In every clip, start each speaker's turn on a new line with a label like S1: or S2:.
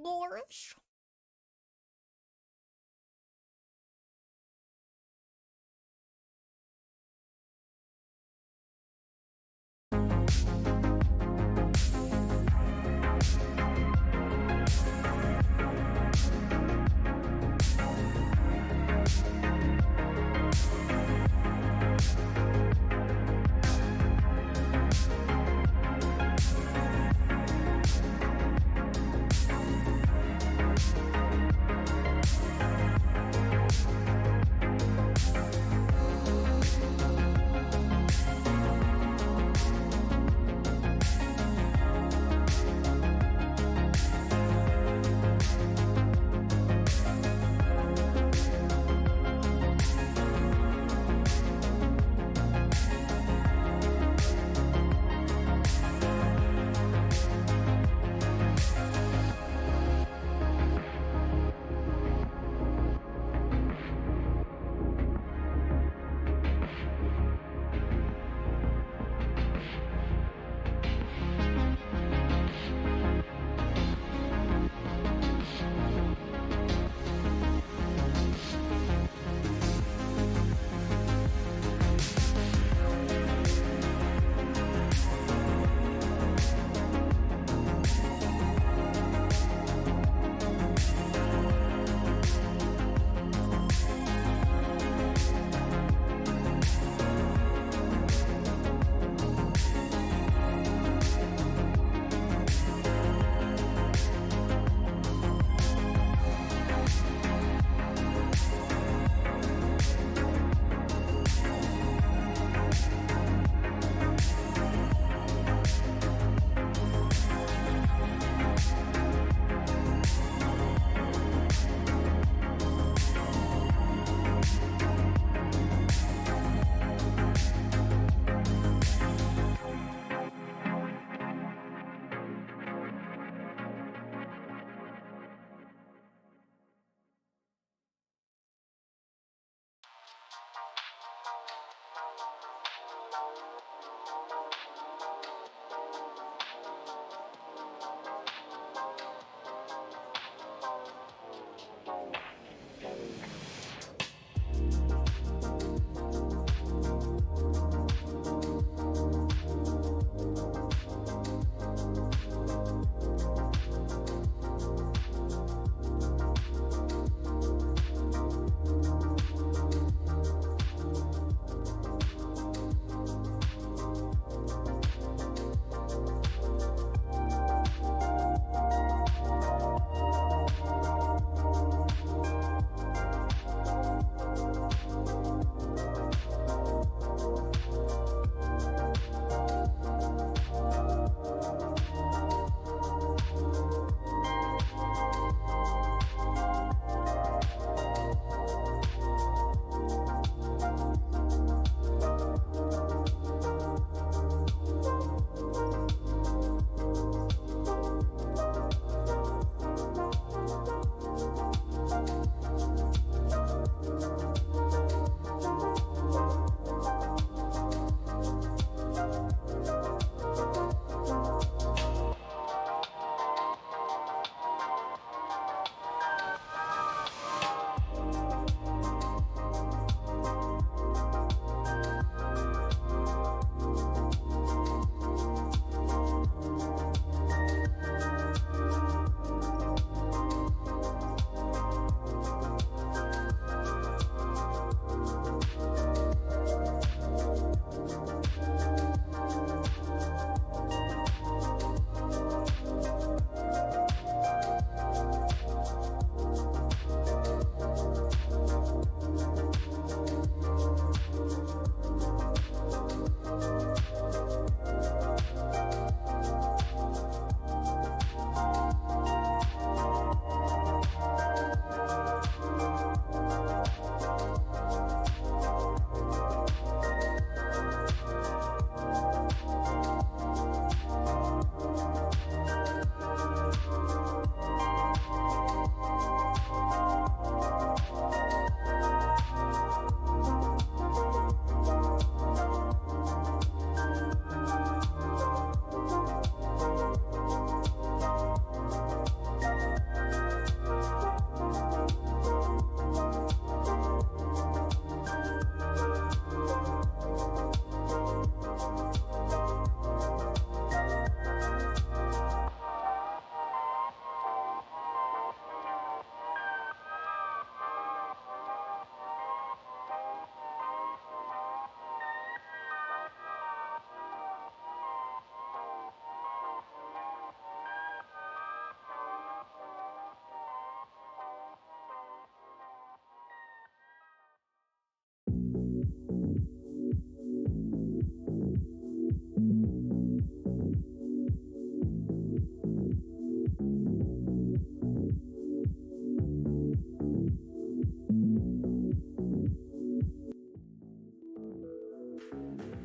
S1: Boris.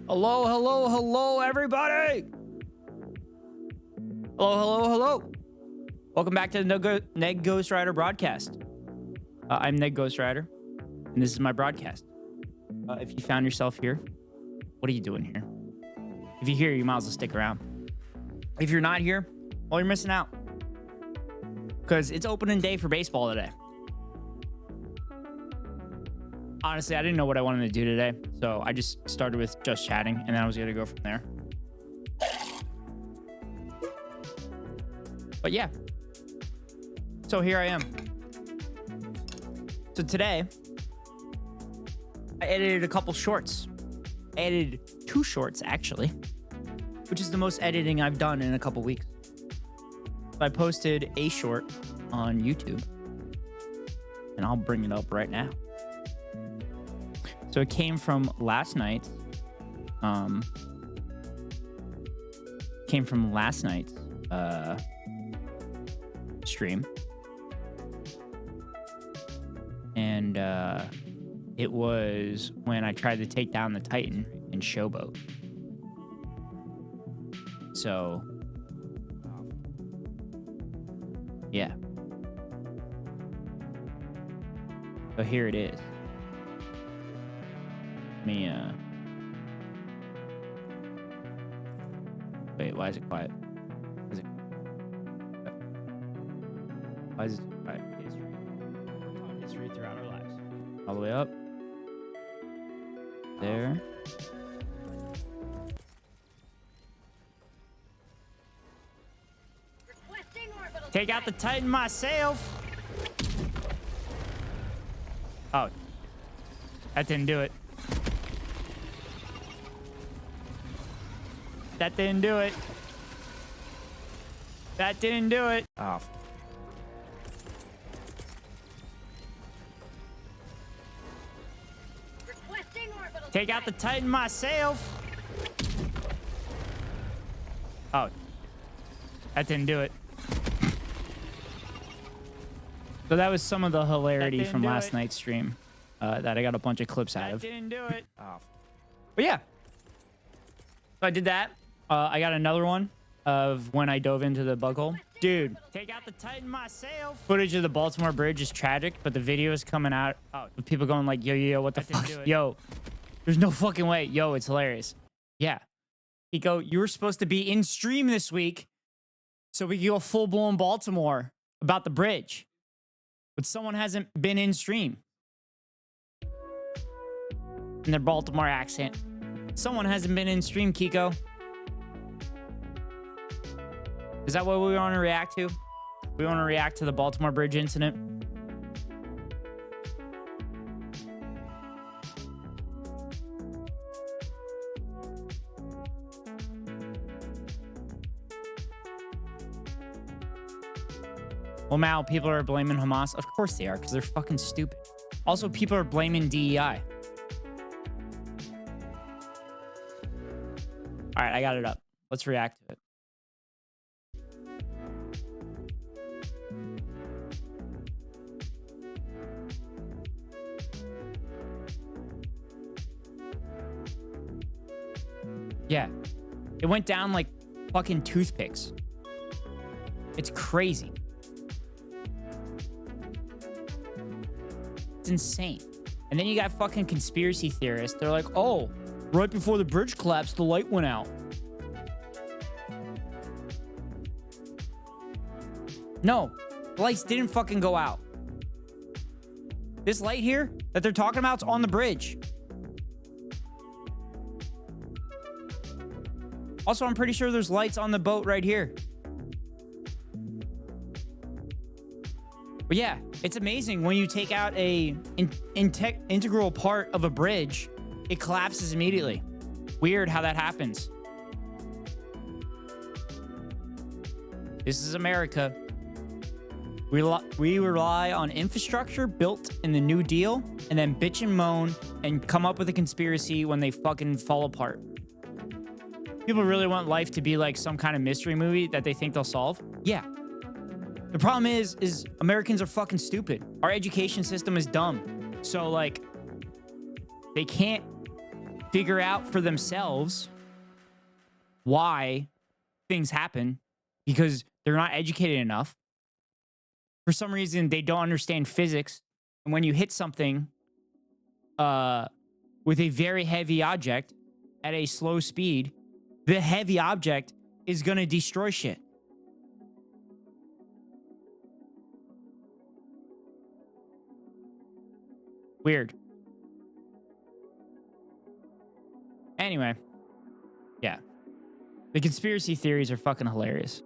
S1: Hello, hello, hello, everybody. Hello, hello, hello. Welcome back to the Neg Ghost Rider broadcast. I'm Neg Ghost Rider, and this is my broadcast. If you found yourself here, what are you doing here? If you're here, you might as well stick around. If you're not here, well, you're missing out. Because it's opening day for baseball today. Honestly, I didn't know what I wanted to do today, so I just started with just chatting, and then I was going to go from there. But yeah. So here I am. So today, I edited a couple shorts. I edited 2 shorts, actually, which is the most editing I've done in a couple weeks. So I posted a short on YouTube, and I'll bring it up right now. So it came from last night's stream. And it was when I tried to take down the Titan in Showboat. So yeah. So here it is. Wait, why is it quiet? Why is it quiet? History throughout our lives. All the way up. There. Take out the Titan myself. Oh. That didn't do it. That didn't do it. That didn't do it. Oh. Take out the Titan myself. Oh. That didn't do it. So that was some of the hilarity from last night's stream that I got a bunch of clips out of. That didn't do it. Oh. But yeah. So I did that. I got another one of when I dove into the bug hole. Dude, take out the Titan myself. Footage of the Baltimore bridge is tragic, but the video is coming out with people going like, yo, what the fuck? Yo, there's no fucking way. Yo, it's hilarious. Yeah. Pico, you were supposed to be in stream this week so we could go full-blown Baltimore about the bridge. But someone hasn't been in stream. In their Baltimore accent. Someone hasn't been in stream, Kiko. Is that what we want to react to? We want to react to the Baltimore Bridge incident. Well, Mal, people are blaming Hamas. Of course they are, because they're fucking stupid. Also, people are blaming DEI. All right, I got it up. Let's react to it. Yeah. It went down like fucking toothpicks. It's crazy. It's insane. And then you got fucking conspiracy theorists. They're like, oh, right before the bridge collapsed, the light went out. No, the lights didn't fucking go out. This light here that they're talking about is on the bridge. Also, I'm pretty sure there's lights on the boat right here. But yeah, it's amazing when you take out a integral part of a bridge, it collapses immediately. Weird how that happens. This is America. We rely on infrastructure built in the New Deal and then bitch and moan and come up with a conspiracy when they fucking fall apart. People really want life to be like some kind of mystery movie that they think they'll solve. Yeah. The problem is Americans are fucking stupid. Our education system is dumb. So, like, they can't figure out for themselves why things happen because they're not educated enough. For some reason, they don't understand physics. And when you hit something with a very heavy object at a slow speed, the heavy object is going to destroy shit. Weird. Anyway. Yeah. The conspiracy theories are fucking hilarious.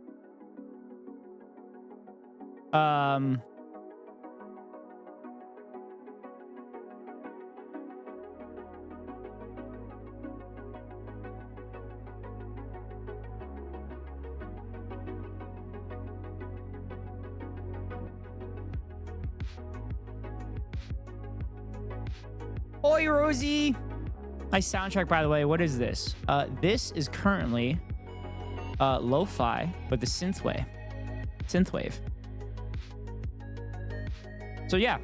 S1: Oi, Rosie. Nice soundtrack, by the way. What is this? This is currently lo-fi, but the synthwave. So yeah,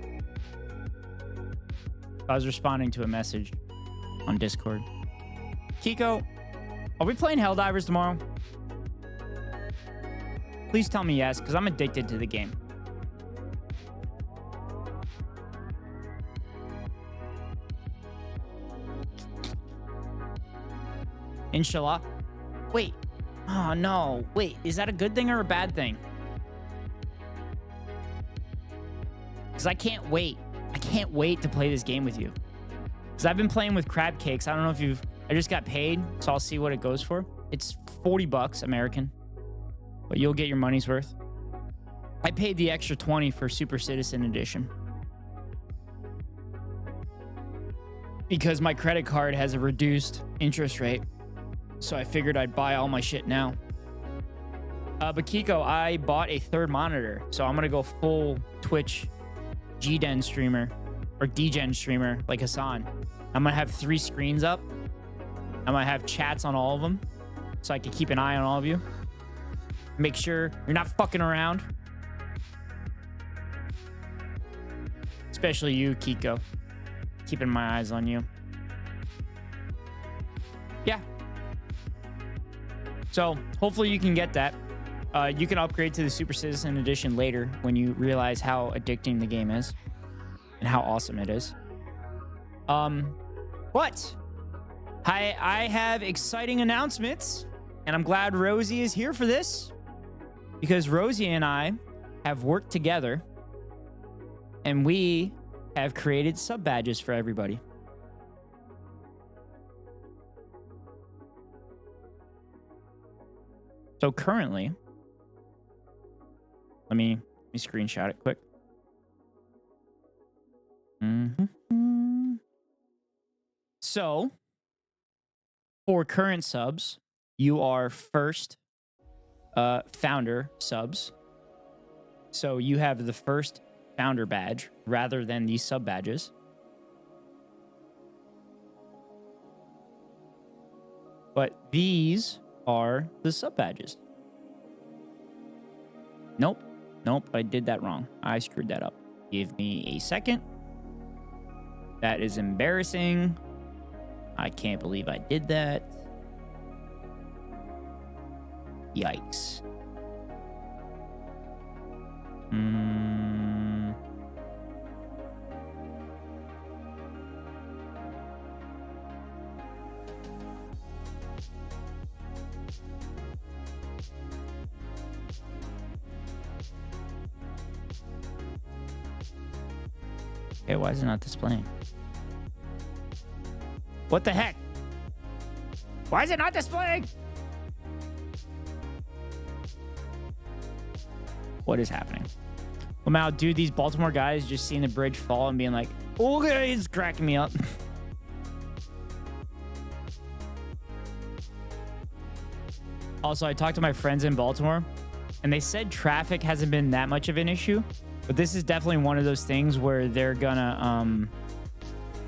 S1: I was responding to a message on Discord. Kiko, are we playing Helldivers tomorrow? Please tell me yes, because I'm addicted to the game. Inshallah. Wait. Oh, no. Wait, is that a good thing or a bad thing? Because I can't wait. I can't wait to play this game with you. Because I've been playing with crab cakes. I don't know if you've... I just got paid, so I'll see what it goes for. It's 40 bucks American. But you'll get your money's worth. I paid the extra 20 for Super Citizen Edition. Because my credit card has a reduced interest rate. So I figured I'd buy all my shit now. But Kiko, I bought a third monitor. So I'm going to go full Twitch G-Den streamer. Or D-Gen streamer, like Hassan. I'm going to have 3 screens up. I'm going to have chats on all of them. So I can keep an eye on all of you. Make sure you're not fucking around. Especially you, Kiko. Keeping my eyes on you. Yeah. So hopefully you can get that. You can upgrade to the Super Citizen Edition later when you realize how addicting the game is and how awesome it is. But I have exciting announcements, and I'm glad Rosie is here for this because Rosie and I have worked together and we have created sub badges for everybody. So currently, let me screenshot it quick. So for current subs, you are first founder subs. So you have the first founder badge rather than these sub badges. But these are the sub badges. Nope, I did that wrong. I screwed that up. Give me a second. That is embarrassing. I can't believe I did that. Yikes. Okay, why is it not displaying? What the heck? Why is it not displaying? What is happening? Well, now, dude, these Baltimore guys just seeing the bridge fall and being like, okay, it's cracking me up. Also, I talked to my friends in Baltimore, And they said traffic hasn't been that much of an issue, but this is definitely one of those things where they're gonna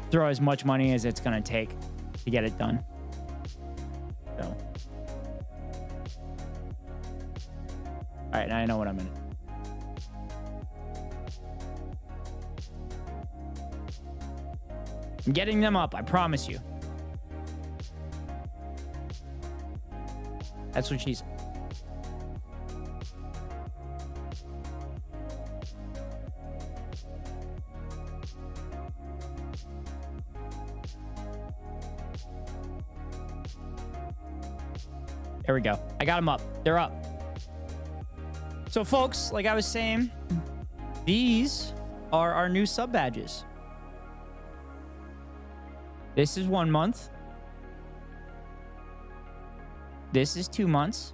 S1: throw as much money as it's gonna take to get it done. So, all right, now I know what I'm gonna do. I'm getting them up, I promise you. That's what she said. There we go. I got them up. They're up. So, folks, like I was saying, these are our new sub badges. This is 1 month. This is 2 months.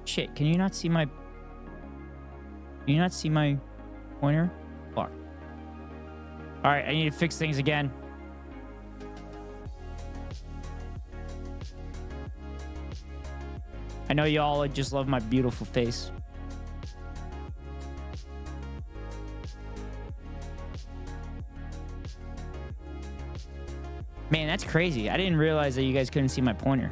S1: Shit, can you not see my... Can you not see my pointer? Fuck. All right, I need to fix things again. I know y'all just love my beautiful face. Man, that's crazy. I didn't realize that you guys couldn't see my pointer.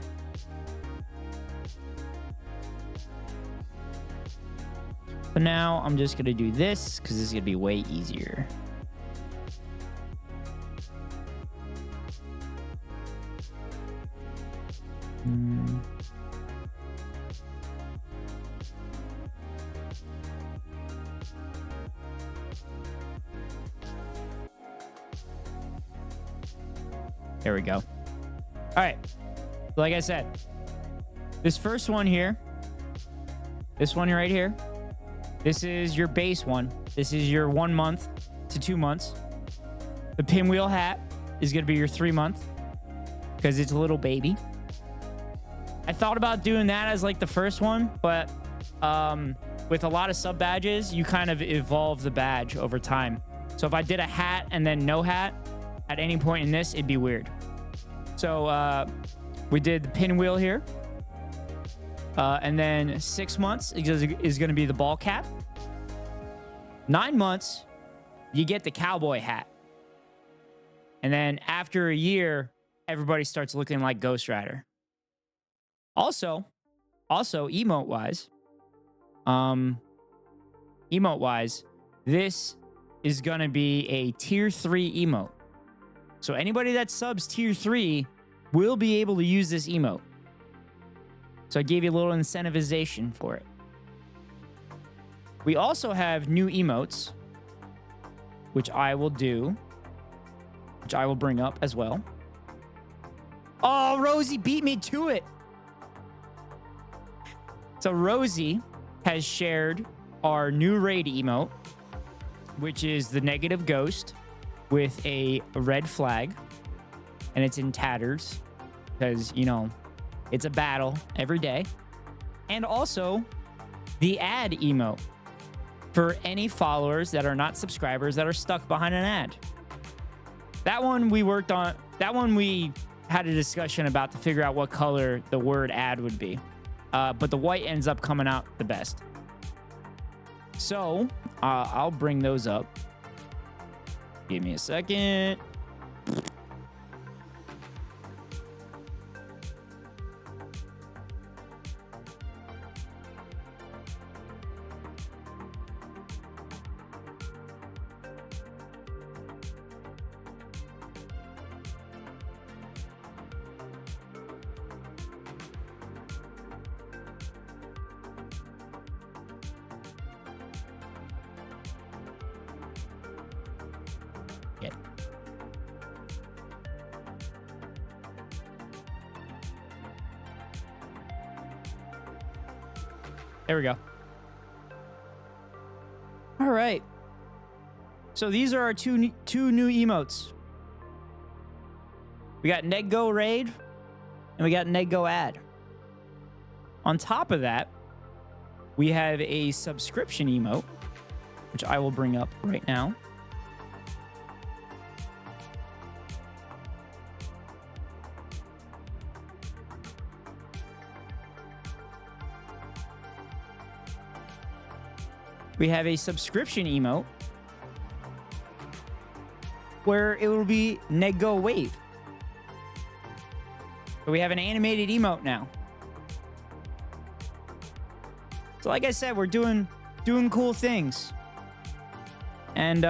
S1: But now I'm just going to do this because this is going to be way easier. There we go. All right. Like I said, this first one here, this one right here, this is your base one. This is your 1 month to 2 months. The pinwheel hat is going to be your 3 month because it's a little baby. I thought about doing that as like the first one, but with a lot of sub badges, you kind of evolve the badge over time. So if I did a hat and then no hat, at any point in this, it'd be weird. So we did the pinwheel here. And then 6 months is going to be the ball cap. 9 months, you get the cowboy hat. And then after a year, everybody starts looking like Ghost Rider. Also, emote-wise, this is going to be a tier 3 emote. So anybody that subs tier 3 will be able to use this emote. So I gave you a little incentivization for it. We also have new emotes, which I will bring up as well. Oh, Rosie beat me to it. So Rosie has shared our new raid emote, which is the negative ghost with a red flag, and it's in tatters because, you know, it's a battle every day. And also the ad emote for any followers that are not subscribers that are stuck behind an ad. That one we worked on. That one we had a discussion about to figure out what color the word ad would be. But the white ends up coming out the best. So I'll bring those up. Give me a second. There we go. All right. So these are our two new emotes. We got Neggo Raid and we got Neggo Ad. On top of that, we have a subscription emote, which I will bring up right now. we have a subscription emote where it will be Nego Wave. So we have an animated emote now. So like I said, we're doing cool things. And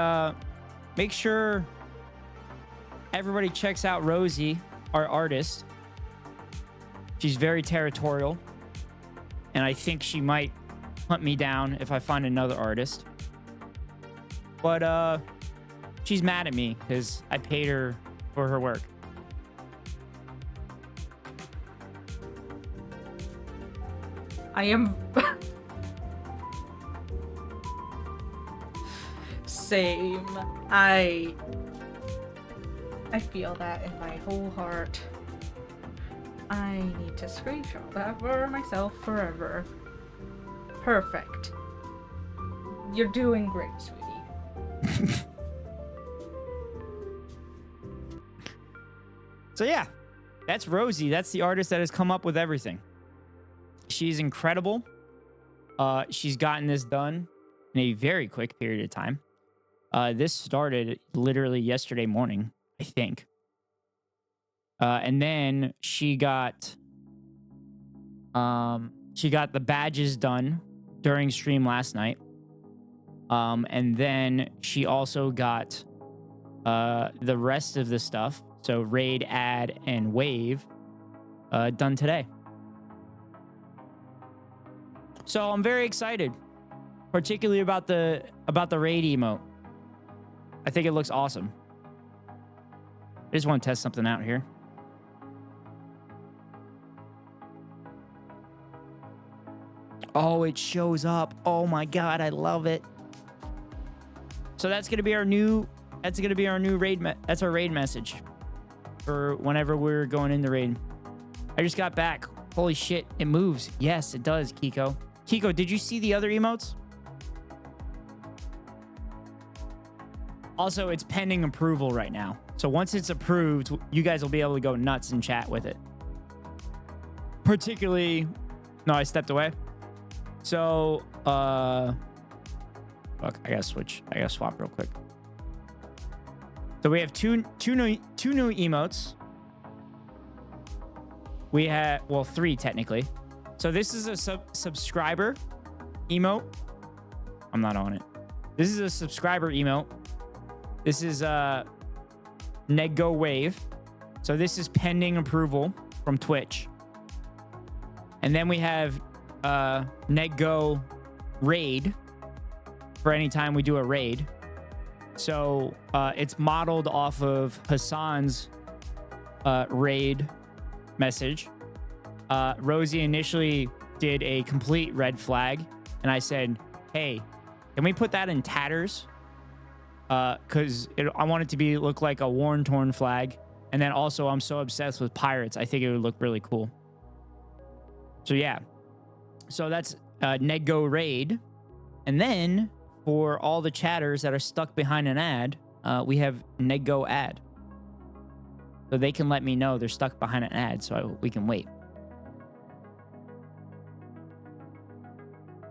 S1: make sure everybody checks out Rosie, our artist. She's very territorial. And I think she might hunt me down if I find another artist. But she's mad at me because I paid her for her work.
S2: I am... Same. I feel that in my whole heart. I need to screenshot that for myself forever. Perfect. You're doing great, sweetie.
S1: So yeah, that's Rosie. That's the artist that has come up with everything. She's incredible. She's gotten this done in a very quick period of time. This started literally yesterday morning, I think. And then she got the badges done during stream last night. And then she also got the rest of the stuff, so raid, add, and wave, done today. So I'm very excited, particularly about the raid emote. I think it looks awesome. I just want to test something out here. Oh, it shows up. Oh my god, I love it. So that's gonna be our new. That's gonna be our new raid. That's our raid message for whenever we're going in the raid. I just got back. Holy shit, it moves. Yes, it does, Kiko. Kiko, did you see the other emotes? Also, it's pending approval right now. So once it's approved, you guys will be able to go nuts and chat with it. Particularly, no, I stepped away. So, fuck, I gotta switch. I gotta swap real quick. So we have two new emotes. We have, well, 3 technically. So this is a subscriber emote. I'm not on it. This is a subscriber emote. This is Nego Wave. So this is pending approval from Twitch. And then we have Nego Raid for any time we do a raid. So it's modeled off of Hassan's raid message. Rosie initially did a complete red flag, and I said, hey, can we put that in tatters? Because I want it to look like a worn-torn flag. And then also, I'm so obsessed with pirates, I think it would look really cool. So yeah. So that's Nego Raid. And then for all the chatters that are stuck behind an ad, we have Nego Ad. So they can let me know they're stuck behind an ad so we can wait.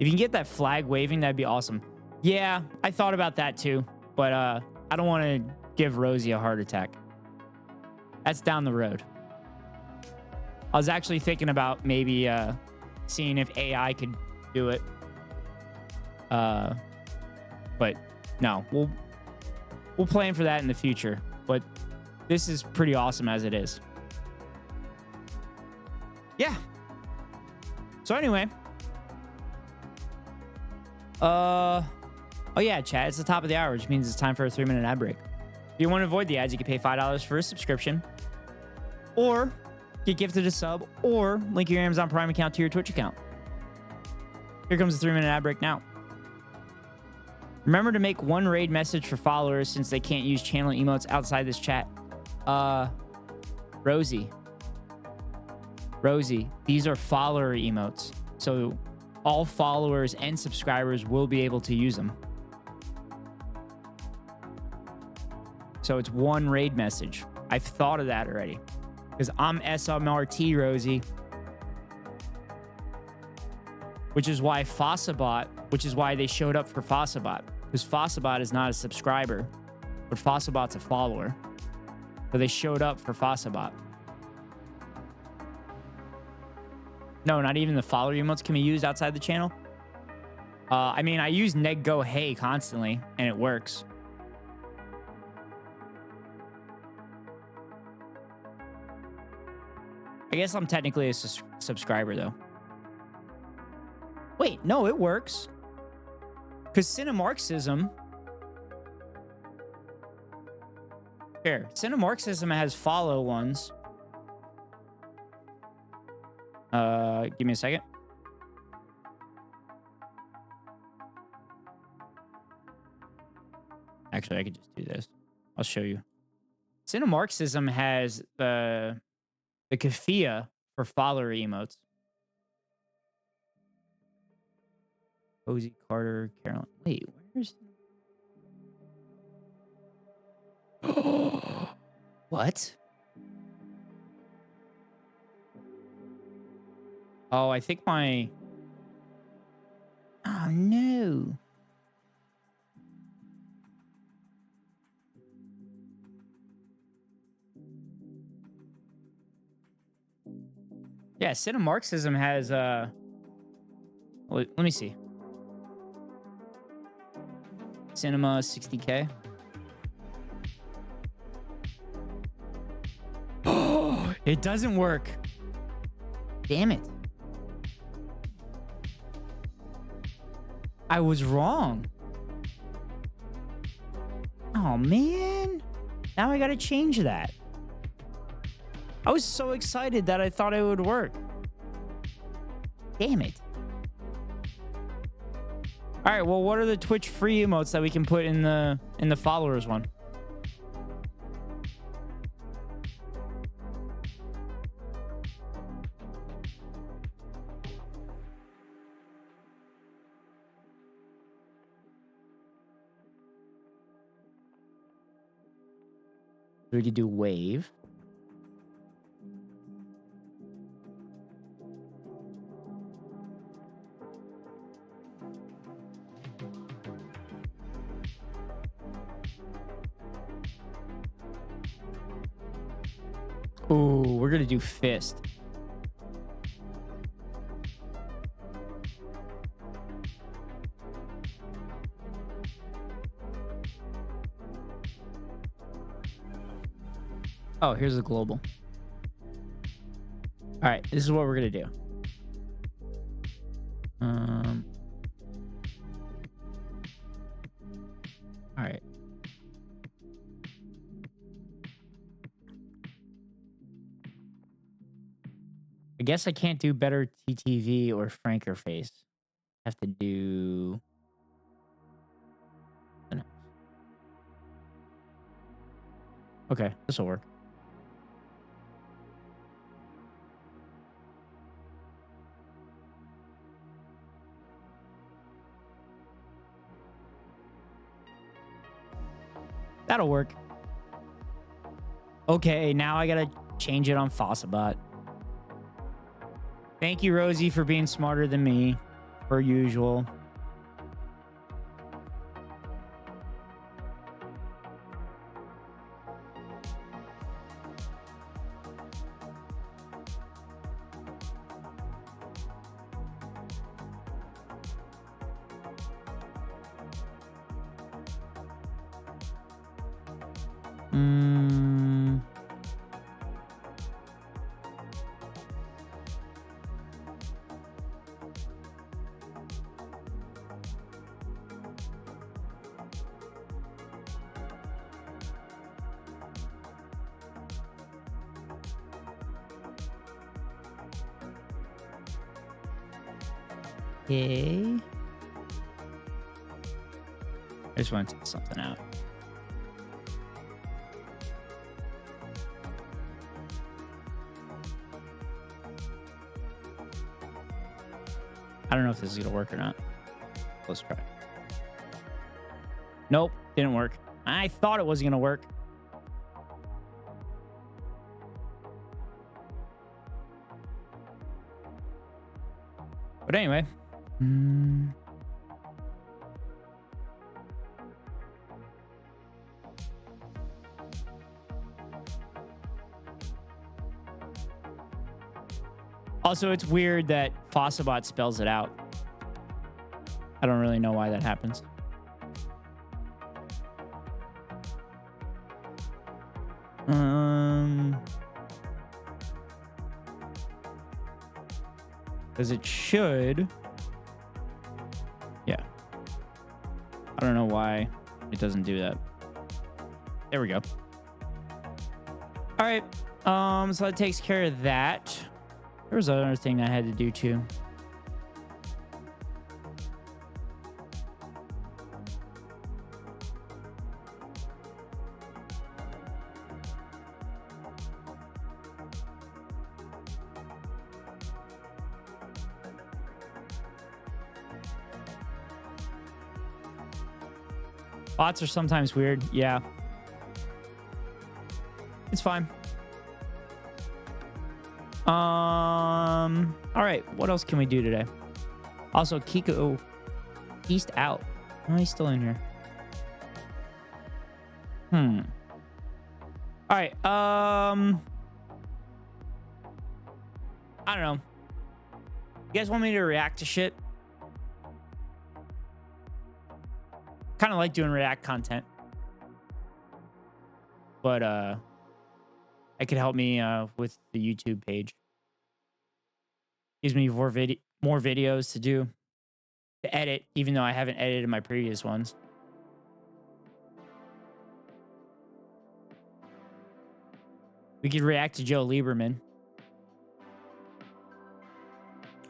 S1: If you can get that flag waving, that'd be awesome. Yeah, I thought about that too. But I don't want to give Rosie a heart attack. That's down the road. I was actually thinking about maybe seeing if AI could do it. But no, we'll plan for that in the future. But this is pretty awesome as it is. Yeah. So anyway. Oh yeah, chat, it's the top of the hour, which means it's time for a 3-minute ad break. If you want to avoid the ads, you can pay $5 for a subscription, or get gifted a sub, or link your Amazon Prime account to your Twitch account. Here comes the 3-minute ad break now. Remember to make one raid message for followers since they can't use channel emotes outside this chat. Rosie, these are follower emotes. So all followers and subscribers will be able to use them. So it's one raid message. I've thought of that already. Because I'm SMRT, Rosie. Which is why Fossabot which is why they showed up for Fossabot, because Fossabot is not a subscriber, but Fossabot's a follower. So they showed up for Fossabot. No, not even the follower emotes can be used outside the channel. I mean, I use neg go hey constantly, and it works. I guess I'm technically a subscriber, though. Wait, no, it works. Because Cinemarxism... Fair. Cinemarxism has follow ones. Give me a second. Actually, I could just do this. I'll show you. Cinemarxism has the kafia for follower emotes. Cozy, Carter, Carolyn. Wait, where's... What? Oh, I think my... Oh, no. Yeah, Cinemarxism has... Let me see. Cinema 60K. Oh, it doesn't work. Damn it. I was wrong. Oh, man. Now I gotta change that. I was so excited that I thought it would work. Damn it. All right, well, what are the Twitch free emotes that we can put in the followers one? We could do wave. Ooh, we're gonna do fist. Oh, here's the global. All right, this is what we're gonna do. All right. I guess I can't do better TTV or Franker face. I have to do... Okay, this will work. That'll work. Okay, now I gotta change it on Fossabot. Thank you, Rosie, for being smarter than me, per usual. Okay. I just want to take something out. I don't know if this is going to work or not. Let's try. Nope, didn't work. I thought it was going to work. But anyway. Also, it's weird that Fossabot spells it out. I don't really know why that happens. Because it should. Yeah. I don't know why it doesn't do that. There we go. All right. So that takes care of that. There was another thing I had to do too. Bots are sometimes weird. Yeah. It's fine. All right. What else can we do today? Also, Kiko east out. Oh, he's still in here. All right. I don't know. You guys want me to react to shit? Kind of like doing react content, but it could help me with the YouTube page. Gives me more videos to do, to edit, even though I haven't edited my previous ones. We could react to Joe Lieberman.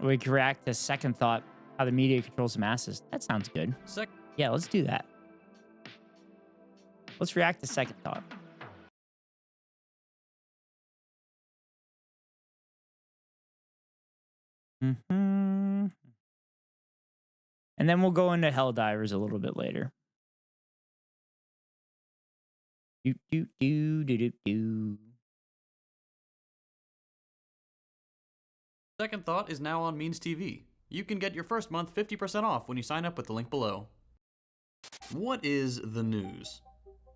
S1: We could react to Second Thought, how the media controls the masses. That sounds good. Yeah, let's do that. Let's react to Second Thought. And then we'll go into Helldivers a little bit later.
S3: Second Thought is now on Means TV. You can get your first month 50% off when you sign up with the link below. What is the news?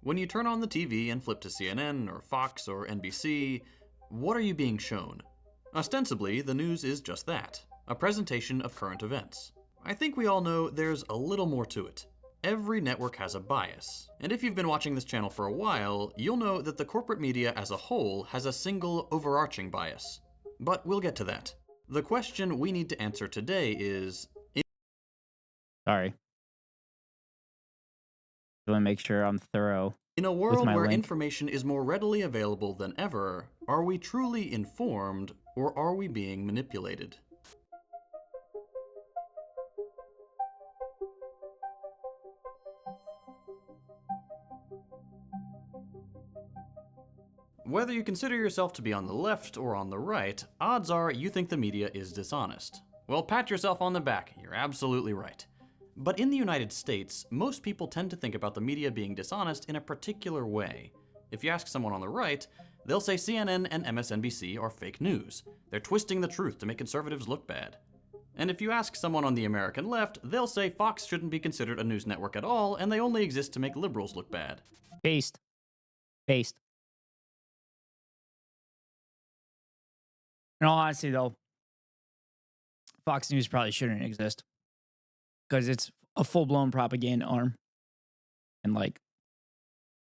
S3: When you turn on the TV and flip to CNN or Fox or NBC, what are you being shown? Ostensibly, the news is just that, a presentation of current events. I think we all know there's a little more to it. Every network has a bias, and if you've been watching this channel for a while, you'll know that the corporate media as a whole has a single overarching bias. But we'll get to that. The question we need to answer today is...
S1: Sorry. I want to make sure I'm thorough.
S3: In a world where
S1: link.
S3: information is more readily available than ever, are we truly informed, or are we being manipulated? Whether you consider yourself to be on the left or on the right, odds are you think the media is dishonest. Well, pat yourself on the back, you're absolutely right. But in the United States, most people tend to think about the media being dishonest in a particular way. If you ask someone on the right, they'll say CNN and MSNBC are fake news. They're twisting the truth to make conservatives look bad. And if you ask someone on the American left, they'll say Fox shouldn't be considered a news network at all, and they only exist to make liberals look bad.
S1: Based. In all honesty, though, Fox News probably shouldn't exist because it's a full-blown propaganda arm. And like,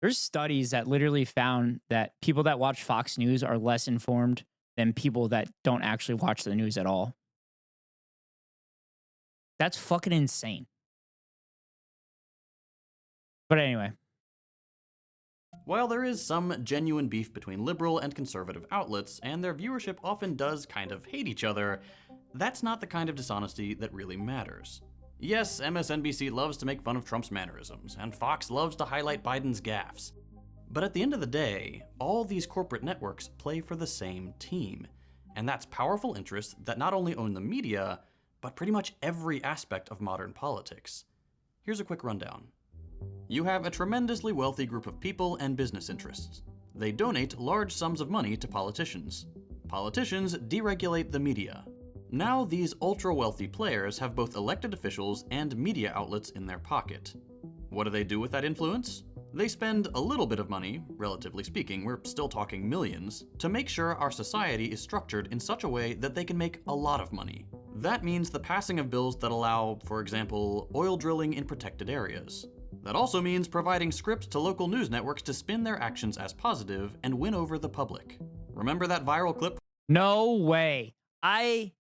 S1: there's studies that literally found that people that watch Fox News are less informed than people that don't actually watch the news at all. That's fucking insane. But anyway.
S3: While there is some genuine beef between liberal and conservative outlets, and their viewership often does kind of hate each other, that's not the kind of dishonesty that really matters. Yes, MSNBC loves to make fun of Trump's mannerisms, and Fox loves to highlight Biden's gaffes. But at the end of the day, all these corporate networks play for the same team, and that's powerful interests that not only own the media, but pretty much every aspect of modern politics. Here's a quick rundown. You have a tremendously wealthy group of people and business interests. They donate large sums of money to politicians. Politicians deregulate the media. Now these ultra-wealthy players have both elected officials and media outlets in their pocket. What do they do with that influence? They spend a little bit of money, relatively speaking, we're still talking millions, to make sure our society is structured in such a way that they can make a lot of money. That means the passing of bills that allow, for example, oil drilling in protected areas. That also means providing scripts to local news networks to spin their actions as positive and win over the public. Remember that viral clip?
S1: No way. I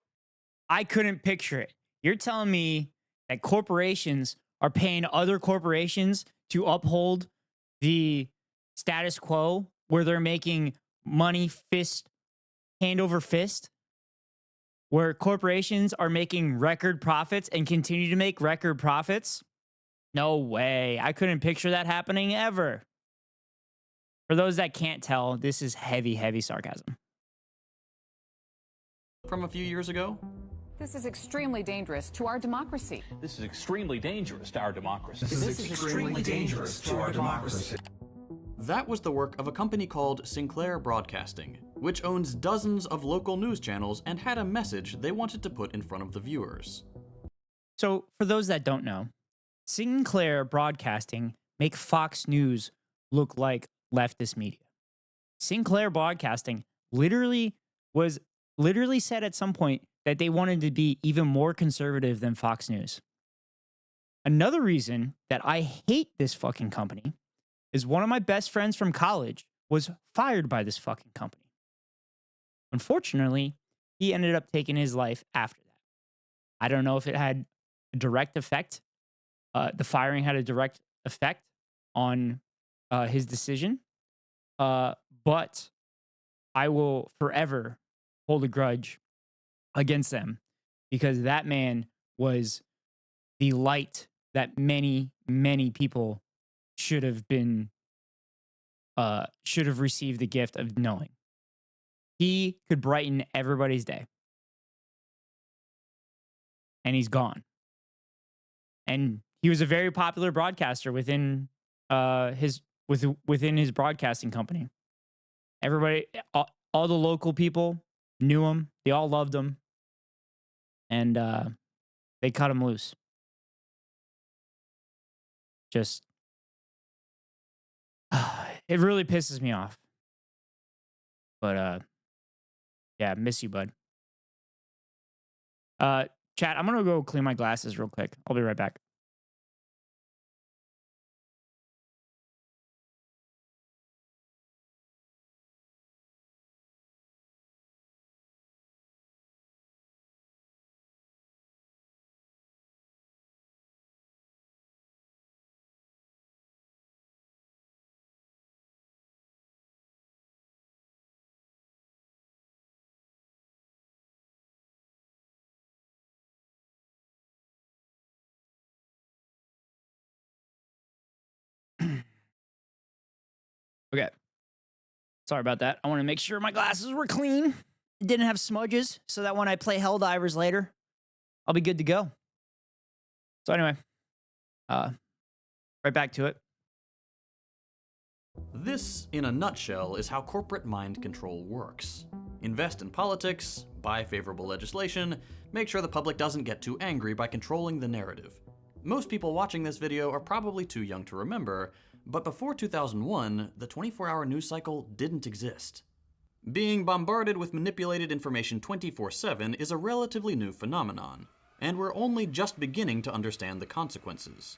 S1: couldn't picture it. You're telling me that corporations are paying other corporations to uphold the status quo where they're making money hand over fist, where corporations are making record profits and continue to make record profits? No way. I couldn't picture that happening ever. For those that can't tell, this is heavy, heavy sarcasm.
S3: From a few years ago?
S4: This is extremely dangerous to our democracy.
S5: This is extremely dangerous to our democracy.
S6: This is extremely dangerous to our democracy.
S3: That was the work of a company called Sinclair Broadcasting, which owns dozens of local news channels and had a message they wanted to put in front of the viewers.
S1: So, for those that don't know, Sinclair Broadcasting make Fox News look like leftist media. Sinclair Broadcasting literally said at some point that they wanted to be even more conservative than Fox News. Another reason that I hate this fucking company is one of my best friends from college was fired by this fucking company. Unfortunately, he ended up taking his life after that. I don't know if it had a direct effect. The firing had a direct effect on his decision. But I will forever hold a grudge against them because that man was the light that many, many people should have received the gift of knowing. He could brighten everybody's day. And he's gone. And he was a very popular broadcaster within his broadcasting company. Everybody, all the local people knew him. They all loved him. And they cut him loose. Just, it really pisses me off. But, yeah, miss you, bud. Chat, I'm going to go clean my glasses real quick. I'll be right back. Okay. Sorry about that. I want to make sure my glasses were clean. Didn't have smudges so that when I play Helldivers later, I'll be good to go. So anyway, right back to it.
S3: This, in a nutshell, is how corporate mind control works. Invest in politics, buy favorable legislation, make sure the public doesn't get too angry by controlling the narrative. Most people watching this video are probably too young to remember, but before 2001, the 24-hour news cycle didn't exist. Being bombarded with manipulated information 24/7 is a relatively new phenomenon, and we're only just beginning to understand the consequences.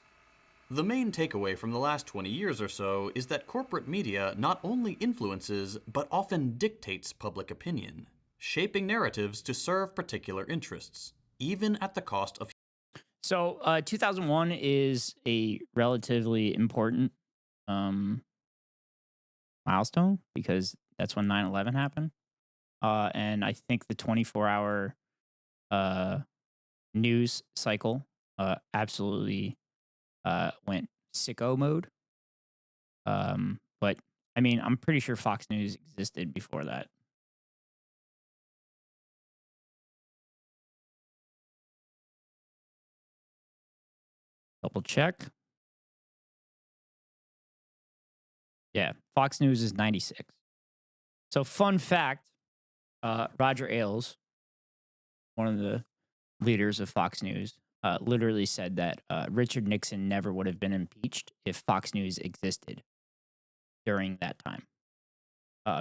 S3: The main takeaway from the last 20 years or so is that corporate media not only influences, but often dictates public opinion, shaping narratives to serve particular interests, even at the cost of...
S1: So 2001 is a relatively important milestone because that's when 9/11 happened. And I think the 24-hour news cycle absolutely went sicko mode. But I mean, I'm pretty sure Fox News existed before that. Double check. Yeah, Fox News is 96. So fun fact, Roger Ailes, one of the leaders of Fox News, literally said that Richard Nixon never would have been impeached if Fox News existed during that time,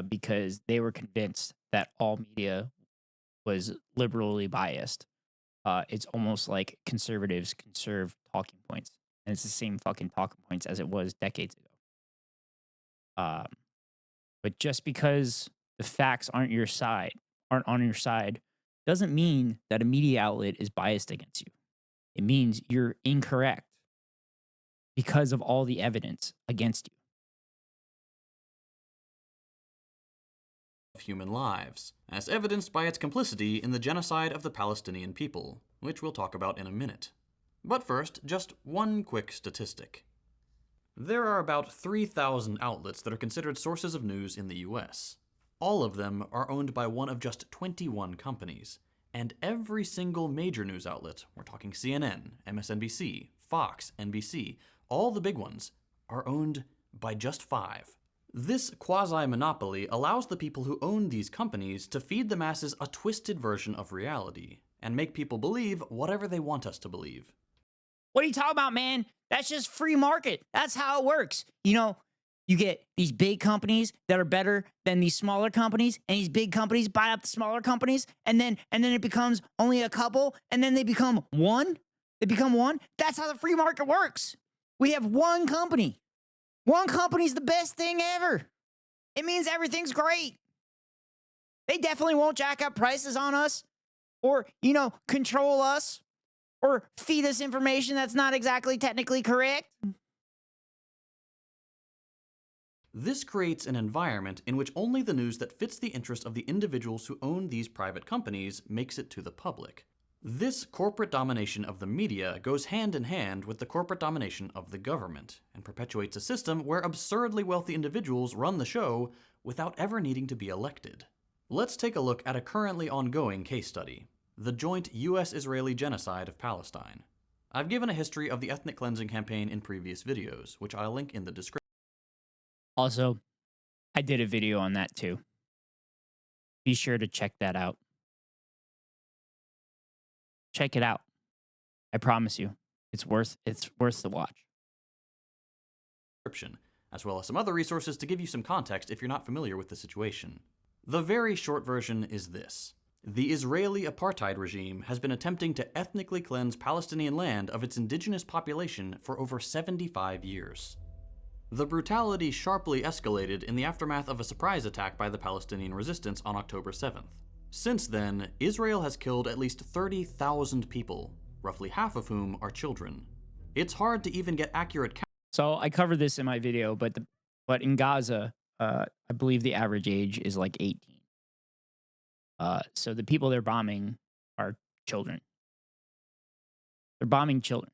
S1: because they were convinced that all media was liberally biased. It's almost like conservatives conserve talking points, and it's the same fucking talking points as it was decades ago. But just because the facts aren't on your side, doesn't mean that a media outlet is biased against you. It means you're incorrect because of all the evidence against you.
S3: Of human lives, as evidenced by its complicity in the genocide of the Palestinian people, which we'll talk about in a minute. But first, just one quick statistic. There are about 3,000 outlets that are considered sources of news in the US. All of them are owned by one of just 21 companies, and every single major news outlet, we're talking CNN, MSNBC, Fox, NBC, all the big ones, are owned by just 5. This quasi-monopoly allows the people who own these companies to feed the masses a twisted version of reality, and make people believe whatever they want us to believe.
S1: What are you talking about, man? That's just free market. That's how it works. You know, you get these big companies that are better than these smaller companies, and these big companies buy up the smaller companies, and then it becomes only a couple, and then they become one. They become one. That's how the free market works. We have one company. One company's the best thing ever. It means everything's great. They definitely won't jack up prices on us or, control us or feed us information that's not exactly technically correct.
S3: This creates an environment in which only the news that fits the interest of the individuals who own these private companies makes it to the public. This corporate domination of the media goes hand in hand with the corporate domination of the government, and perpetuates a system where absurdly wealthy individuals run the show without ever needing to be elected. Let's take a look at a currently ongoing case study, the joint US-Israeli genocide of Palestine. I've given a history of the ethnic cleansing campaign in previous videos, which I'll link in the description.
S1: Also, I did a video on that too. Be sure to check that out. Check it out. I promise you, it's worth the watch.
S3: As well as some other resources to give you some context if you're not familiar with the situation. The very short version is this. The Israeli apartheid regime has been attempting to ethnically cleanse Palestinian land of its indigenous population for over 75 years. The brutality sharply escalated in the aftermath of a surprise attack by the Palestinian resistance on October 7th. Since then, Israel has killed at least 30,000 people, roughly half of whom are children. It's hard to even get accurate counts.
S1: So I covered this in my video, but in Gaza, I believe the average age is like 18. So the people they're bombing are children. They're bombing children.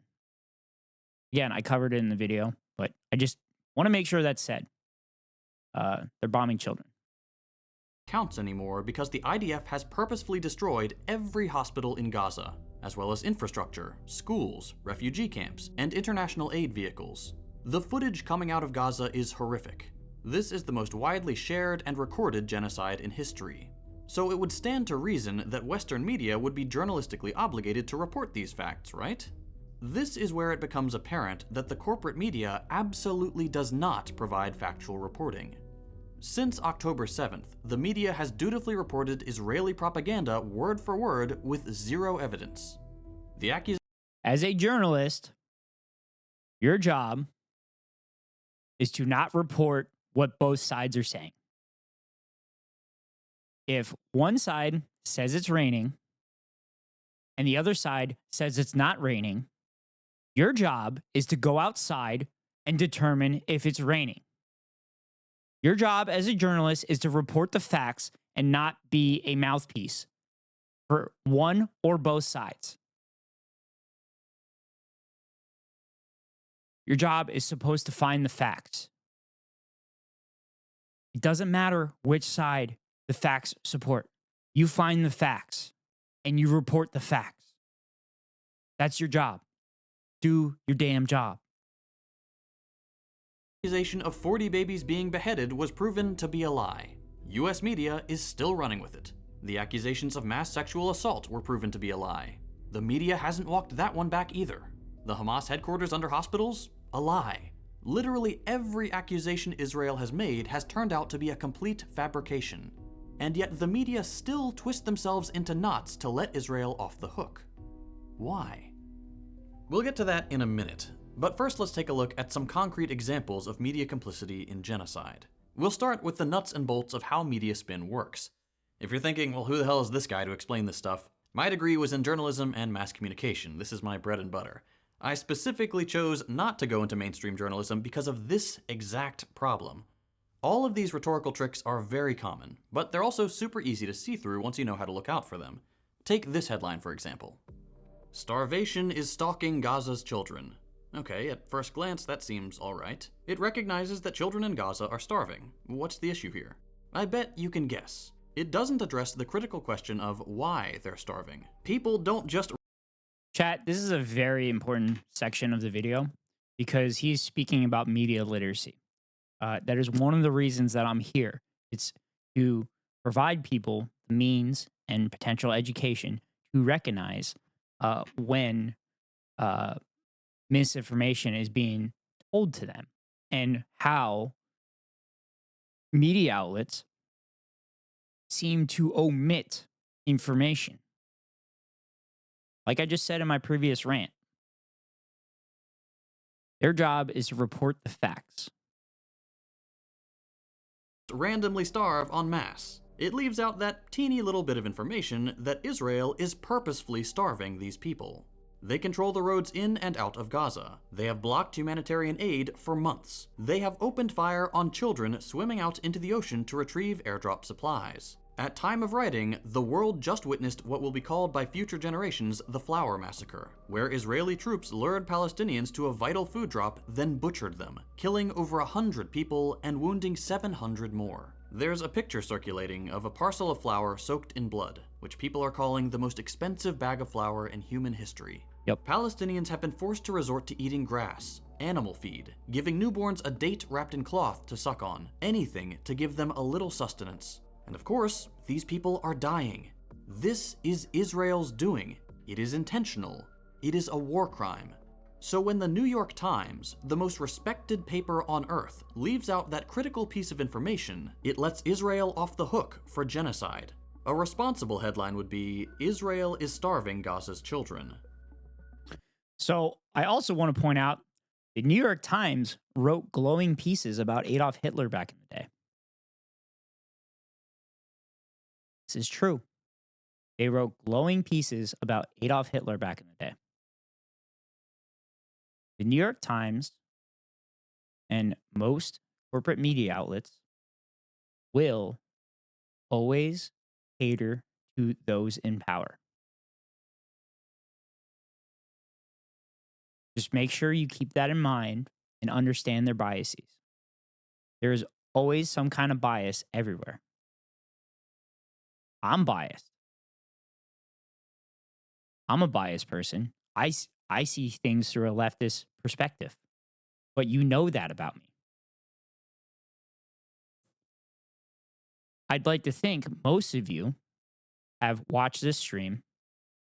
S1: Again, I covered it in the video, but I just want to make sure that's said. They're bombing children.
S3: Counts anymore because the IDF has purposefully destroyed every hospital in Gaza, as well as infrastructure, schools, refugee camps, and international aid vehicles. The footage coming out of Gaza is horrific. This is the most widely shared and recorded genocide in history. So it would stand to reason that Western media would be journalistically obligated to report these facts, right? This is where it becomes apparent that the corporate media absolutely does not provide factual reporting. Since October 7th, the media has dutifully reported Israeli propaganda word for word with zero evidence.
S1: As a journalist, your job is to not report what both sides are saying. If one side says it's raining and the other side says it's not raining, your job is to go outside and determine if it's raining. Your job as a journalist is to report the facts and not be a mouthpiece for one or both sides. Your job is supposed to find the facts. It doesn't matter which side the facts support. You find the facts and you report the facts. That's your job. Do your damn job.
S3: The accusation of 40 babies being beheaded was proven to be a lie. US media is still running with it. The accusations of mass sexual assault were proven to be a lie. The media hasn't walked that one back either. The Hamas headquarters under hospitals? A lie. Literally every accusation Israel has made has turned out to be a complete fabrication. And yet the media still twist themselves into knots to let Israel off the hook. Why? We'll get to that in a minute, but first let's take a look at some concrete examples of media complicity in genocide. We'll start with the nuts and bolts of how media spin works. If you're thinking, well, who the hell is this guy to explain this stuff? My degree was in journalism and mass communication. This is my bread and butter. I specifically chose not to go into mainstream journalism because of this exact problem. All of these rhetorical tricks are very common, but they're also super easy to see through once you know how to look out for them. Take this headline, for example. Starvation is stalking Gaza's children. Okay, at first glance, that seems alright. It recognizes that children in Gaza are starving. What's the issue here? I bet you can guess. It doesn't address the critical question of why they're starving. People don't just...
S1: Chat, this is a very important section of the video because he's speaking about media literacy. That is one of the reasons that I'm here. It's to provide people the means and potential education to recognize when misinformation is being told to them and how media outlets seem to omit information. Like I just said in my previous rant, their job is to report the facts.
S3: Randomly starve en masse. It leaves out that teeny little bit of information that Israel is purposefully starving these people. They control the roads in and out of Gaza. They have blocked humanitarian aid for months. They have opened fire on children swimming out into the ocean to retrieve airdrop supplies. At time of writing, the world just witnessed what will be called by future generations the Flower Massacre, where Israeli troops lured Palestinians to a vital food drop, then butchered them, killing over 100 people and wounding 700 more. There's a picture circulating of a parcel of flour soaked in blood, which people are calling the most expensive bag of flour in human history.
S1: Yep.
S3: Palestinians have been forced to resort to eating grass, animal feed, giving newborns a date wrapped in cloth to suck on, anything to give them a little sustenance. And of course, these people are dying. This is Israel's doing. It is intentional. It is a war crime. So when the New York Times, the most respected paper on earth, leaves out that critical piece of information, it lets Israel off the hook for genocide. A responsible headline would be, Israel is starving Gaza's children.
S1: So I also want to point out the New York Times wrote glowing pieces about Adolf Hitler back in the day. This is true. They wrote glowing pieces about Adolf Hitler back in the day. The New York Times and most corporate media outlets will always cater to those in power. Just make sure you keep that in mind and understand their biases. There is always some kind of bias everywhere. I'm biased. I'm a biased person. I see things through a leftist perspective, but you know that about me. I'd like to think most of you have watched this stream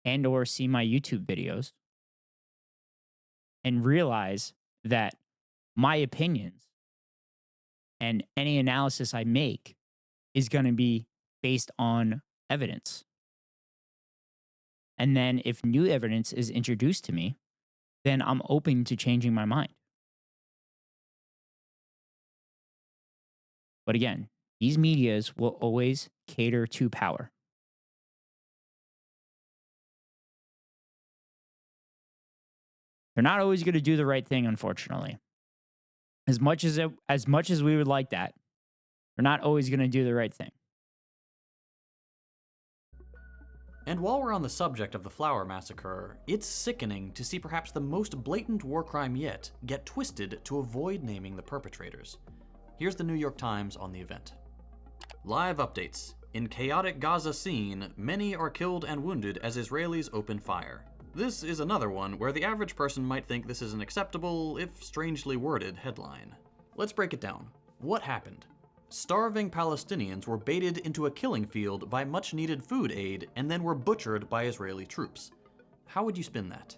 S1: and or seen my YouTube videos and realize that my opinions and any analysis I make is going to be based on evidence. And then if new evidence is introduced to me, then I'm open to changing my mind. But again, these medias will always cater to power. They're not always going to do the right thing, unfortunately. As much as we would like that, they're not always going to do the right thing.
S3: And while we're on the subject of the Flower Massacre, it's sickening to see perhaps the most blatant war crime yet get twisted to avoid naming the perpetrators. Here's the New York Times on the event. Live updates. In chaotic Gaza scene, many are killed and wounded as Israelis open fire. This is another one where the average person might think this is an acceptable, if strangely worded, headline. Let's break it down. What happened? Starving Palestinians were baited into a killing field by much-needed food aid and then were butchered by Israeli troops. How would you spin that?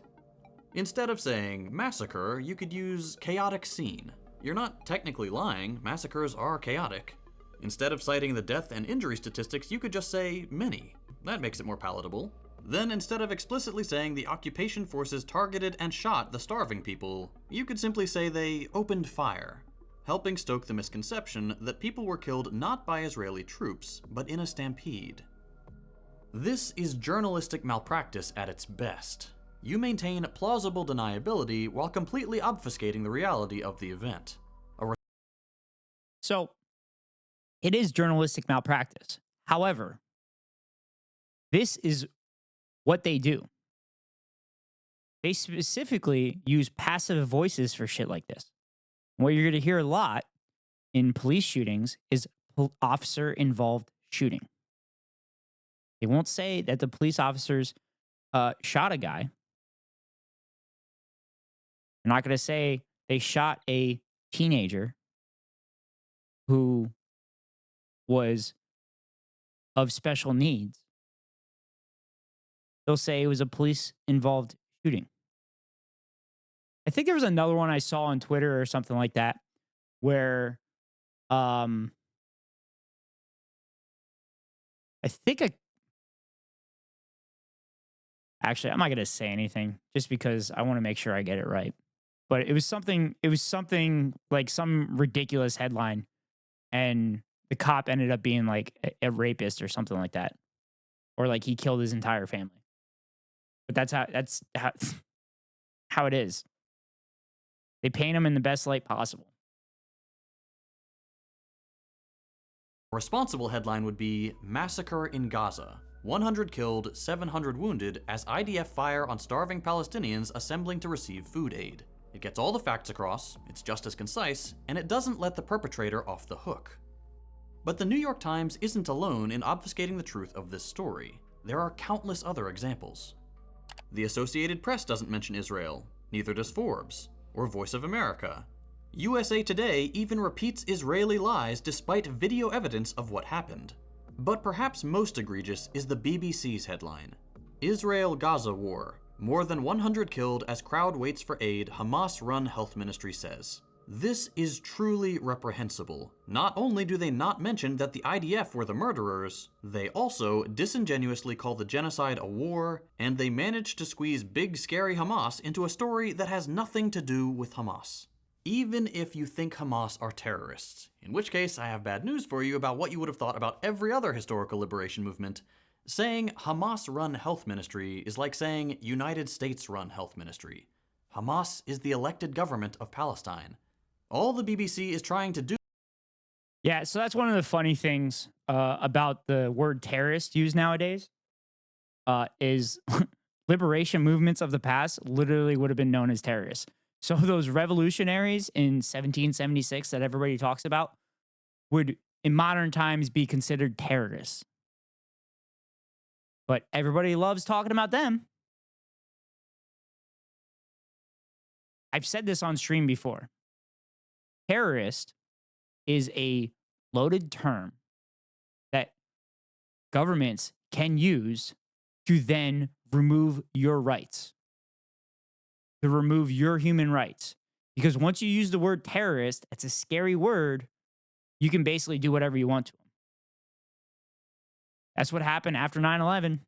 S3: Instead of saying massacre, you could use chaotic scene. You're not technically lying, massacres are chaotic. Instead of citing the death and injury statistics, you could just say many. That makes it more palatable. Then instead of explicitly saying the occupation forces targeted and shot the starving people, you could simply say they opened fire, helping stoke the misconception that people were killed not by Israeli troops, but in a stampede. This is journalistic malpractice at its best. You maintain plausible deniability while completely obfuscating the reality of the event.
S1: So, it is journalistic malpractice. However, this is what they do. They specifically use passive voices for shit like this. What you're going to hear a lot in police shootings is officer-involved shooting. They won't say that the police officers shot a guy. They're not going to say they shot a teenager who was of special needs. They'll say it was a police-involved shooting. I think there was another one I saw on Twitter or something like that where I think actually, I'm not going to say anything just because I want to make sure I get it right. But it was something like some ridiculous headline, and the cop ended up being like a rapist or something like that. Or like he killed his entire family. But that's how it is. They paint him in the best light possible.
S3: A responsible headline would be Massacre in Gaza. 100 killed, 700 wounded as IDF fire on starving Palestinians assembling to receive food aid. It gets all the facts across, it's just as concise, and it doesn't let the perpetrator off the hook. But the New York Times isn't alone in obfuscating the truth of this story. There are countless other examples. The Associated Press doesn't mention Israel, neither does Forbes, or Voice of America. USA Today even repeats Israeli lies despite video evidence of what happened. But perhaps most egregious is the BBC's headline. Israel-Gaza war. More than 100 killed as crowd waits for aid, Hamas-run health ministry says. This is truly reprehensible. Not only do they not mention that the IDF were the murderers, they also disingenuously call the genocide a war, and they manage to squeeze big scary Hamas into a story that has nothing to do with Hamas. Even if you think Hamas are terrorists, in which case I have bad news for you about what you would have thought about every other historical liberation movement. Saying Hamas-run health ministry is like saying United States-run health ministry. Hamas is the elected government of Palestine. All the BBC is trying to do...
S1: Yeah, so that's one of the funny things about the word terrorist used nowadays is liberation movements of the past literally would have been known as terrorists. So those revolutionaries in 1776 that everybody talks about would, in modern times, be considered terrorists. But everybody loves talking about them. I've said this on stream before. Terrorist is a loaded term that governments can use to then remove your rights, to remove your human rights. Because once you use the word terrorist, it's a scary word. You can basically do whatever you want to them. That's what happened after 9/11.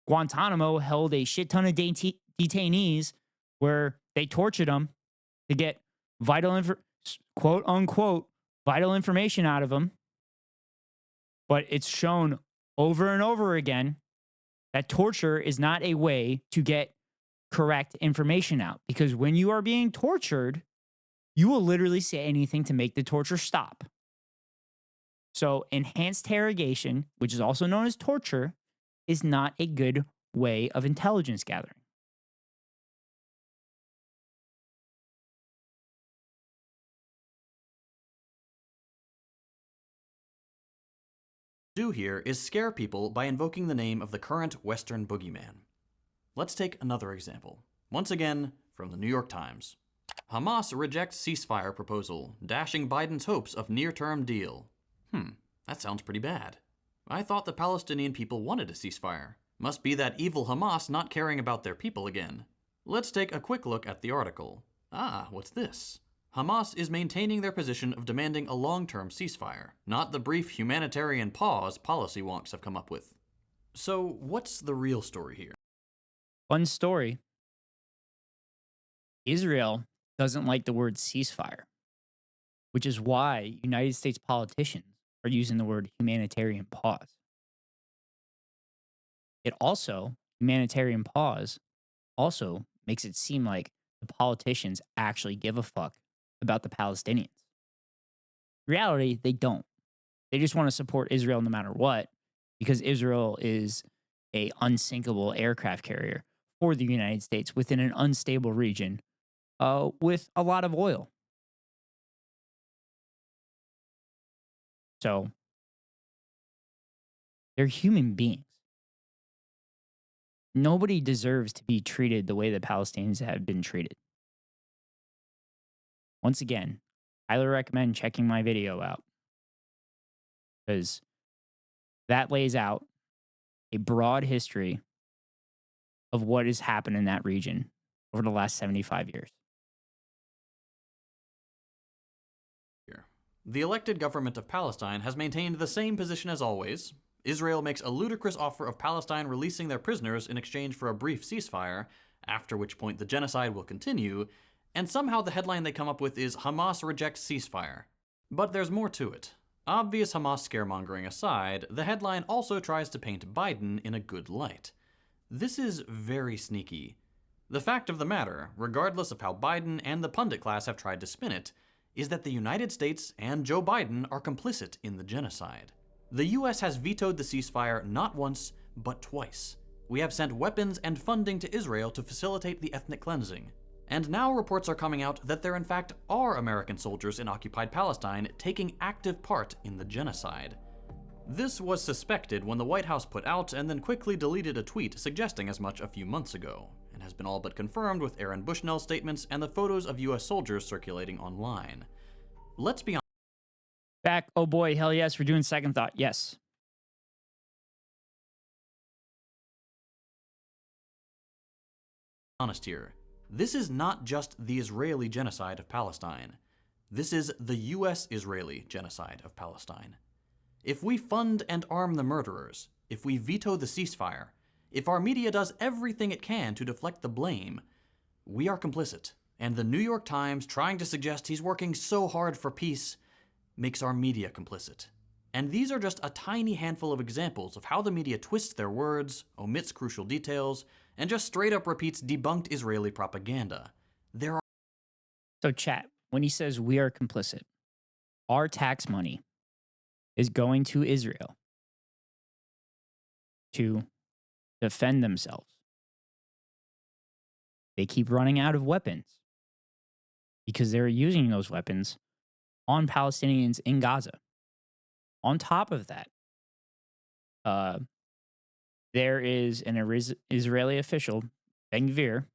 S1: Guantanamo held a shit ton of detainees where they tortured them to get quote unquote vital information out of them. But it's shown over and over again that torture is not a way to get correct information out, because when you are being tortured, you will literally say anything to make the torture stop. So enhanced interrogation, which is also known as torture, is not a good way of intelligence gathering.
S3: Do here is scare people by invoking the name of the current Western boogeyman. Let's take another example. Once again, from the New York Times. Hamas rejects ceasefire proposal, dashing Biden's hopes of near-term deal. That sounds pretty bad. I thought the Palestinian people wanted a ceasefire. Must be that evil Hamas not caring about their people again. Let's take a quick look at the article. Ah, what's this? Hamas is maintaining their position of demanding a long-term ceasefire, not the brief humanitarian pause policy wonks have come up with. So, what's the real story here?
S1: Fun story. Israel doesn't like the word ceasefire, which is why United States politicians are using the word humanitarian pause. It also, humanitarian pause, also makes it seem like the politicians actually give a fuck about the Palestinians. In reality, they don't. They just want to support Israel no matter what, because Israel is a unsinkable aircraft carrier for the United States within an unstable region with a lot of oil. So they're human beings. Nobody deserves to be treated the way the Palestinians have been treated. Once again, highly recommend checking my video out, because that lays out a broad history of what has happened in that region over the last 75 years.
S3: The elected government of Palestine has maintained the same position as always. Israel makes a ludicrous offer of Palestine releasing their prisoners in exchange for a brief ceasefire, after which point the genocide will continue, and somehow the headline they come up with is Hamas rejects ceasefire. But there's more to it. Obvious Hamas scaremongering aside, the headline also tries to paint Biden in a good light. This is very sneaky. The fact of the matter, regardless of how Biden and the pundit class have tried to spin it, is that the United States and Joe Biden are complicit in the genocide. The US has vetoed the ceasefire not once, but twice. We have sent weapons and funding to Israel to facilitate the ethnic cleansing. And now reports are coming out that there in fact are American soldiers in occupied Palestine taking active part in the genocide. This was suspected when the White House put out and then quickly deleted a tweet suggesting as much a few months ago, and has been all but confirmed with Aaron Bushnell's statements and the photos of US soldiers circulating online. Let's be
S1: Back, oh boy, hell yes, we're doing Second Thought, yes.
S3: honest here. This is not just the Israeli genocide of Palestine. This is the US-Israeli genocide of Palestine. If we fund and arm the murderers, if we veto the ceasefire, if our media does everything it can to deflect the blame, we are complicit. And the New York Times trying to suggest he's working so hard for peace makes our media complicit. And these are just a tiny handful of examples of how the media twists their words, omits crucial details, and just straight up repeats debunked Israeli propaganda. There are
S1: So chat, when he says we are complicit, our tax money is going to Israel to defend themselves. They keep running out of weapons because they're using those weapons on Palestinians in Gaza. On top of that, there is an Israeli official, Ben-Gvir,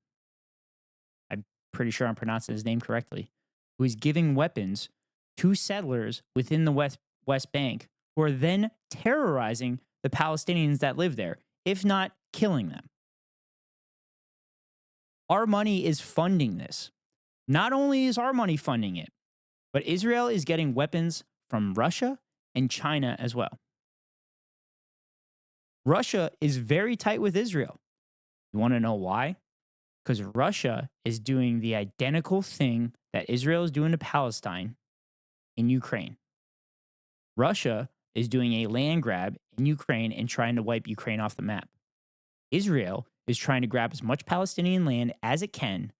S1: I'm pretty sure I'm pronouncing his name correctly, who is giving weapons to settlers within the West Bank who are then terrorizing the Palestinians that live there, if not killing them. Our money is funding this. Not only is our money funding it, but Israel is getting weapons from Russia and China as well. Russia is very tight with Israel. You want to know why? Because Russia is doing the identical thing that Israel is doing to Palestine in Ukraine. Russia is doing a land grab in Ukraine and trying to wipe Ukraine off the map. Israel is trying to grab as much Palestinian land as it can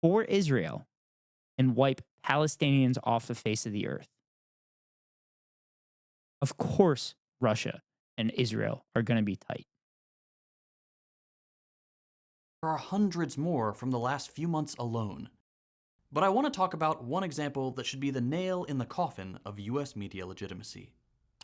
S1: for Israel and wipe Palestinians off the face of the earth. Of course, Russia and Israel are going to be tight.
S3: There are hundreds more from the last few months alone. But I want to talk about one example that should be the nail in the coffin of US media legitimacy.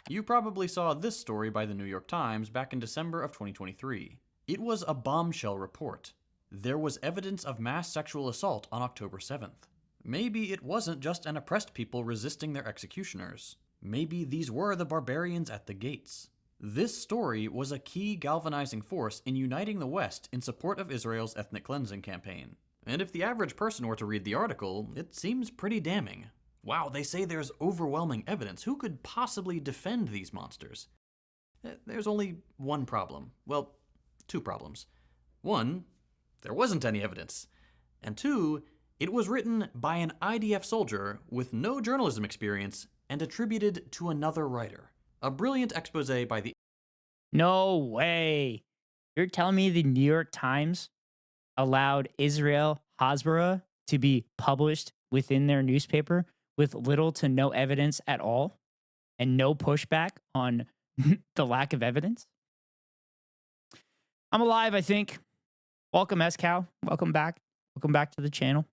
S3: You probably saw this story by the New York Times back in December of 2023. It was a bombshell report. There was evidence of mass sexual assault on October 7th. Maybe it wasn't just an oppressed people resisting their executioners. Maybe these were the barbarians at the gates. This story was a key galvanizing force in uniting the West in support of Israel's ethnic cleansing campaign. And if the average person were to read the article, it seems pretty damning. Wow, they say there's overwhelming evidence. Who could possibly defend these monsters? There's only one problem. Well, two problems. One, there wasn't any evidence. And two, it was written by an IDF soldier with no journalism experience and attributed to another writer. A brilliant expose by the...
S1: No way. You're telling me the New York Times allowed Israel Hasbara to be published within their newspaper with little to no evidence at all and no pushback on the lack of evidence? I'm alive, I think. Welcome, S-Cow. Welcome back. Welcome back to the channel.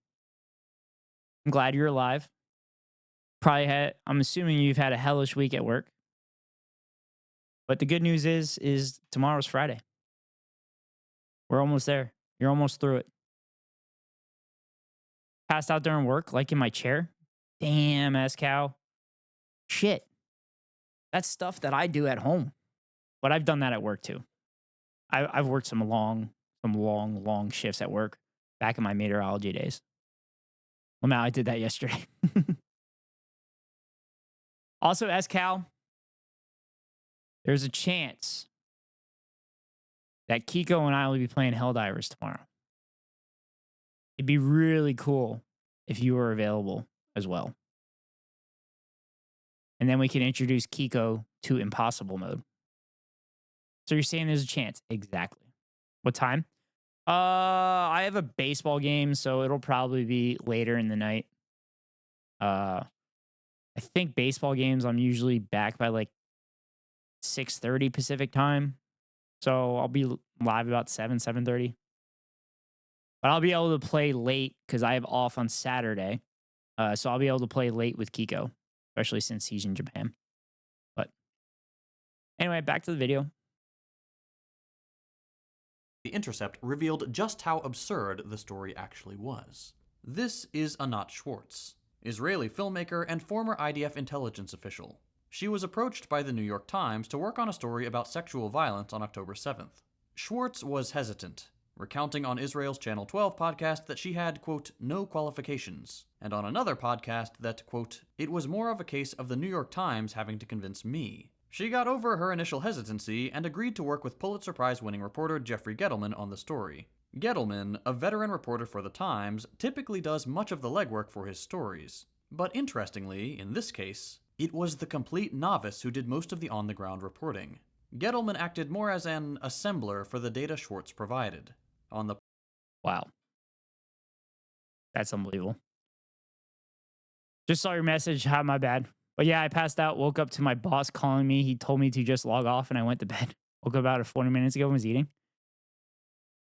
S1: I'm glad you're alive. I'm assuming you've had a hellish week at work. But the good news is tomorrow's Friday. We're almost there. You're almost through it. Passed out during work, like in my chair. Damn, S-Cow. Shit. That's stuff that I do at home. But I've done that at work too. I've worked some long shifts at work back in my meteorology days. Well, now I did that yesterday. Also, S-Cow, there's a chance that Kiko and I will be playing Helldivers tomorrow. It'd be really cool if you were available as well. And then we can introduce Kiko to Impossible mode. So you're saying there's a chance? Exactly. What time? I have a baseball game, so it'll probably be later in the night. I think baseball games, I'm usually back by like 6:30 Pacific time. So I'll be live about 7:30. But I'll be able to play late because I have off on Saturday. So I'll be able to play late with Kiko, especially since he's in Japan. But anyway, back to the video.
S3: The Intercept revealed just how absurd the story actually was. This is Anat Schwartz, Israeli filmmaker and former IDF intelligence official. She was approached by the New York Times to work on a story about sexual violence on October 7th. Schwartz was hesitant, recounting on Israel's Channel 12 podcast that she had, quote, no qualifications, and on another podcast that, quote, it was more of a case of the New York Times having to convince me. She got over her initial hesitancy and agreed to work with Pulitzer Prize-winning reporter Jeffrey Gettleman on the story. Gettleman, a veteran reporter for the Times, typically does much of the legwork for his stories. But interestingly, in this case, it was the complete novice who did most of the on-the-ground reporting. Gettleman acted more as an assembler for the data Schwartz provided. On the...
S1: Wow. That's unbelievable. Just saw your message. Hi, my bad. But yeah, I passed out, woke up to my boss calling me. He told me to just log off, and I went to bed. Woke up about 40 minutes ago and was eating.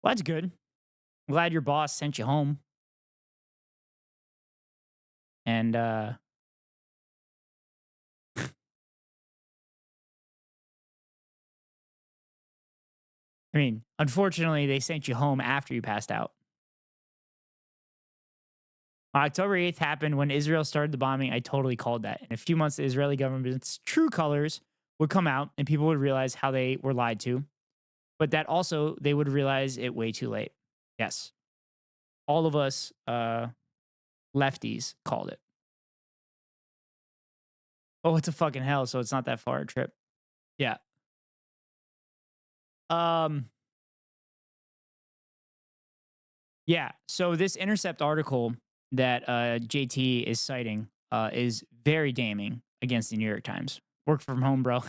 S1: Well, that's good. I'm glad your boss sent you home. And, I mean, unfortunately, they sent you home after you passed out. October 8th happened when Israel started the bombing. I totally called that. In a few months, the Israeli government's true colors would come out and people would realize how they were lied to. But that also, they would realize it way too late. Yes. All of us lefties called it. Oh, it's a fucking hell, so it's not that far a trip. Yeah. Yeah, so this Intercept article that JT is citing is very damning against the New York Times. Work from home, bro.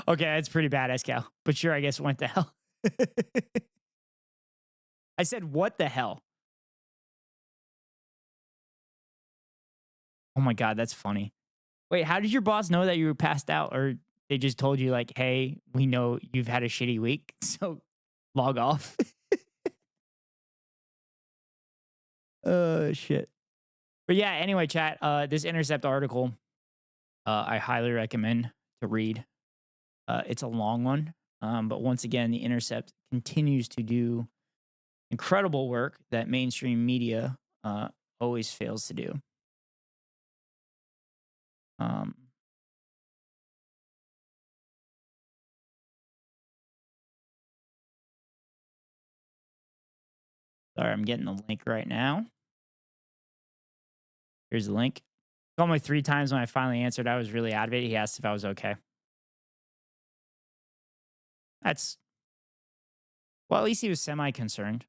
S1: Okay, that's pretty bad, Cal. But sure, I guess went to hell. I said, what the hell? Oh my God, that's funny. Wait, how did your boss know that you were passed out? Or they just told you like, hey, we know you've had a shitty week, so log off? Shit. But yeah, anyway, chat, this Intercept article, I highly recommend to read. It's a long one. But once again, the Intercept continues to do incredible work that mainstream media always fails to do. Sorry, I'm getting the link right now. Here's the link. Called me 3 times when I finally answered. I was really out of it. He asked if I was okay. That's... Well, at least he was semi-concerned.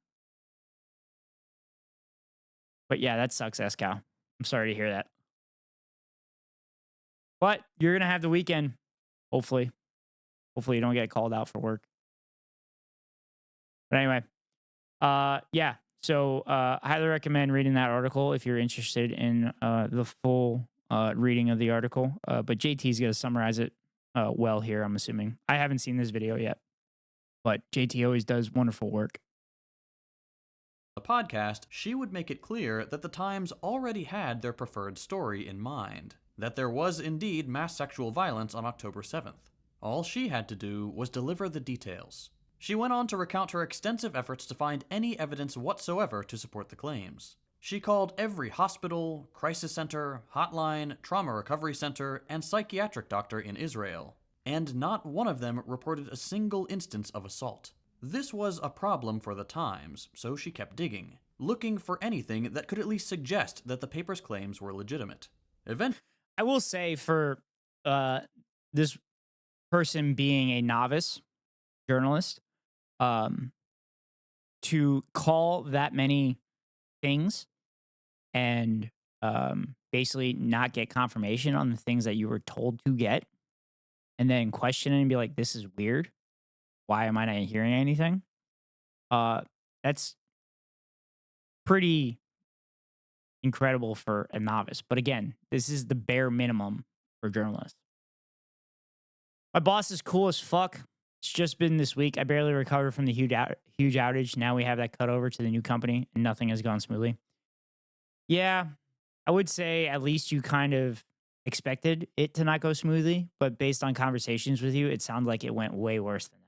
S1: But yeah, that sucks, Escal. I'm sorry to hear that. But you're going to have the weekend, hopefully. Hopefully you don't get called out for work. But anyway, yeah. So I highly recommend reading that article if you're interested in the full reading of the article. But JT's going to summarize it well here, I'm assuming. I haven't seen this video yet, but JT always does wonderful work.
S3: The podcast, she would make it clear that the Times already had their preferred story in mind, that there was indeed mass sexual violence on October 7th. All she had to do was deliver the details. She went on to recount her extensive efforts to find any evidence whatsoever to support the claims. She called every hospital, crisis center, hotline, trauma recovery center, and psychiatric doctor in Israel, and not one of them reported a single instance of assault. This was a problem for the Times, so she kept digging, looking for anything that could at least suggest that the paper's claims were legitimate.
S1: I will say, for this person being a novice journalist, to call that many things and basically not get confirmation on the things that you were told to get, and then question it and be like, this is weird. Why am I not hearing anything? That's pretty incredible for a novice. But again, this is the bare minimum for journalists. My boss is cool as fuck. It's just been this week. I barely recovered from the huge outage. Now we have that cut over to the new company, and nothing has gone smoothly. Yeah, I would say at least you kind of expected it to not go smoothly, but based on conversations with you, it sounds like it went way worse than that.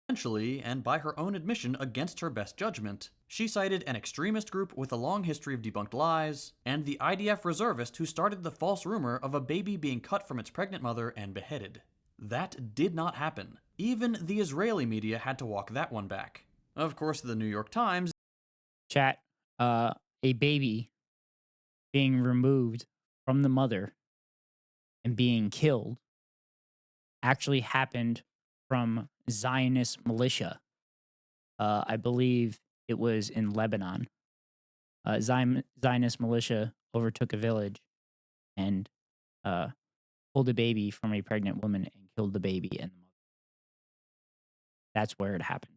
S3: Eventually, and by her own admission against her best judgment, she cited an extremist group with a long history of debunked lies, and the IDF reservist who started the false rumor of a baby being cut from its pregnant mother and beheaded. That did not happen. Even the Israeli media had to walk that one back. Of course, the New York Times...
S1: Chat, a baby being removed from the mother and being killed actually happened from Zionist militia. I believe it was in Lebanon. Zionist militia overtook a village and pulled a baby from a pregnant woman and killed the baby and the mother. That's where it happened.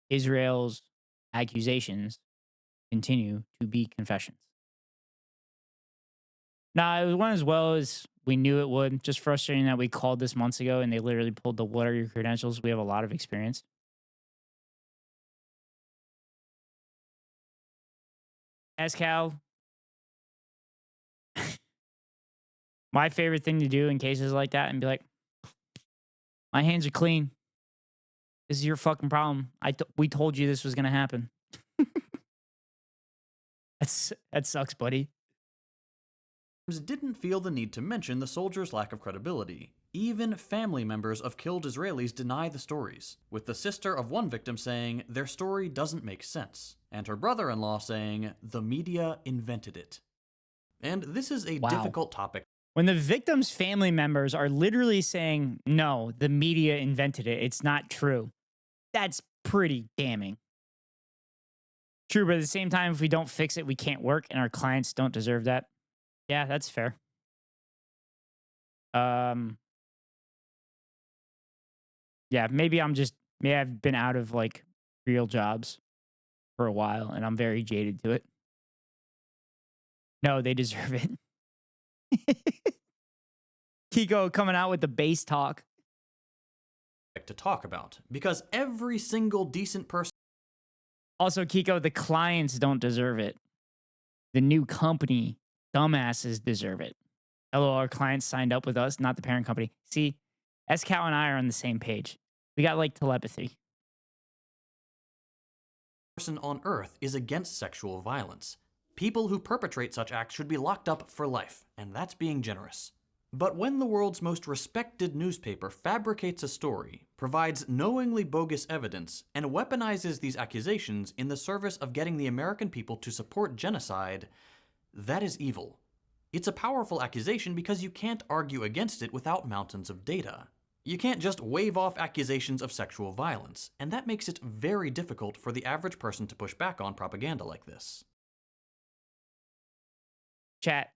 S1: Israel's accusations continue to be confessions. Nah, it went as well as we knew it would. Just frustrating that we called this months ago and they literally pulled the what are your credentials? We have a lot of experience. Cal, my favorite thing to do in cases like that and be like, my hands are clean. This is your fucking problem. We told you this was going to happen. That sucks, buddy.
S3: Didn't feel the need to mention the soldiers' lack of credibility. Even family members of killed Israelis deny the stories, with the sister of one victim saying their story doesn't make sense, and her brother-in-law saying the media invented it. And this is a difficult topic.
S1: When the victim's family members are literally saying, no, the media invented it, it's not true, that's pretty damning. True, but at the same time, if we don't fix it, we can't work, and our clients don't deserve that. Yeah, that's fair. Yeah, maybe I've been out of like real jobs for a while and I'm very jaded to it. No, they deserve it. Kiko coming out with the bass talk.
S3: To talk about, because every single decent person...
S1: Also, Kiko, the clients don't deserve it. The new company dumbasses deserve it. Hello, our clients signed up with us, not the parent company. See, SCal and I are on the same page. We got like telepathy.
S3: Person on Earth is against sexual violence. People who perpetrate such acts should be locked up for life, and that's being generous. But when the world's most respected newspaper fabricates a story, provides knowingly bogus evidence, and weaponizes these accusations in the service of getting the American people to support genocide, that is evil. It's a powerful accusation because you can't argue against it without mountains of data. You can't just wave off accusations of sexual violence, and that makes it very difficult for the average person to push back on propaganda like this.
S1: Chat.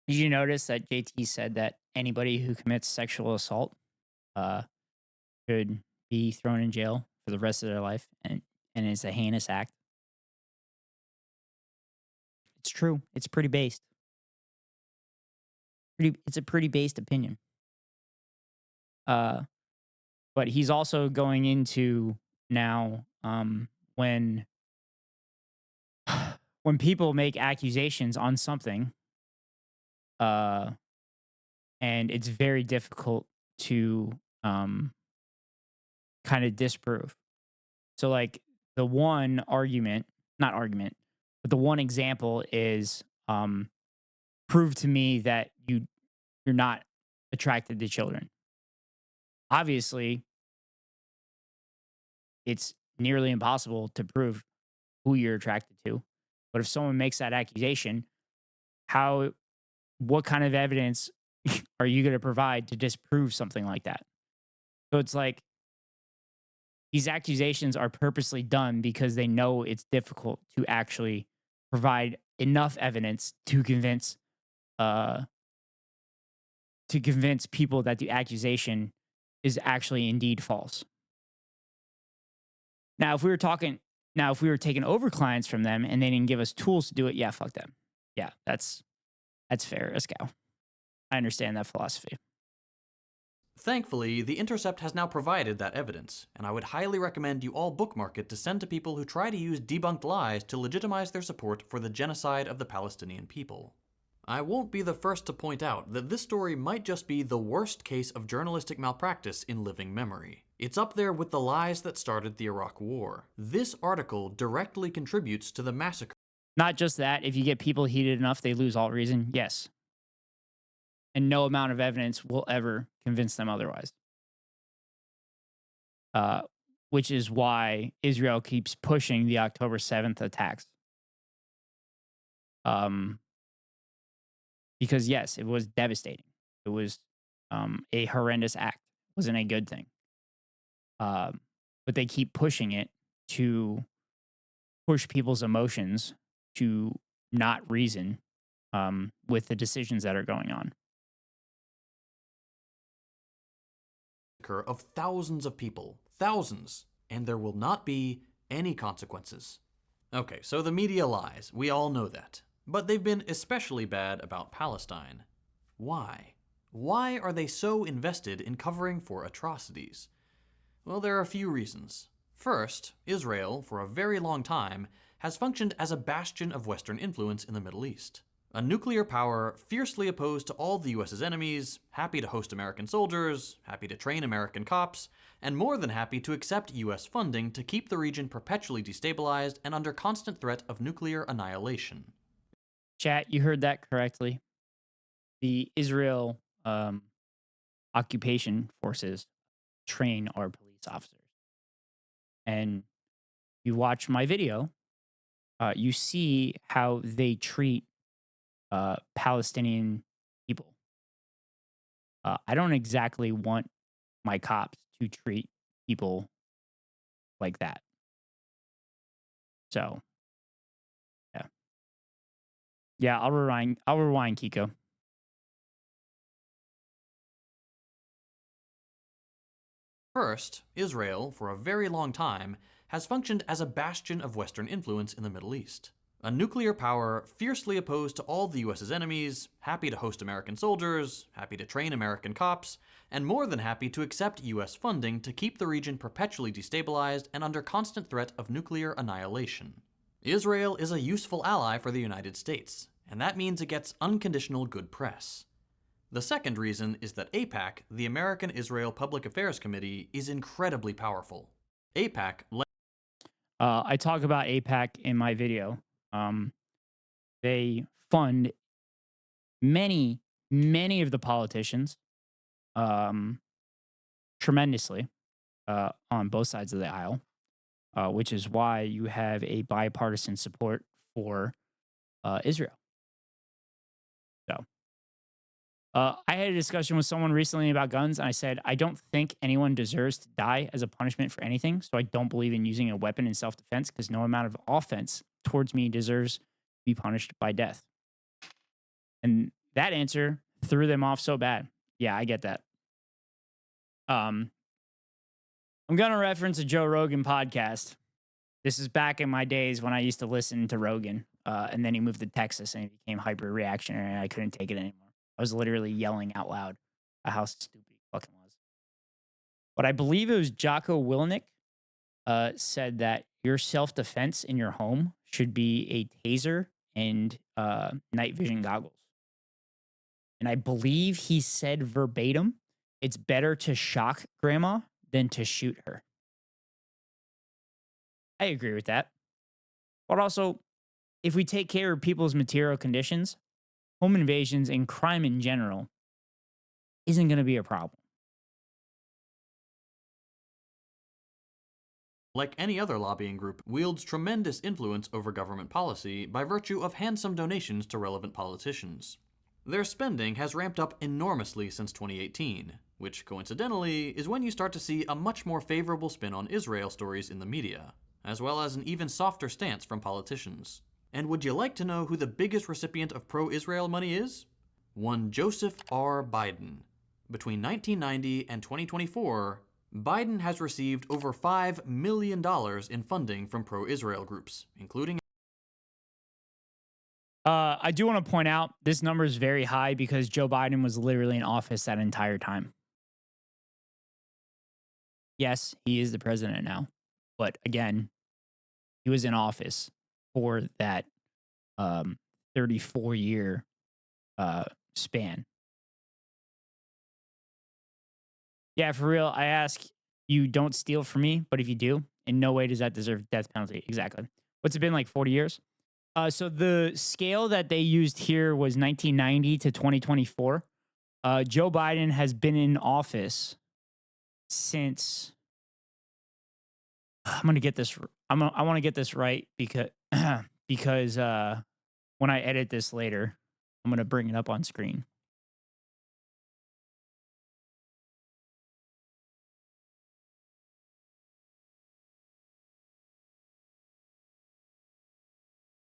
S1: Did you notice that JT said that anybody who commits sexual assault uh, could be thrown in jail for the rest of their life, and it's a heinous act? It's true. It's pretty based. It's a pretty based opinion. But he's also going into now when when people make accusations on something, uh, and it's very difficult to kind of disprove. So, like the one argument, not argument, but the one example is prove to me that you're not attracted to children. Obviously, it's nearly impossible to prove who you're attracted to. But if someone makes that accusation, what kind of evidence are you going to provide to disprove something like that? So it's like these accusations are purposely done because they know it's difficult to actually provide enough evidence to convince people that the accusation is actually indeed false. Now, if we were taking over clients from them and they didn't give us tools to do it, yeah, fuck them. Yeah, that's fair as cow. I understand that philosophy.
S3: Thankfully, The Intercept has now provided that evidence, and I would highly recommend you all bookmark it to send to people who try to use debunked lies to legitimize their support for the genocide of the Palestinian people. I won't be the first to point out that this story might just be the worst case of journalistic malpractice in living memory. It's up there with the lies that started the Iraq War. This article directly contributes to the massacre.
S1: Not just that, if you get people heated enough, they lose all reason. Yes. And no amount of evidence will ever convince them otherwise. Which is why Israel keeps pushing the October 7th attacks. Because yes, it was devastating. It was a horrendous act. It wasn't a good thing. But they keep pushing it to push people's emotions to not reason with the decisions that are going on.
S3: Of thousands of people. Thousands. And there will not be any consequences. Okay, so the media lies. We all know that. But they've been especially bad about Palestine. Why? Why are they so invested in covering for atrocities? Well, there are a few reasons. First, Israel, for a very long time, has functioned as a bastion of Western influence in the Middle East. A nuclear power fiercely opposed to all the US's enemies, happy to host American soldiers, happy to train American cops, and more than happy to accept US funding to keep the region perpetually destabilized and under constant threat of nuclear annihilation.
S1: Chat, you heard that correctly. The Israel occupation forces train our police officers. And you watch my video, you see how they treat Palestinian people. I don't exactly want my cops to treat people like that. So, yeah. Yeah, I'll rewind Kiko.
S3: First, Israel, for a very long time, has functioned as a bastion of Western influence in the Middle East. A nuclear power fiercely opposed to all the US's enemies, happy to host American soldiers, happy to train American cops, and more than happy to accept US funding to keep the region perpetually destabilized and under constant threat of nuclear annihilation. Israel is a useful ally for the United States, and that means it gets unconditional good press. The second reason is that AIPAC, the American Israel Public Affairs Committee, is incredibly powerful. AIPAC
S1: I talk about AIPAC in my video. They fund many many of the politicians tremendously on both sides of the aisle, which is why you have a bipartisan support for Israel. So I had a discussion with someone recently about guns, and I said, I don't think anyone deserves to die as a punishment for anything. So I don't believe in using a weapon in self-defense because no amount of offense towards me deserves to be punished by death. And that answer threw them off so bad. Yeah, I get that. I'm going to reference a Joe Rogan podcast. This is back in my days when I used to listen to Rogan. And then he moved to Texas and he became hyper reactionary and I couldn't take it anymore. I was literally yelling out loud at how stupid he fucking was. But I believe it was Jocko Willink said that your self-defense in your home should be a taser and night vision goggles. And I believe he said verbatim, it's better to shock grandma than to shoot her. I agree with that. But also, if we take care of people's material conditions, home invasions and crime in general isn't going to be a problem.
S3: Like any other lobbying group, wields tremendous influence over government policy by virtue of handsome donations to relevant politicians. Their spending has ramped up enormously since 2018, which coincidentally is when you start to see a much more favorable spin on Israel stories in the media, as well as an even softer stance from politicians. And would you like to know who the biggest recipient of pro-Israel money is? One Joseph R. Biden. Between 1990 and 2024, Biden has received over $5 million in funding from pro-Israel groups, including...
S1: I do want to point out this number is very high because Joe Biden was literally in office that entire time. Yes, he is the president now. But again, he was in office for that 34-year span. Yeah, for real, I ask you, don't steal from me, but if you do, in no way does that deserve death penalty. Exactly. What's it been, like 40 years? So the scale that they used here was 1990 to 2024. Joe Biden has been in office since... I'm gonna get this. I want to get this right because when I edit this later, I'm gonna bring it up on screen.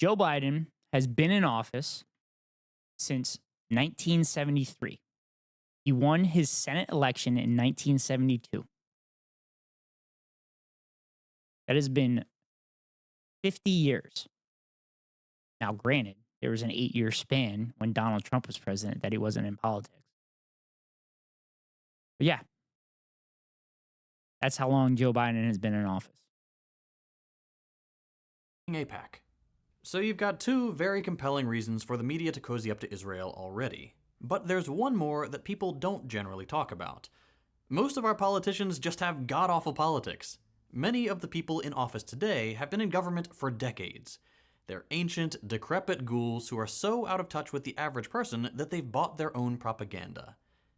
S1: Joe Biden has been in office since 1973. He won his Senate election in 1972. That has been 50 years. Now, granted, there was an 8-year span when Donald Trump was president that he wasn't in politics. But yeah, that's how long Joe Biden has been in office.
S3: AIPAC. So you've got two very compelling reasons for the media to cozy up to Israel already. But there's one more that people don't generally talk about. Most of our politicians just have god-awful politics. Many of the people in office today have been in government for decades. They're ancient, decrepit ghouls who are so out of touch with the average person that they've bought their own propaganda.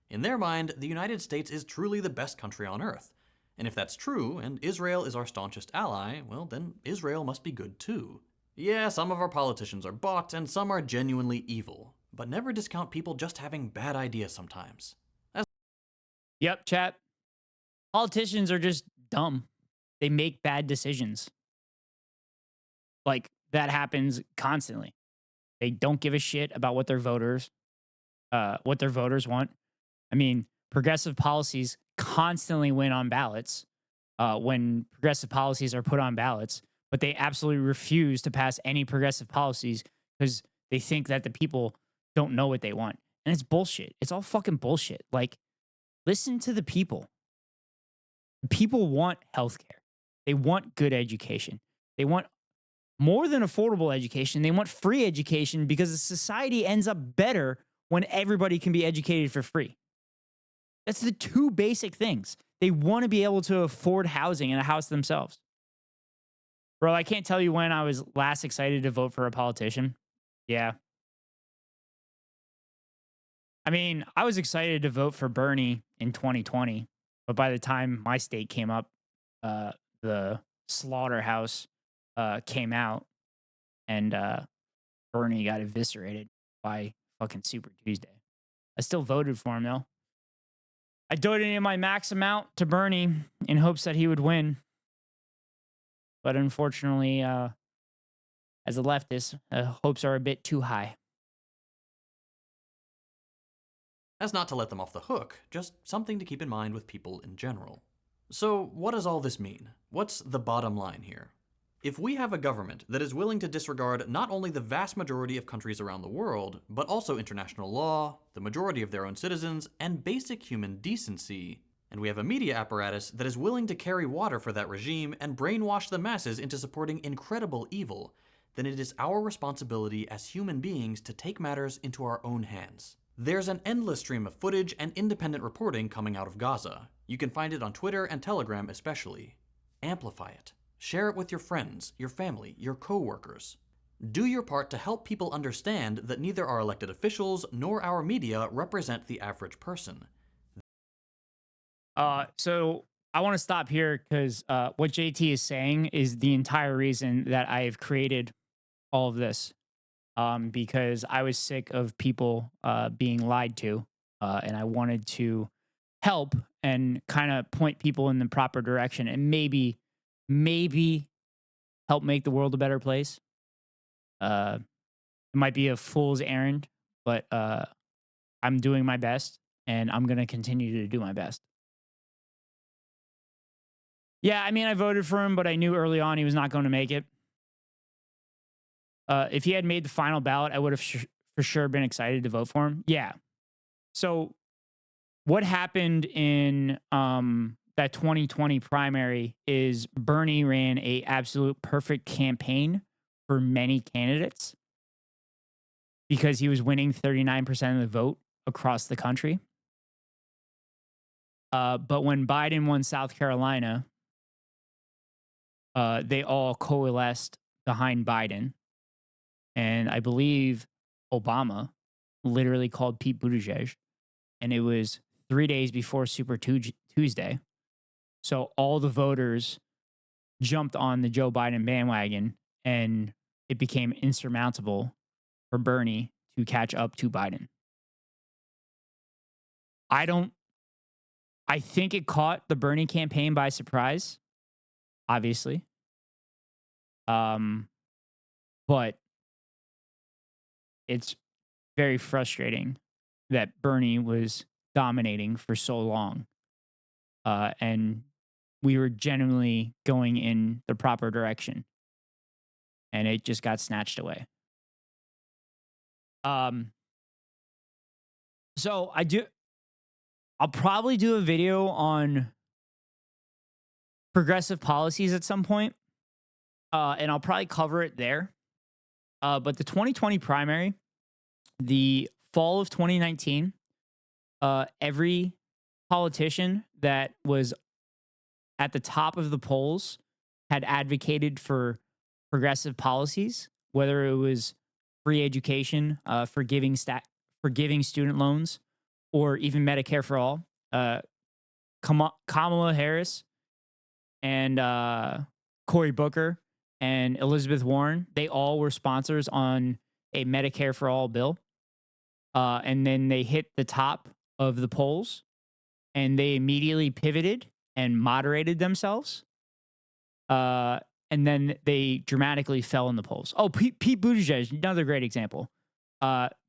S3: In their mind, the United States is truly the best country on earth. And if that's true, and Israel is our staunchest ally, well then Israel must be good too. Yeah, some of our politicians are bought and some are genuinely evil, but never discount people just having bad ideas sometimes.
S1: Yep, chat. Politicians are just dumb. They make bad decisions. Like, that happens constantly. They don't give a shit about what their voters want. I mean, progressive policies constantly win on ballots when progressive policies are put on ballots, but they absolutely refuse to pass any progressive policies because they think that the people don't know what they want. And it's bullshit. It's all fucking bullshit. Like, listen to the people. People want healthcare. They want good education. They want more than affordable education. They want free education because the society ends up better when everybody can be educated for free. That's the two basic things. They want to be able to afford housing and a house themselves. Bro, I can't tell you when I was last excited to vote for a politician. Yeah. I mean, I was excited to vote for Bernie in 2020, but by the time my state came up, the slaughterhouse came out, and Bernie got eviscerated by fucking Super Tuesday. I still voted for him though. I donated my max amount to Bernie in hopes that he would win, but unfortunately, as a leftist, hopes are a bit too high.
S3: As not to let them off the hook, just something to keep in mind with people in general. So what does all this mean? What's the bottom line here? If we have a government that is willing to disregard not only the vast majority of countries around the world, but also international law, the majority of their own citizens, and basic human decency, and we have a media apparatus that is willing to carry water for that regime and brainwash the masses into supporting incredible evil, then it is our responsibility as human beings to take matters into our own hands. There's an endless stream of footage and independent reporting coming out of Gaza. You can find it on Twitter and Telegram especially. Amplify it. Share it with your friends, your family, your co-workers. Do your part to help people understand that neither our elected officials nor our media represent the average person.
S1: So I want to stop here because what JT is saying is the entire reason that I've created all of this. Because I was sick of people being lied to, and I wanted to help and kind of point people in the proper direction and maybe help make the world a better place. It might be a fool's errand, but I'm doing my best, and I'm going to continue to do my best. Yeah, I mean, I voted for him, but I knew early on he was not going to make it. If he had made the final ballot, I would have for sure been excited to vote for him. Yeah. So what happened in that 2020 primary is Bernie ran a absolute perfect campaign for many candidates because he was winning 39% of the vote across the country. But when Biden won South Carolina, they all coalesced behind Biden. And I believe Obama literally called Pete Buttigieg, and it was 3 days before Super Tuesday. So all the voters jumped on the Joe Biden bandwagon, and it became insurmountable for Bernie to catch up to Biden. I think it caught the Bernie campaign by surprise, obviously. But it's very frustrating that Bernie was dominating for so long. And we were genuinely going in the proper direction. And it just got snatched away. So I'll probably do a video on progressive policies at some point. And I'll probably cover it there. But the 2020 primary, the fall of 2019, every politician that was at the top of the polls had advocated for progressive policies, whether it was free education, forgiving student loans, or even Medicare for all. Kamala Harris and Cory Booker and Elizabeth Warren, they all were sponsors on a Medicare for all bill. And then they hit the top of the polls and they immediately pivoted and moderated themselves. And then they dramatically fell in the polls. Oh, Pete Buttigieg, another great example.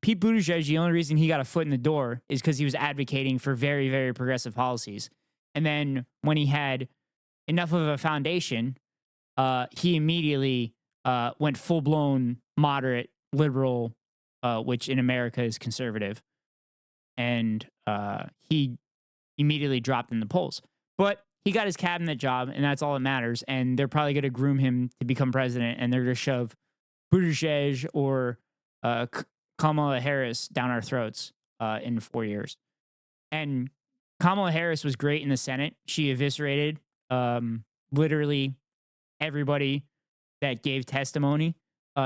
S1: Pete Buttigieg, the only reason he got a foot in the door is because he was advocating for very, very progressive policies. And then when he had enough of a foundation, he immediately went full-blown moderate liberal, which in America is conservative. And he immediately dropped in the polls. But he got his cabinet job, and that's all that matters. And they're probably going to groom him to become president, and they're going to shove Buttigieg or Kamala Harris down our throats in 4 years. And Kamala Harris was great in the Senate. She eviscerated literally everybody that gave testimony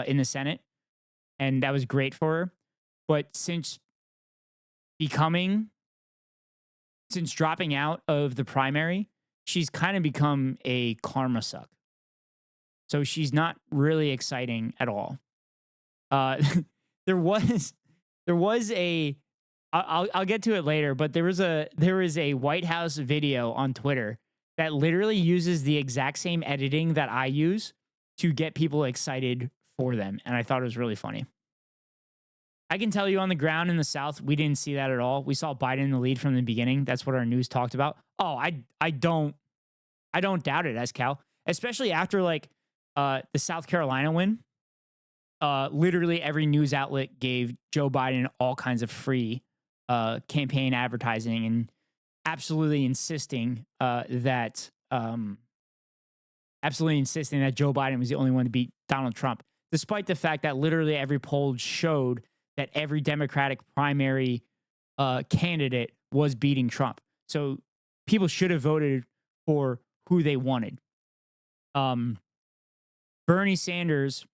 S1: in the Senate, and that was great for her. But since since dropping out of the primary, she's kind of become a karma suck. So she's not really exciting at all. There was a I'll get to it later, but there was a White House video on Twitter that literally uses the exact same editing that I use to get people excited for them, and I thought it was really funny. I can tell you on the ground in the South, we didn't see that at all. We saw Biden in the lead from the beginning. That's what our news talked about. Oh, I don't doubt it, SCal, especially after like the South Carolina win. Literally every news outlet gave Joe Biden all kinds of free campaign advertising and absolutely insisting that Joe Biden was the only one to beat Donald Trump, despite the fact that literally every poll showed that every Democratic primary candidate was beating Trump. So people should have voted for who they wanted. Bernie Sanders,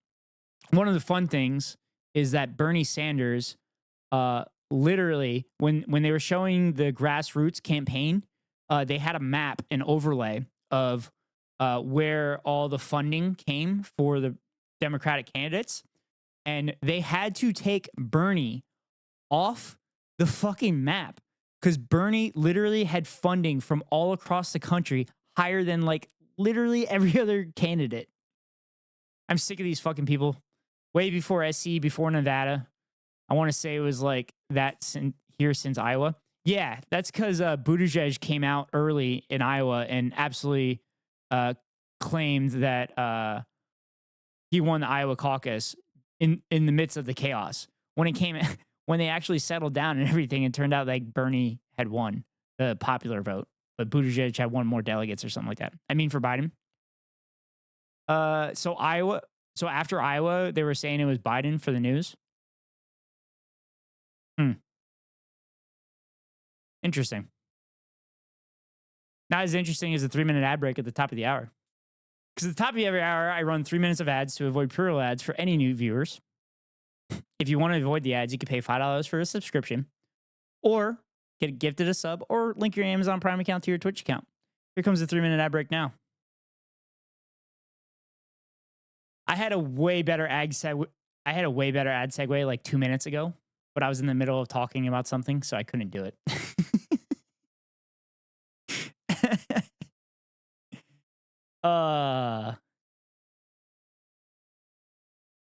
S1: one of the fun things is that Bernie Sanders literally, when they were showing the grassroots campaign, they had a map, an overlay of where all the funding came for the Democratic candidates. And they had to take Bernie off the fucking map because Bernie literally had funding from all across the country higher than like literally every other candidate. I'm sick of these fucking people. Way before SC, before Nevada. I want to say it was like that since Iowa. Yeah, that's because Buttigieg came out early in Iowa and absolutely claimed that he won the Iowa caucus in the midst of the chaos. When they actually settled down and everything, it turned out like Bernie had won the popular vote, but Buttigieg had won more delegates or something like that. I mean, for Biden. So after Iowa, they were saying it was Biden for the news. Interesting. Not as interesting as the 3-minute ad break at the top of the hour. Because at the top of every hour, I run 3 minutes of ads to avoid pre-roll ads for any new viewers. If you want to avoid the ads, you can pay $5 for a subscription or get gifted a sub or link your Amazon Prime account to your Twitch account. Here comes the 3-minute ad break now. I had a way better ad segue like 2 minutes ago, but I was in the middle of talking about something, so I couldn't do it.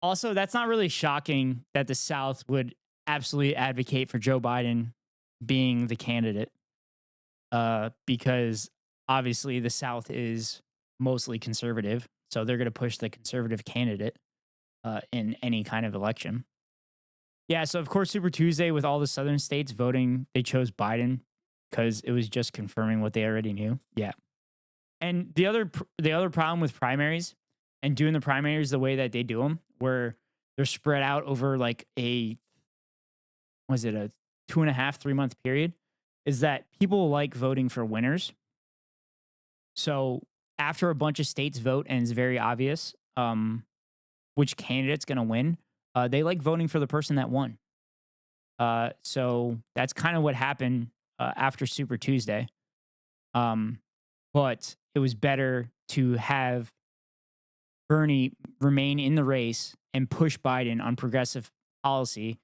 S1: Also, that's not really shocking that the South would absolutely advocate for Joe Biden being the candidate, because obviously the South is mostly conservative, so they're going to push the conservative candidate in any kind of election. Yeah, so of course, Super Tuesday with all the Southern states voting, they chose Biden because it was just confirming what they already knew. Yeah. And the other problem with primaries and doing the primaries the way that they do them, where they're spread out over like a 2.5-3 month period, is that people like voting for winners. So after a bunch of states vote and it's very obvious which candidate's going to win, they like voting for the person that won. So that's kind of what happened after Super Tuesday. But it was better to have Bernie remain in the race and push Biden on progressive policy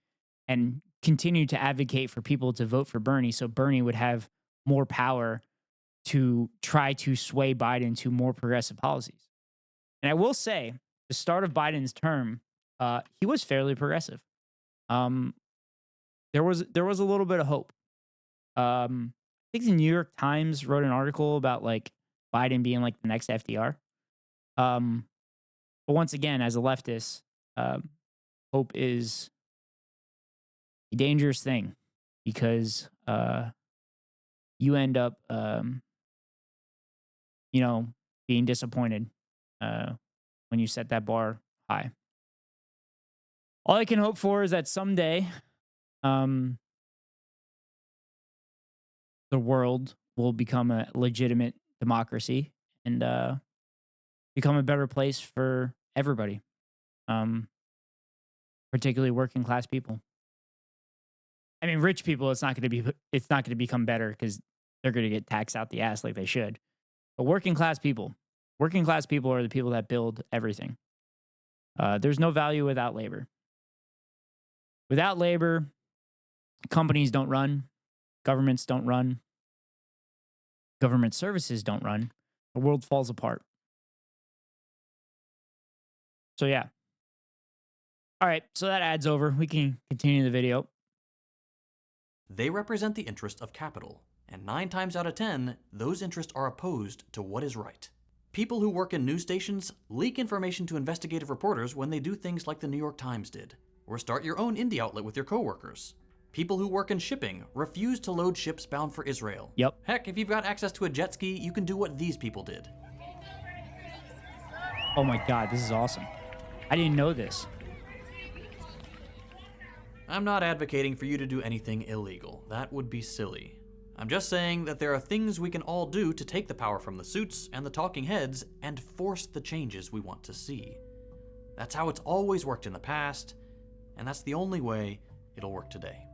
S1: and continue to advocate for people to vote for Bernie, so Bernie would have more power to try to sway Biden to more progressive policies. And I will say, the start of Biden's term, he was fairly progressive. There was a little bit of hope. I think the New York Times wrote an article about like Biden being like the next FDR. But once again, as a leftist, hope is a dangerous thing because you end up, being disappointed when you set that bar high. All I can hope for is that someday the world will become a legitimate democracy and become a better place for everybody, particularly working class people. I mean, rich people, it's not going to become better because they're going to get taxed out the ass like they should. But working class people are the people that build everything. There's no value without labor. Without labor, companies don't run, governments don't run, government services don't run. The world falls apart. So yeah. All right, so that adds over. We can continue the video.
S3: They represent the interest of capital, and 9 times out of 10, those interests are opposed to what is right. People who work in news stations leak information to investigative reporters when they do things like the New York Times did, or start your own indie outlet with your coworkers. People who work in shipping refuse to load ships bound for Israel.
S1: Yep.
S3: Heck, if you've got access to a jet ski, you can do what these people did.
S1: Oh my God, this is awesome. I didn't know this.
S3: I'm not advocating for you to do anything illegal. That would be silly. I'm just saying that there are things we can all do to take the power from the suits and the talking heads and force the changes we want to see. That's how it's always worked in the past, and that's the only way it'll work today.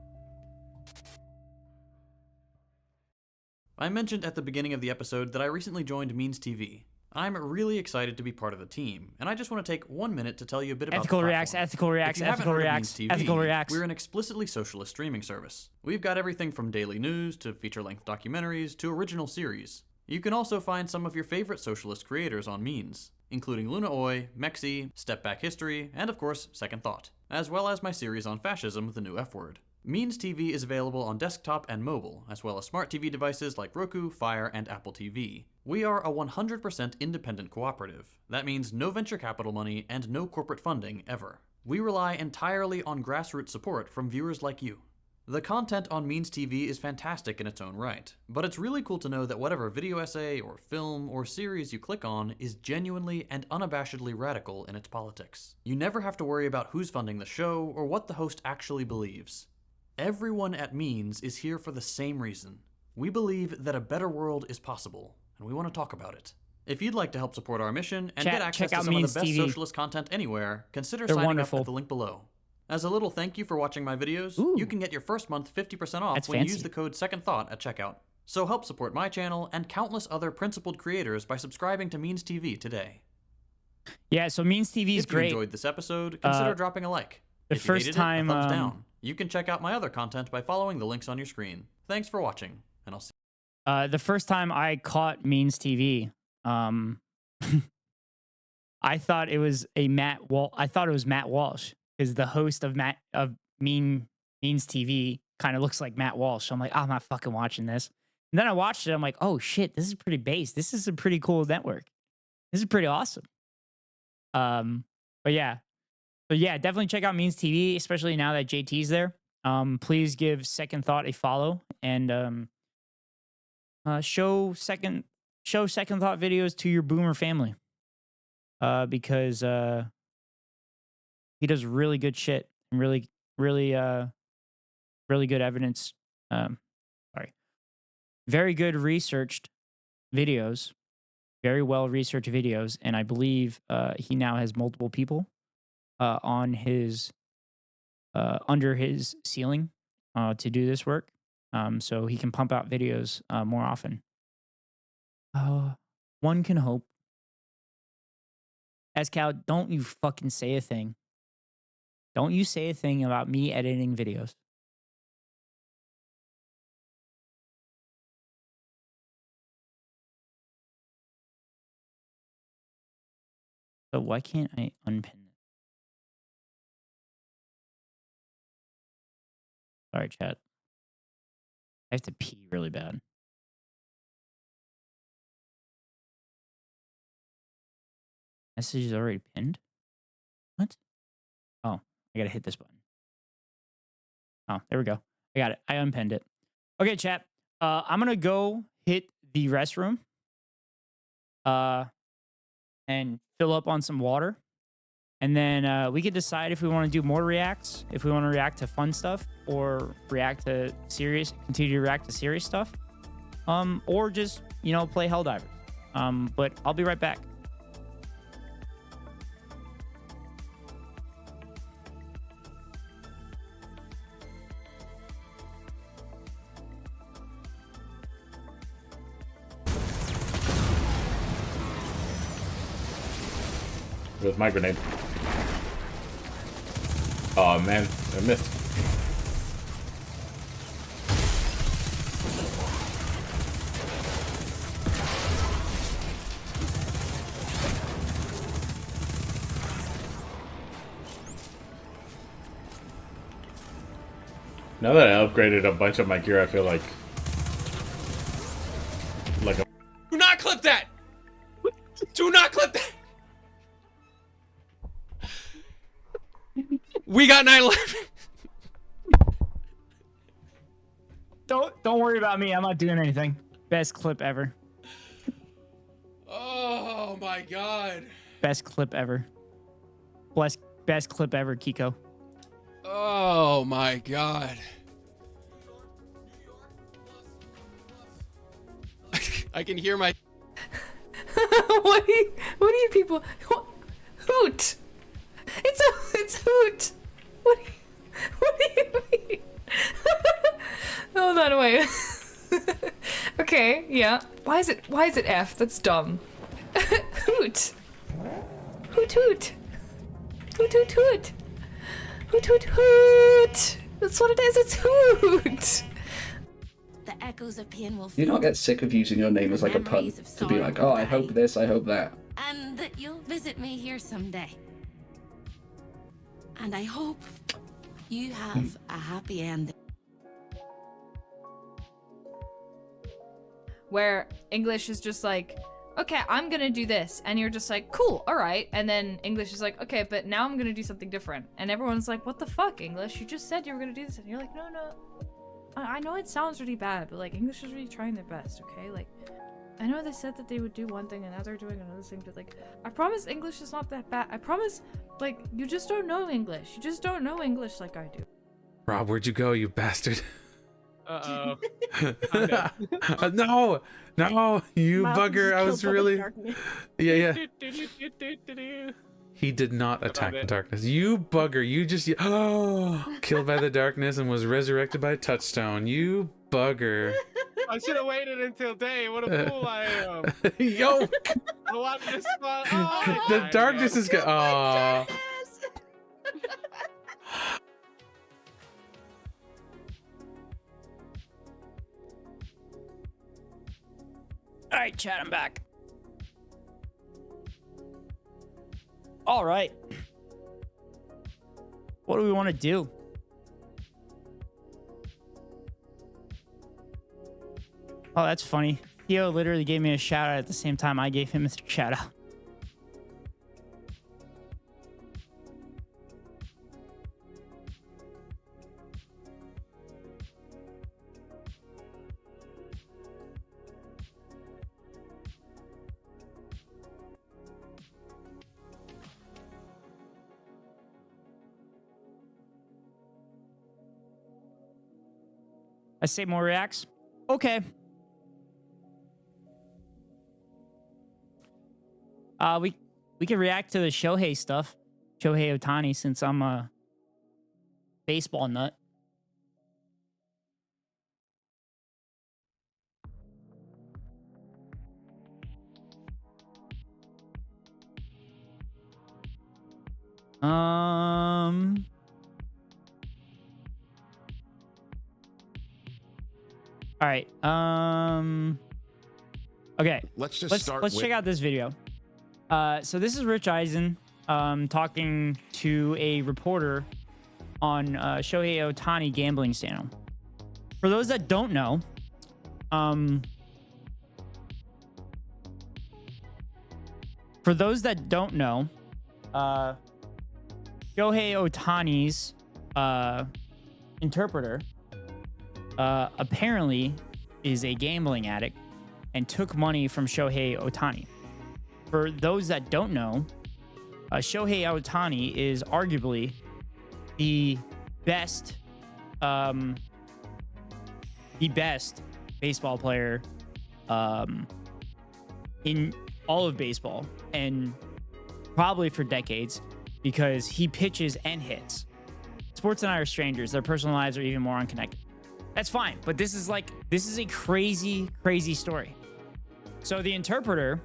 S3: I mentioned at the beginning of the episode that I recently joined Means TV. I'm really excited to be part of the team, and I just want to take 1 minute to tell you a bit about
S1: Ethical
S3: the
S1: reacts,
S3: platform.
S1: ethical reacts,
S3: If you haven't
S1: ethical
S3: heard of
S1: reacts,
S3: Means TV,
S1: ethical reacts.
S3: We're an explicitly socialist streaming service. We've got everything from daily news to feature-length documentaries to original series. You can also find some of your favorite socialist creators on Means, including Luna Oi, Mexi, Step Back History, and of course, Second Thought, as well as my series on fascism, The New F Word. Means TV is available on desktop and mobile, as well as smart TV devices like Roku, Fire, and Apple TV. We are a 100% independent cooperative. That means no venture capital money and no corporate funding ever. We rely entirely on grassroots support from viewers like you. The content on Means TV is fantastic in its own right, but it's really cool to know that whatever video essay or film or series you click on is genuinely and unabashedly radical in its politics. You never have to worry about who's funding the show or what the host actually believes. Everyone at Means is here for the same reason. We believe that a better world is possible, and we want to talk about it. If you'd like to help support our mission and get access to some of the best socialist content anywhere, consider signing up at the link below. As a little thank you for watching my videos, you can get your first month 50% off when you use the code SecondThought at checkout. So help support my channel and countless other principled creators by subscribing to Means TV today.
S1: Yeah, so Means TV is great.
S3: If you enjoyed this episode, consider dropping a like.
S1: The
S3: If you
S1: first
S3: hated
S1: time,
S3: it, a thumbs down. You can check out my other content by following the links on your screen. Thanks for watching, and I'll see you.
S1: The first time I caught Means TV, I thought it was Matt Walsh, because the host of Means TV kind of looks like Matt Walsh. I'm like, I'm not fucking watching this. And then I watched it. I'm like, oh shit, this is pretty base. This is a pretty cool network. This is pretty awesome. But yeah. So yeah, definitely check out Means TV, especially now that JT's there. Please give Second Thought a follow and show Second Thought videos to your boomer family. Because he does really good shit and really good evidence. Very good researched videos, very well researched videos, and I believe he now has multiple people on his under his ceiling to do this work, so he can pump out videos more often. One can hope. Escal, don't you fucking say a thing. Don't you say a thing about me editing videos. So why can't I unpin this? Sorry, chat. I have to pee really bad. Message is already pinned? What? Oh, I gotta hit this button. Oh, there we go. I got it. I unpinned it. Okay, chat. I'm gonna go hit the restroom. And fill up on some water. And then we could decide if we want to do more reacts, if we want to react to fun stuff, or continue to react to serious stuff, or just, play Helldivers. But I'll be right back.
S7: with my grenade. Oh man, I missed. Now that I upgraded a bunch of my gear, I feel like a...
S8: Do not clip that! Do not clip that! We got 9/11.
S1: Don't worry about me. I'm not doing anything. Best clip ever.
S8: Oh my god.
S1: Best clip ever. Best clip ever, Kiko.
S8: Oh my god. I can hear my
S9: what do you people hoot? It's hoot. What do you mean? Hold on, wait. Okay, yeah. Why is it F? That's dumb. Hoot. Hoot hoot. Hoot hoot hoot. Hoot hoot hoot. That's what it is. It's hoot.
S10: The echoes of pain will
S11: You not get sick of using your name as like a pun to be like, oh, I hope this, I hope that.
S10: and that you'll visit me here someday. And I hope you have a happy ending.
S9: Where English is just like, okay, I'm gonna do this, and you're just like, cool, all right. And then English is like, okay, but now I'm gonna do something different. And everyone's like, what the fuck, English? You just said you were gonna do this, and you're like, no. I know it sounds really bad, but like English is really trying their best, okay? Like, I know they said that they would do one thing and now they're doing another thing, but like, I promise English is not that bad. I promise, like, you just don't know English. You just don't know English like I do.
S7: Rob, where'd you go, you bastard?
S8: Uh-oh.
S7: No, you
S12: Mouse
S7: bugger. I was
S12: killed by the
S7: really...
S12: darkness.
S7: Yeah. He did not attack the darkness. You bugger. You just... killed by the darkness and was resurrected by a touchstone. You bugger.
S8: I should have waited until day. What a fool I am.
S7: Yo!
S8: I wanted to spot. Oh,
S7: The darkness is good. Aww.
S1: All right, chat, I'm back. All right. What do we want to do? Oh, that's funny. Theo literally gave me a shout out at the same time I gave him a shout out. I say more reacts. Okay. We can react to the Shohei stuff. Shohei Ohtani, since I'm a baseball nut. All right. Okay. Let's check out this video. So this is Rich Eisen talking to a reporter on Shohei Ohtani gambling scandal. For those that don't know, Shohei Ohtani's interpreter apparently is a gambling addict and took money from Shohei Ohtani. For those that don't know, Shohei Ohtani is arguably the best baseball player in all of baseball, and probably for decades, because he pitches and hits. Sports and I are strangers. Their personal lives are even more unconnected. That's fine, but this is a crazy, crazy story. So the interpreter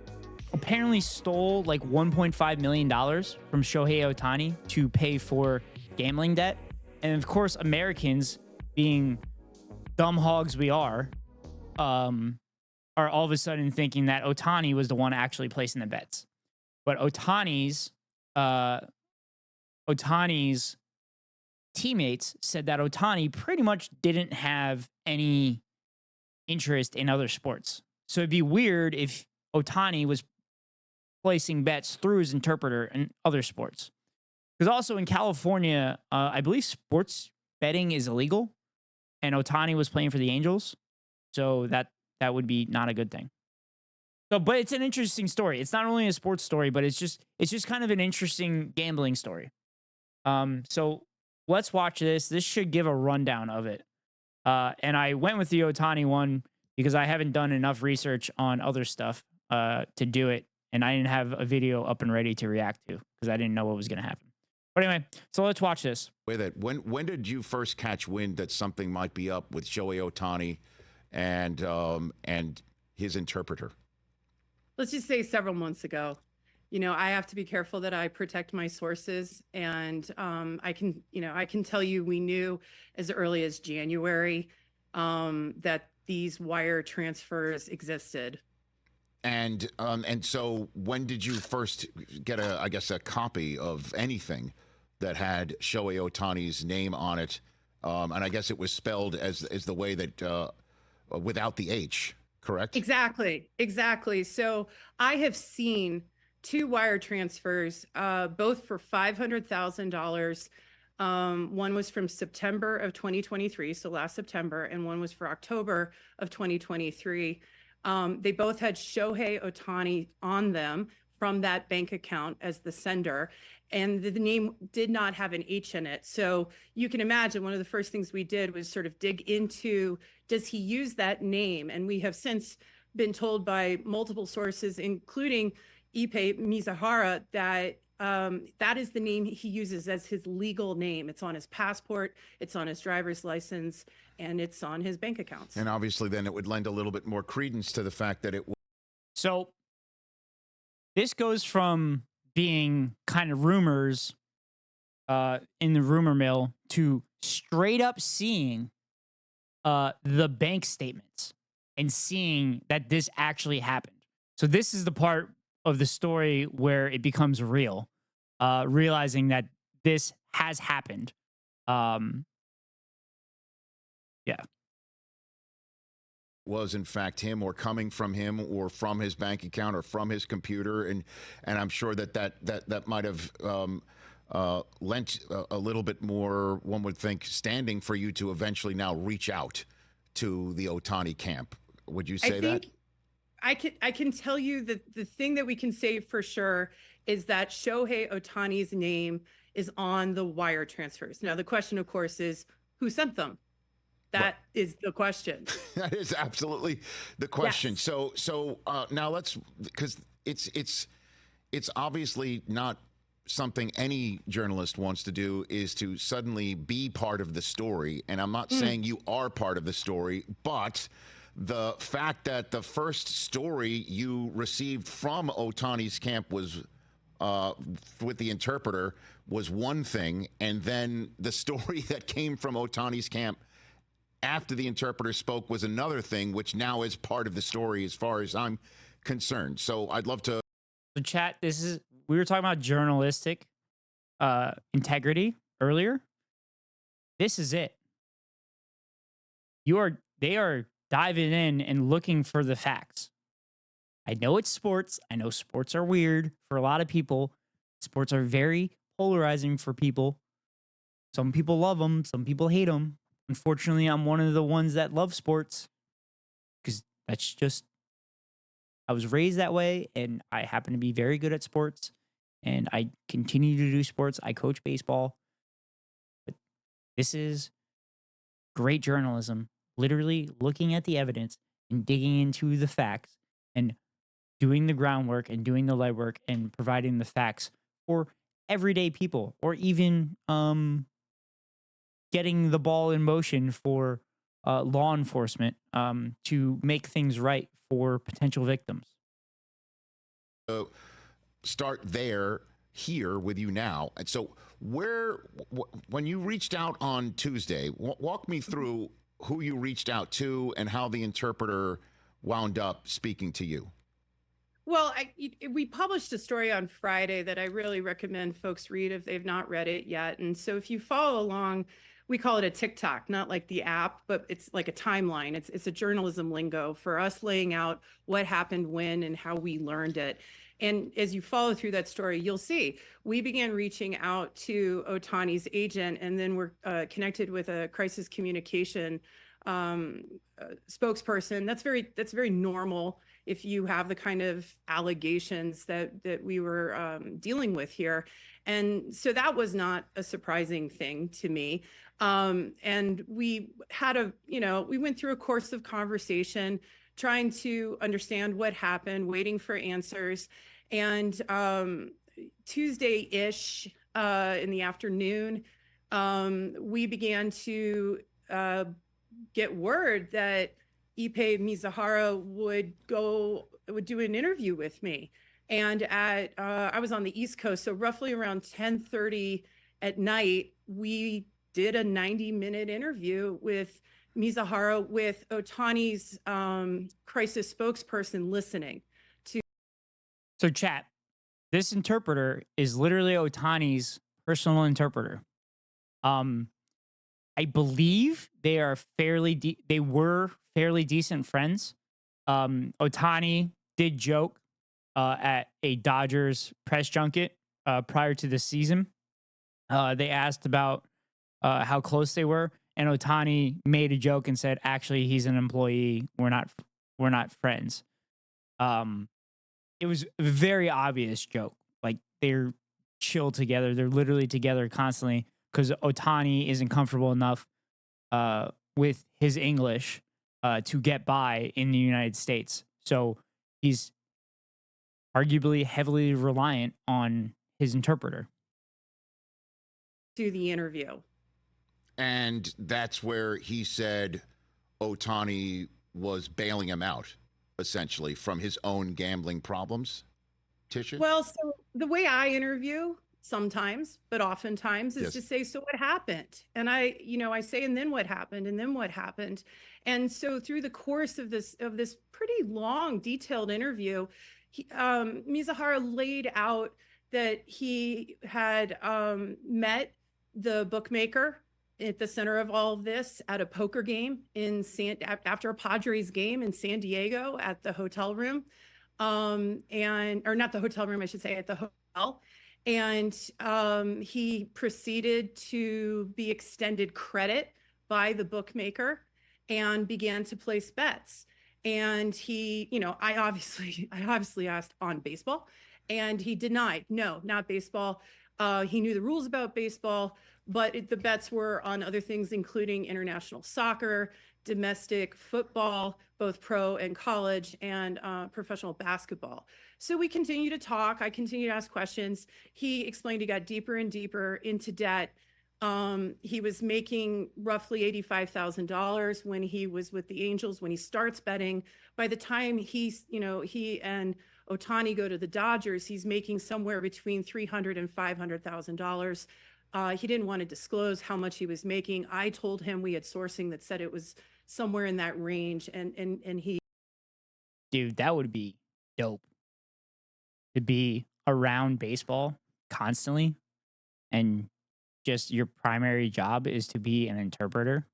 S1: apparently stole like $1.5 million from Shohei Ohtani to pay for gambling debt. And of course, Americans, being dumb hogs we are all of a sudden thinking that Ohtani was the one actually placing the bets. But Ohtani's teammates said that Ohtani pretty much didn't have any interest in other sports. So it'd be weird if Ohtani was placing bets through his interpreter in other sports. Because also in California, I believe sports betting is illegal, and Ohtani was playing for the Angels, so that would be not a good thing. So, but it's an interesting story. It's not only a sports story, but it's just kind of an interesting gambling story. So let's watch this. This should give a rundown of it. And I went with the Ohtani one because I haven't done enough research on other stuff to do it, and I didn't have a video up and ready to react to because I didn't know what was going to happen. But anyway, so let's watch this.
S12: When did you first catch wind that something might be up with Shohei Ohtani and his interpreter?
S13: Let's just say several months ago. You know, I have to be careful that I protect my sources, and I can tell you we knew as early as January that these wire transfers existed.
S12: And so when did you first get a copy of anything that had Shohei Ohtani's name on it? And I guess it was spelled as the way that without the H, correct?
S13: Exactly. So I have seen 2 wire transfers, both for $500,000. One was from September of 2023, so last September, and one was for October of 2023. They both had Shohei Ohtani on them from that bank account as the sender, and the name did not have an H in it. So you can imagine one of the first things we did was sort of dig into, does he use that name? And we have since been told by multiple sources, including Ipe Mizuhara, that that is the name he uses as his legal name. It's on his passport, it's on his driver's license, and it's on his bank accounts.
S12: And obviously then it would lend a little bit more credence to the fact that it.
S1: So this goes from being kind of rumors in the rumor mill to straight up seeing the bank statements and seeing that this actually happened. So this is the part of the story where it becomes real, realizing that this has happened. Yeah.
S12: Was in fact him, or coming from him, or from his bank account, or from his computer, and I'm sure that might have lent a little bit more, one would think, standing for you to eventually now reach out to the Ohtani camp. Would you say that?
S13: I can tell you that the thing that we can say for sure is that Shohei Ohtani's name is on the wire transfers. Now the question, of course, is who sent them? That is the question.
S12: That is absolutely the question.
S13: Yes.
S12: So now let's, because it's obviously not something any journalist wants to do, is to suddenly be part of the story. And I'm not saying you are part of the story, but the fact that the first story you received from Ohtani's camp was with the interpreter was one thing, and then the story that came from Ohtani's camp after the interpreter spoke was another thing, which now is part of the story as far as I'm concerned. So I'd love to.
S1: So chat, we were talking about journalistic integrity earlier. This is it. They are diving in and looking for the facts. I know it's sports. I know sports are weird for a lot of people. Sports are very polarizing for people. Some people love them. Some people hate them. Unfortunately, I'm one of the ones that love sports because that's just, I was raised that way, and I happen to be very good at sports, and I continue to do sports. I coach baseball. But this is great journalism, literally looking at the evidence and digging into the facts and doing the groundwork and doing the legwork and providing the facts for everyday people, or even getting the ball in motion for law enforcement to make things right for potential victims.
S12: start there here with you now. And so when you reached out on Tuesday, walk me through who you reached out to and how the interpreter wound up speaking to you.
S13: Well, we published a story on Friday that I really recommend folks read if they've not read it yet. And so if you follow along, we call it a TikTok, not like the app, but it's like a timeline. It's a journalism lingo for us laying out what happened when and how we learned it. And as you follow through that story, you'll see we began reaching out to Otani's agent, and then we're connected with a crisis communication spokesperson. That's very normal if you have the kind of allegations that we were dealing with here. And so that was not a surprising thing to me. And we had we went through a course of conversation, trying to understand what happened, waiting for answers. And Tuesday-ish in the afternoon, we began to get word that Ipe Mizuhara would do an interview with me. And I was on the East Coast, so roughly around 10:30 at night, we did a 90-minute interview with Mizuhara, with Otani's crisis spokesperson listening to.
S1: So chat, this interpreter is literally Otani's personal interpreter. I believe they were fairly decent friends. Otani did joke at a Dodgers press junket prior to the season. They asked about how close they were, and Otani made a joke and said, "Actually, he's an employee. We're not friends." It was a very obvious joke. Like, they're chill together. They're literally together constantly because Otani isn't comfortable enough with his English to get by in the United States. So he's arguably heavily reliant on his interpreter.
S13: Do the interview.
S12: And that's where he said Otani was bailing him out, essentially, from his own gambling problems. Tisha?
S13: Well, so the way I interview sometimes, but oftentimes, is to say, so what happened? And I say, and then what happened? And then what happened? And so through the course of this pretty long, detailed interview, Mizuhara laid out that he had met the bookmaker at the center of all of this at a poker game after a Padres game in San Diego at the hotel room, or not the hotel room, I should say, at the hotel. And he proceeded to be extended credit by the bookmaker and began to place bets. And he, I obviously asked on baseball, and he denied, no, not baseball. He knew the rules about baseball, but the bets were on other things, including international soccer, domestic football, both pro and college, and professional basketball. So we continue to talk. I continue to ask questions. He explained he got deeper and deeper into debt. He was making roughly $85,000 when he was with the Angels, when he starts betting. By the time he and Otani go to the Dodgers, he's making somewhere between $300,000 and $500,000. He didn't want to disclose how much he was making. I told him we had sourcing that said it was somewhere in that range, and he.
S1: Dude, that would be dope. To be around baseball constantly, and just your primary job is to be an interpreter.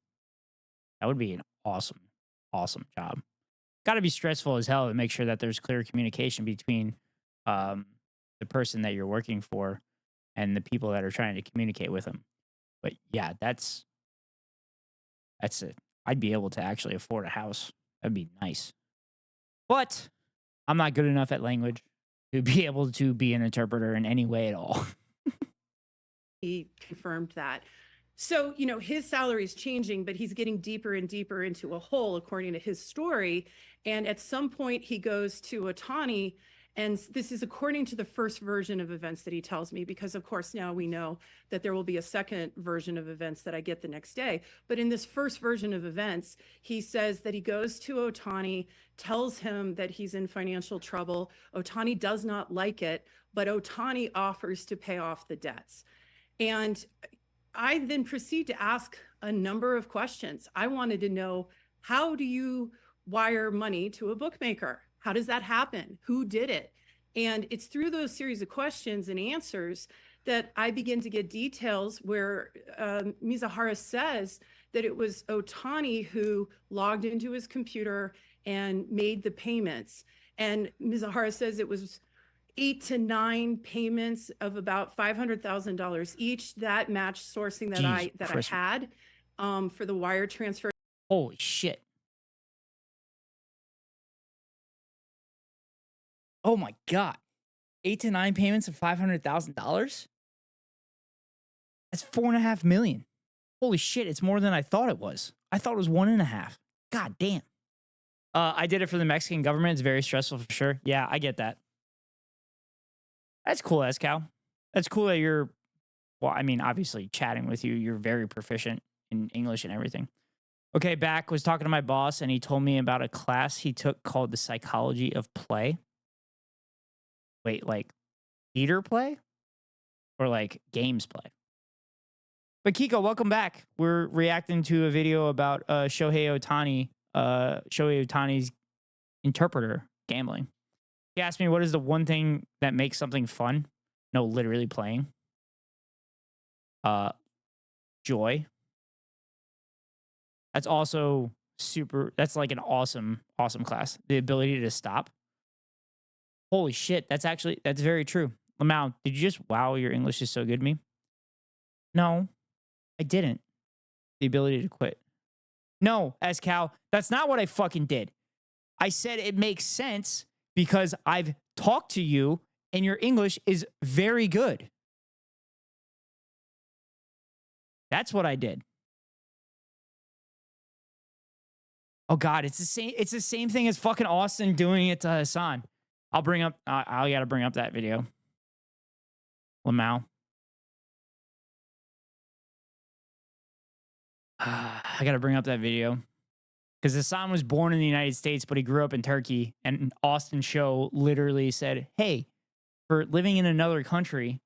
S1: That would be an awesome job. Got to be stressful as hell to make sure that there's clear communication between the person that you're working for and the people that are trying to communicate with them. But yeah, that's it. I'd be able to actually afford a house. That'd be nice. But I'm not good enough at language to be able to be an interpreter in any way at all.
S13: He confirmed that. So, his salary is changing, but he's getting deeper and deeper into a hole, according to his story. And at some point, he goes to Otani And this is according to the first version of events that he tells me, because of course now we know that there will be a second version of events that I get the next day. But in this first version of events, he says that he goes to Otani, tells him that he's in financial trouble. Otani does not like it, but Otani offers to pay off the debts. And I then proceed to ask a number of questions. I wanted to know, how do you wire money to a bookmaker? How does that happen? Who did it? And it's through those series of questions and answers that I begin to get details where Mizuhara says that it was Otani who logged into his computer and made the payments. And Mizuhara says it was 8 to 9 payments of about $500,000 each. That matched sourcing that I had for the wire transfer.
S1: Holy shit. Oh my God. 8 to 9 payments of $500,000? That's $4.5 million. Holy shit, it's more than I thought it was. I thought it was 1.5. God damn. I did it for the Mexican government. It's very stressful for sure. Yeah, I get that. That's cool, Escal. That's cool that you're, well, I mean, obviously chatting with you, you're very proficient in English and everything. Okay, back, was talking to my boss and he told me about a class he took called the Psychology of Play. Wait, like theater play? Or like games play? But Kiko, welcome back. We're reacting to a video about Shohei Ohtani's interpreter gambling. He asked me, what is the one thing that makes something fun? No, literally playing. Joy. That's also super, that's like an awesome class. The ability to stop. Holy shit, that's very true. Lamau, did you just, wow, your English is so good to me? No, I didn't. The ability to quit. No, Escal, that's not what I fucking did. I said it makes sense because I've talked to you and your English is very good. That's what I did. Oh God, it's the same thing as fucking Austin doing it to Hassan. I gotta bring up that video. Lamau. I gotta bring up that video. Because Hassan was born in the United States, but he grew up in Turkey. And Austin Show literally said, hey, for living in another country,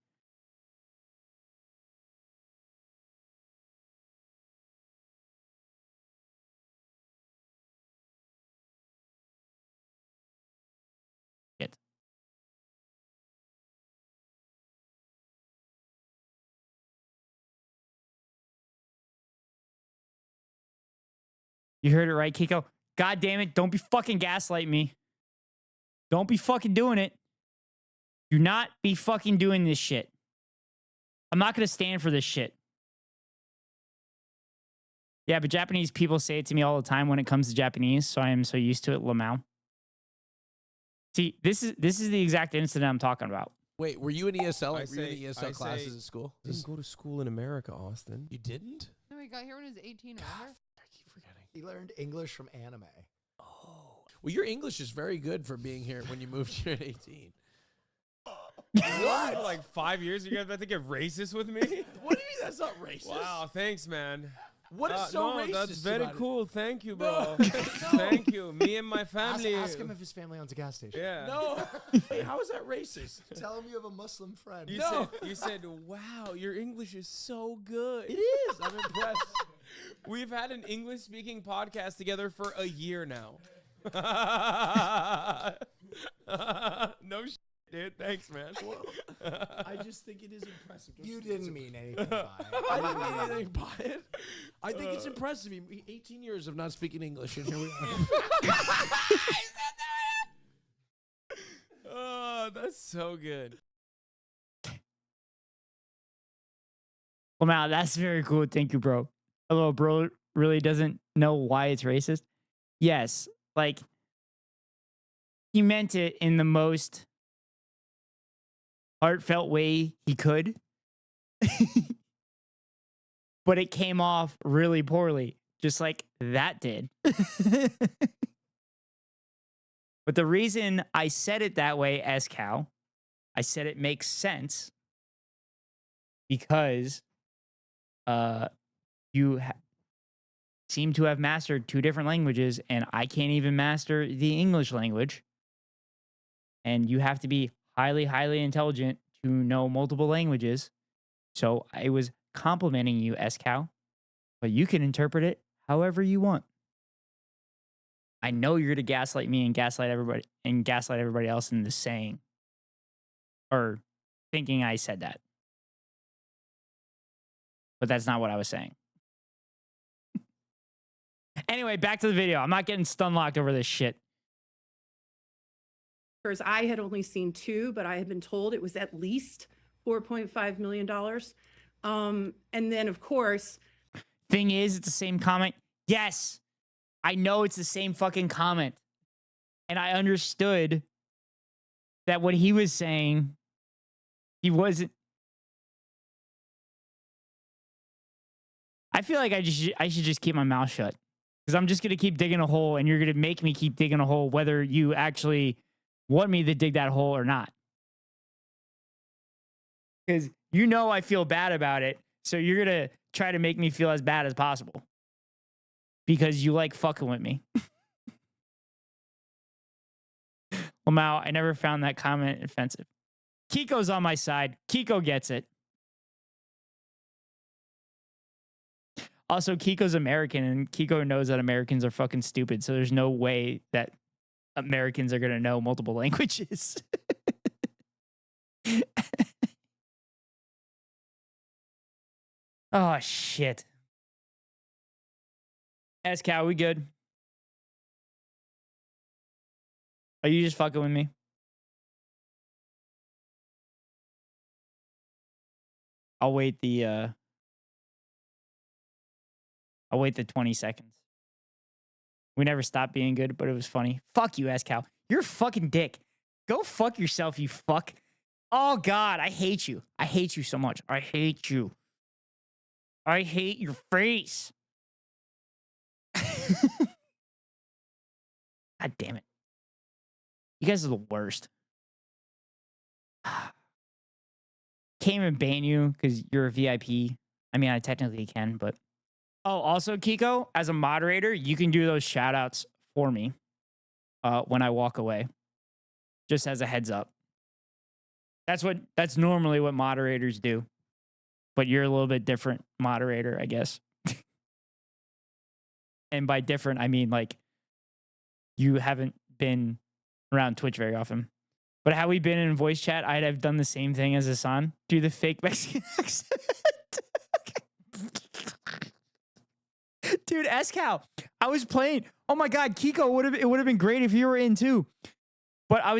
S1: you heard it right, Kiko. God damn it. Don't be fucking gaslight me. Don't be fucking doing it. Do not be fucking doing this shit. I'm not going to stand for this shit. Yeah, but Japanese people say it to me all the time when it comes to Japanese, so I am so used to it, Lamau. See, this is the exact incident I'm talking about.
S8: Wait, were you in ESL? Were you in ESL classes at school?
S14: I didn't go to school in America, Austin.
S8: You didn't?
S15: No, he got here when he was 18 or under.
S8: I keep forgetting.
S16: He learned English from anime.
S8: Oh. Well, your English is very good for being here when you moved here at 18.
S14: What? Like 5 years ago, you guys about to get racist with me?
S8: What do you mean that's not racist?
S14: Wow, thanks, man.
S8: What is so racist?
S14: That's very
S8: about
S14: cool. Thank you, bro.
S8: No.
S14: Thank you. Me and my family.
S16: Ask him if his family owns a gas station.
S14: Yeah.
S8: No. Hey, how is that racist?
S16: Tell him you have a Muslim friend.
S14: You said, wow, your English is so good.
S8: It is. I'm impressed.
S14: We've had an English-speaking podcast together for a year now. No shit, dude. Thanks, man.
S8: Well, I just think it is impressive.
S16: You didn't mean anything by it.
S8: I didn't mean anything by it. I think it's impressive. 18 years of not speaking English, and here we are.
S14: Oh, that's so good.
S1: Well, man, that's very cool. Thank you, bro. Hello, bro. Really doesn't know why it's racist. Yes, like he meant it in the most heartfelt way he could, but it came off really poorly, just like that did. But the reason I said it that way, SCal, I said it makes sense because you seem to have mastered 2 different languages, and I can't even master the English language. And you have to be highly, highly intelligent to know multiple languages. So I was complimenting you, SCal, but you can interpret it however you want. I know you're to gaslight me and gaslight everybody else into saying or thinking I said that. But that's not what I was saying. Anyway, back to the video. I'm not getting stun locked over this shit.
S13: I had only seen 2, but I had been told it was at least $4.5 million. And then, of course...
S1: Thing is, it's the same comment. Yes, I know it's the same fucking comment. And I understood that what he was saying, he wasn't... I feel like I should just keep my mouth shut. Because I'm just going to keep digging a hole, and you're going to make me keep digging a hole, whether you actually want me to dig that hole or not. Because you know I feel bad about it, so you're going to try to make me feel as bad as possible. Because you like fucking with me. Lamau, I never found that comment offensive. Kiko's on my side. Kiko gets it. Also, Kiko's American, and Kiko knows that Americans are fucking stupid, so there's no way that Americans are going to know multiple languages. Oh, shit. SCal, we good? Are you just fucking with me? I'll wait the 20 seconds. We never stopped being good, but it was funny. Fuck you, SCal. You're a fucking dick. Go fuck yourself, you fuck. Oh, God, I hate you. I hate you so much. I hate you. I hate your face. God damn it. You guys are the worst. Can't even ban you because you're a VIP. I mean, I technically can, but... Oh, also, Kiko, as a moderator, you can do those shout-outs for me when I walk away. Just as a heads up. That's normally what moderators do. But you're a little bit different moderator, I guess. And by different, I mean, like, you haven't been around Twitch very often. But had we been in voice chat, I'd have done the same thing as Hassan. Do the fake Mexican accent. Dude, SCal, I was playing. Oh my God, Kiko, it would have been great if you were in too. But I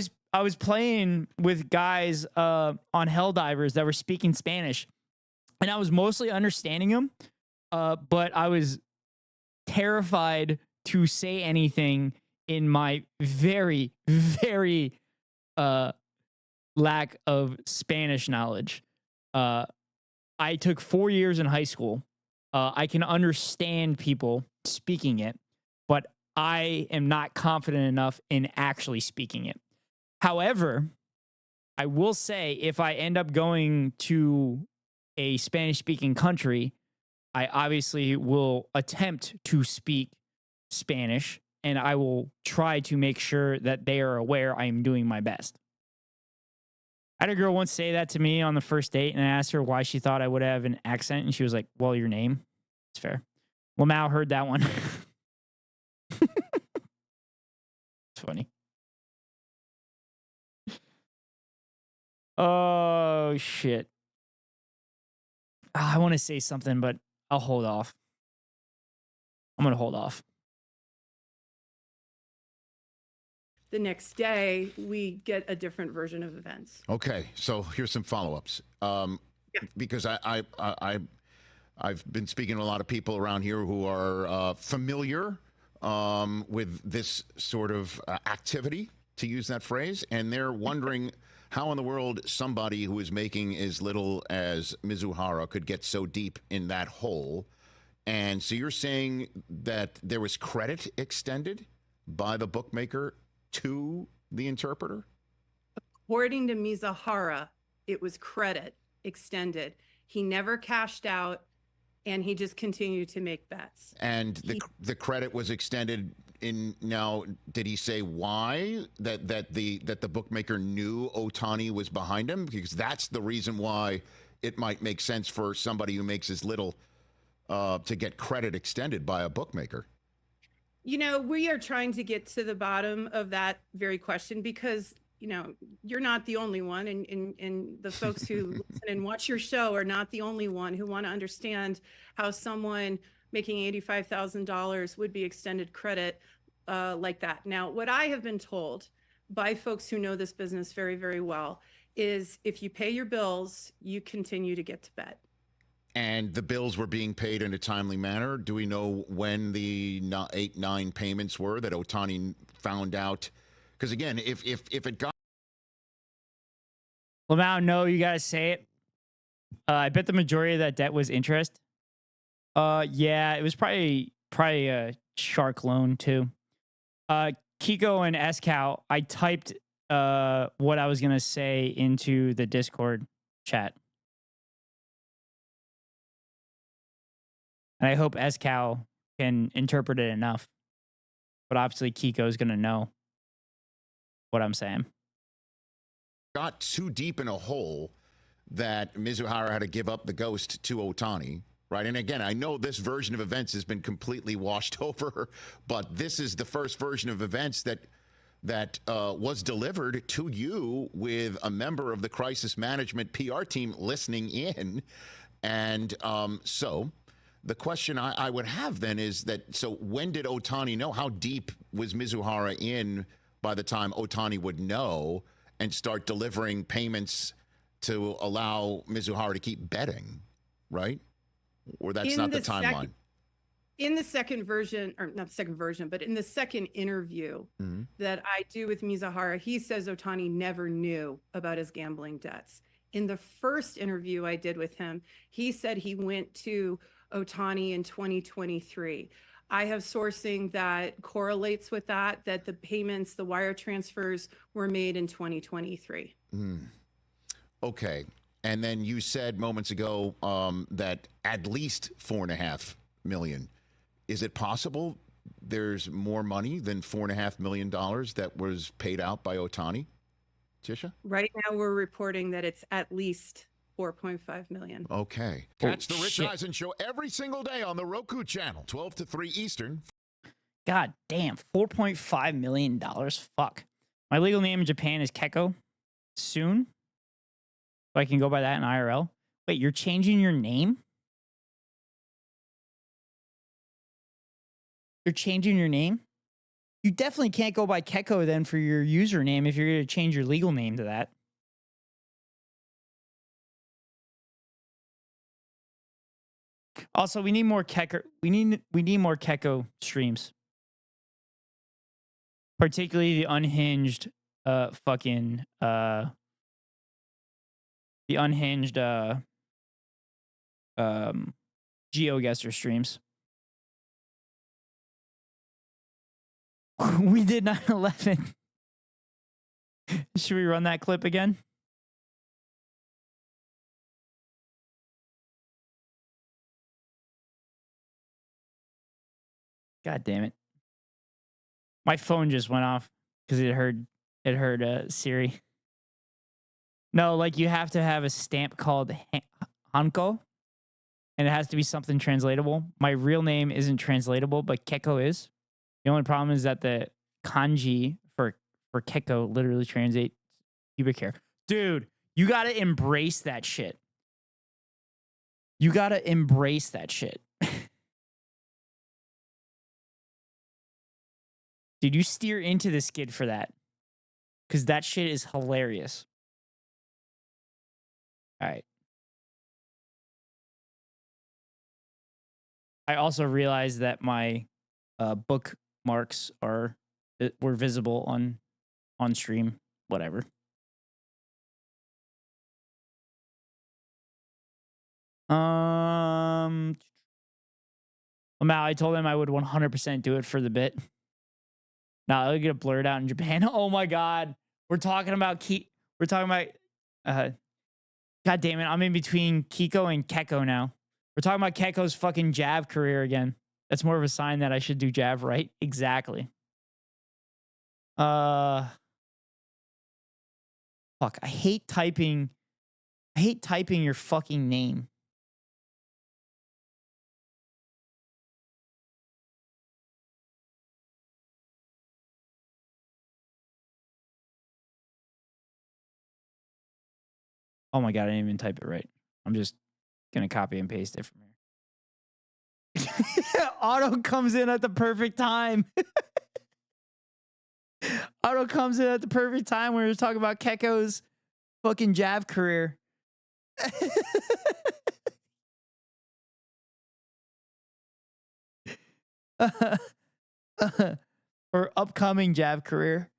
S1: was playing with guys on Helldivers that were speaking Spanish, and I was mostly understanding them. But I was terrified to say anything in my very, very lack of Spanish knowledge. I took 4 years in high school. I can understand people speaking it, but I am not confident enough in actually speaking it. However, I will say if I end up going to a Spanish-speaking country, I obviously will attempt to speak Spanish, and I will try to make sure that they are aware I am doing my best. I had a girl once say that to me on the first date, and I asked her why she thought I would have an accent, and she was like, well, your name. It's fair. Lamau heard that one. It's funny. Oh, shit. I want to say something, but I'll hold off. I'm going to hold off.
S13: The next day, we get a different version of events.
S12: Okay, so here's some follow-ups. Because I've been speaking to a lot of people around here who are familiar with this sort of activity, to use that phrase, and they're wondering how in the world somebody who is making as little as Mizuhara could get so deep in that hole. And so you're saying that there was credit extended by the bookmaker to the interpreter?
S13: According to Mizuhara, it was credit extended. He never cashed out, and he just continued to make bets.
S12: And the credit was extended in. Now, did he say why that the bookmaker knew Otani was behind him? Because that's the reason why it might make sense for somebody who makes as little to get credit extended by a bookmaker.
S13: You know, we are trying to get to the bottom of that very question because, you know, you're not the only one, and the folks who listen and watch your show are not the only one who want to understand how someone making $85,000 would be extended credit like that. Now, what I have been told by folks who know this business very, very well is if you pay your bills, you continue to get to bet.
S12: And the bills were being paid in a timely manner. Do we know when the 8-9 payments were that Otani found out? Because again, if it got
S1: Lamau, no, you gotta say it. I bet the majority of that debt was interest. Yeah, it was probably a shark loan too. Kiko and SCal, I typed what I was gonna say into the Discord chat. And I hope SCal can interpret it enough. But obviously Kiko's gonna know what I'm saying.
S12: got too deep in a hole that Mizuhara had to give up the ghost to Otani, right? And again, I know this version of events has been completely washed over, but this is the first version of events that was delivered to you with a member of the crisis management PR team listening in. And so the question I would have then is that, so when did Otani know? How deep was Mizuhara in by the time Otani would know and start delivering payments to allow Mizuhara to keep betting, right? Or that's not the timeline?
S13: In the second version, or not the second version, but in the second interview that I do with Mizuhara, he says Otani never knew about his gambling debts. In the first interview I did with him, he said he went to Otani in 2023. I have sourcing that correlates with that the payments, the wire transfers were made in 2023.
S12: Okay. And then you said moments ago that at least $4.5 million. Is it possible there's more money than $4.5 million that was paid out by Otani, Tisha?
S13: Right now we're reporting that it's at least 4.5 million.
S12: Okay. Catch the Rich Eisen Show every single day on the Roku channel, 12 to 3 Eastern.
S1: God damn, $4.5 million. Fuck. My legal name in Japan is Keko. Soon. So I can go by that in IRL. Wait, you're changing your name? You're changing your name? You definitely can't go by Keko then for your username if you're going to change your legal name to that. Also, we need more Keko. We need more Keko streams. Particularly the unhinged the unhinged GeoGuessr streams. We did 9/11. Should we run that clip again? God damn it. My phone just went off because it heard Siri. No, like you have to have a stamp called Hanko, and it has to be something translatable. My real name isn't translatable, but Keko is. The only problem is that the kanji for Keko literally translates pubic hair. Dude, you got to embrace that shit. You got to embrace that shit. Did you steer into the skid for that? Because that shit is hilarious. All right. I also realized that my bookmarks were visible on stream. Whatever. Lamau, I told him I would 100% do it for the bit. Nah, it'll get blurred out in Japan. Oh my god. We're talking about God damn it, I'm in between Kiko and Keko now. We're talking about Keko's fucking Jav career again. That's more of a sign that I should do Jav right. Exactly. Fuck, I hate typing your fucking name. Oh my god, I didn't even type it right. I'm just gonna copy and paste it from here. Auto comes in at the perfect time. Auto comes in at the perfect time when we're talking about Keko's fucking Jav career. Or upcoming Jav career.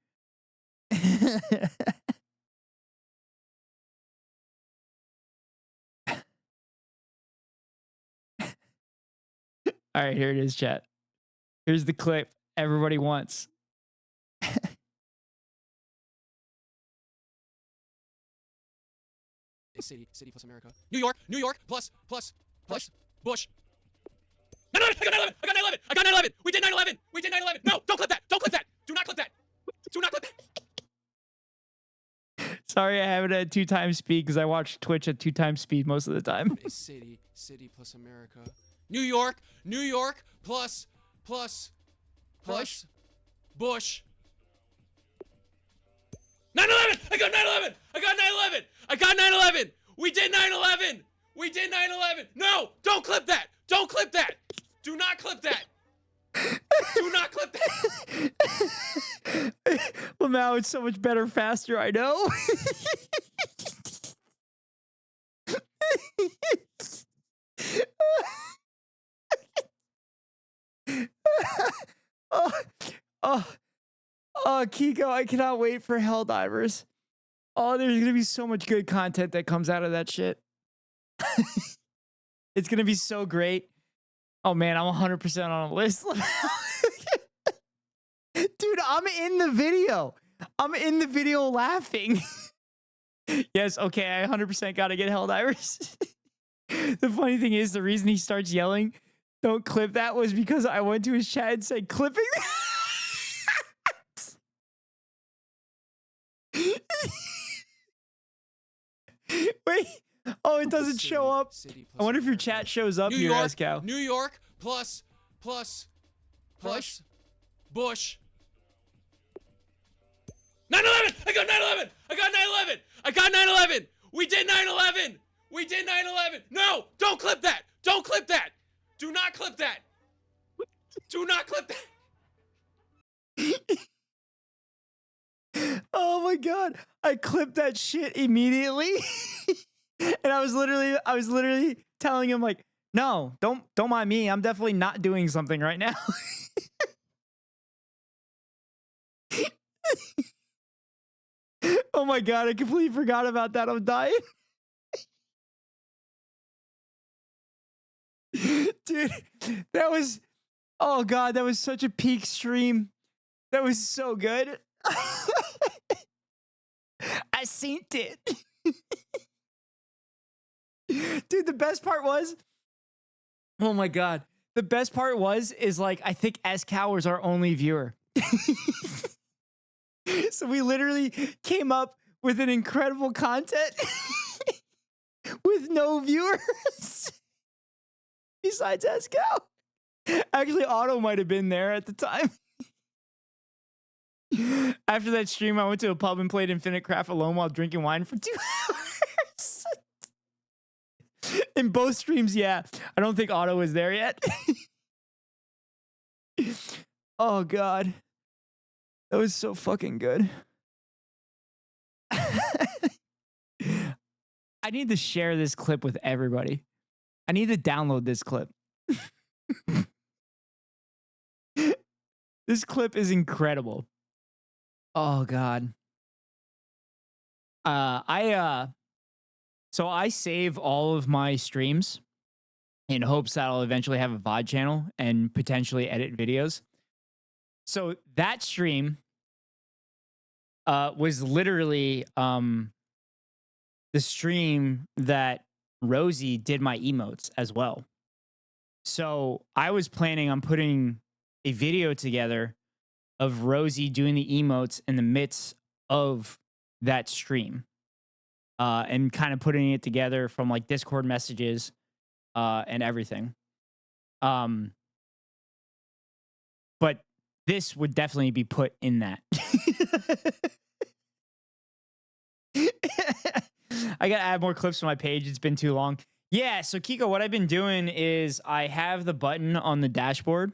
S1: All right, here it is, chat. Here's the clip everybody wants.
S8: City plus America. New York plus Bush. No, I got 9/11. I got 9/11. We did 9/11. No, don't clip that. Do not clip that.
S1: Sorry, I have it at 2 times speed because I watch Twitch at 2 times speed most of the time.
S8: City plus America. New York plus Bush. 9/11. I got 9/11. I got 9/11. We did 9/11. No, don't clip that. Do not clip that.
S1: Well, now it's so much better, faster, I know. Oh, Kiko, I cannot wait for Helldivers. Oh, there's gonna be so much good content that comes out of that shit. It's gonna be so great. Oh man, I'm 100% on a list. Dude, I'm in the video. Laughing. Yes, okay, I 100% gotta get Helldivers. The funny thing is, the reason he starts yelling, "Don't clip that," was because I went to his chat and said, "Clipping." Wait. Oh, it doesn't show up. I wonder if your chat shows up here, Ascow.
S8: New York plus Bush. 9/11. I got 9/11. We did 9/11. No, don't clip that. Do not clip that.
S1: Oh my god, I clipped that shit immediately. And I was literally telling him like, "No, don't mind me. I'm definitely not doing something right now." Oh my god, I completely forgot about that. I'm dying. Dude, that was, oh god, that was such a peak stream. That was so good. I seen it. Dude, the best part was, oh my god, the best part is like, I think Ascow was our only viewer. So we literally came up with an incredible content with no viewers besides Ascow. Actually, Otto might have been there at the time. After that stream, I went to a pub and played Infinite Craft alone while drinking wine for 2 hours. In both streams, yeah. I don't think Otto was there yet. Oh, God. That was so fucking good. I need to share this clip with everybody. I need to download this clip. This clip is incredible. Oh God. So I save all of my streams in hopes that I'll eventually have a VOD channel and potentially edit videos. So that stream was literally the stream that Rosie did my emotes as well. So I was planning on putting a video together of Rosie doing the emotes in the midst of that stream, and kind of putting it together from like Discord messages and everything. But this would definitely be put in that. I gotta add more clips to my page. It's been too long. Yeah, so Kiko, what I've been doing is I have the button on the dashboard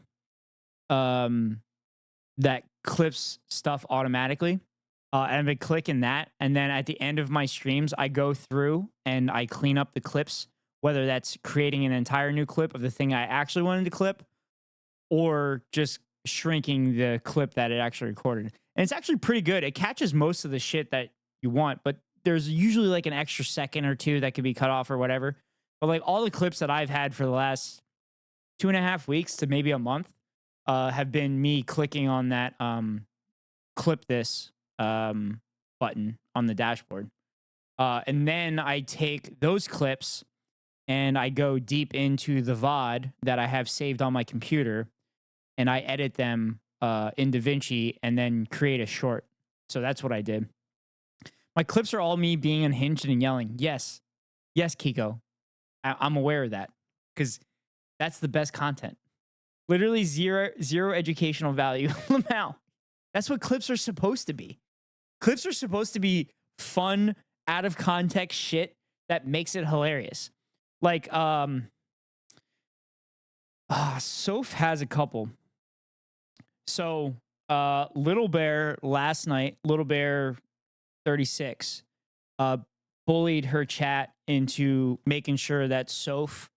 S1: that clips stuff automatically. And I've been clicking that. And then at the end of my streams, I go through and I clean up the clips, whether that's creating an entire new clip of the thing I actually wanted to clip or just shrinking the clip that it actually recorded. And it's actually pretty good. It catches most of the shit that you want, but there's usually like an extra second or two that could be cut off or whatever. But like all the clips that I've had for the last 2.5 weeks to maybe a month have been me clicking on that clip this button on the dashboard. And then I take those clips and I go deep into the VOD that I have saved on my computer and I edit them in DaVinci and then create a short. So that's what I did. My clips are all me being unhinged and yelling. Yes. Yes, Kiko. I'm aware of that because that's the best content. Literally zero educational value. Lamau. That's what clips are supposed to be. Clips are supposed to be fun, out of context shit that makes it hilarious. Like, Soph has a couple. So, Little Bear last night, Little Bear 36, bullied her chat into making sure that Soph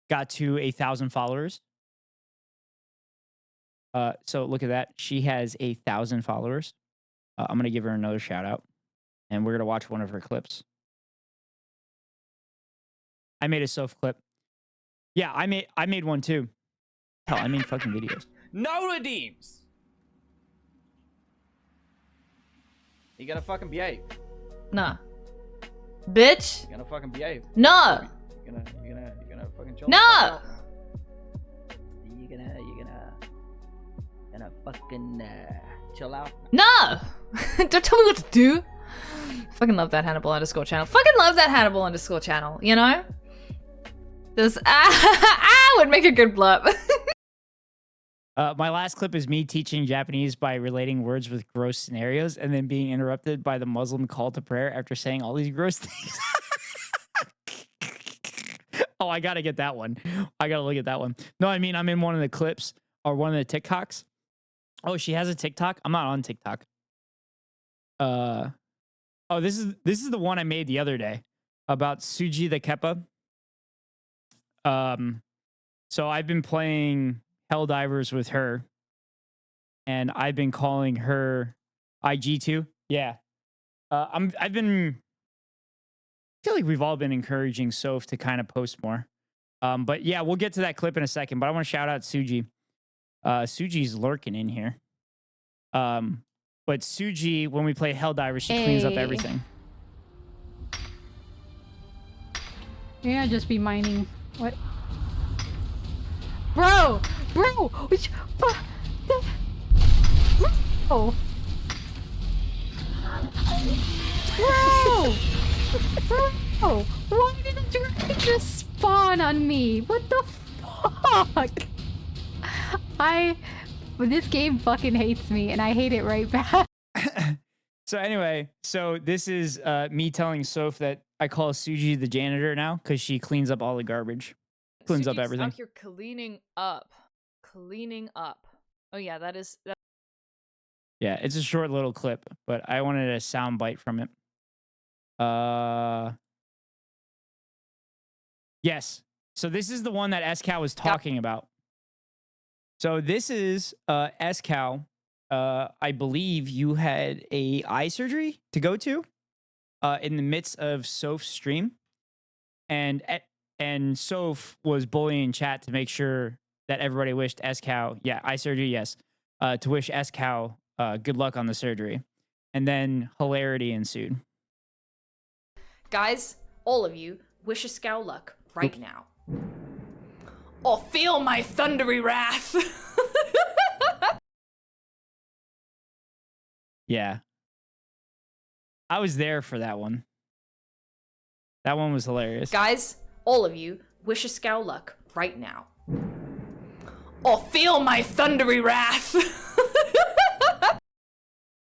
S1: got to 1,000 followers. So look at that. She has 1,000 followers. I'm going to give her another shout out and we're going to watch one of her clips. I made a Soph clip. Yeah, I made one too. Hell, I made fucking videos.
S17: No redeems. You gotta fucking behave.
S9: Nah. Bitch.
S17: You gotta fucking behave.
S9: No.
S17: You're gonna fucking chill.
S9: No.
S17: You're gonna fucking chill out.
S9: No. Don't tell me what to do. Fucking love that Hannibal_ channel. Fucking love that Hannibal_ channel. You know. This would make a good blurb.
S1: My last clip is me teaching Japanese by relating words with gross scenarios and then being interrupted by the Muslim call to prayer after saying all these gross things. Oh, I gotta get that one. I gotta look at that one. No, I mean, I'm in one of the clips or one of the TikToks. Oh, she has a TikTok? I'm not on TikTok. Oh, this is the one I made the other day about Suji the Keppa. So I've been playing Helldivers with her, and I've been calling her IG2. Yeah, I feel like we've all been encouraging Soph to kind of post more. But yeah, we'll get to that clip in a second. But I want to shout out Suji. Suji's lurking in here. But Suji, when we play Helldivers, she cleans up everything.
S18: Yeah, just be mining. What? Bro! Bro! Oh. Bro! Bro! Why did the dragon just spawn on me? What the fuck? This game fucking hates me and I hate it right back.
S1: So anyway, so this is me telling Soph that I call Suji the janitor now because she cleans up all the garbage. Cleans up everything.
S9: Out here cleaning up. Cleaning up. Oh yeah, that is...
S1: Yeah, it's a short little clip, but I wanted a sound bite from it. Yes. So this is the one that SCal was talking about. So this is SCal. I believe you had a eye surgery to go to in the midst of Soph's stream. And Soph was bullying chat to make sure that everybody wished SCal. Yeah, eye surgery, yes. to wish S-Cow good luck on the surgery. And then hilarity ensued.
S9: Guys, all of you, wish a Scow luck right now. Or feel my thundery wrath.
S1: Yeah. I was there for that one. That one was hilarious.
S9: Guys, all of you, wish a Scow luck right now. Or feel my thundery wrath.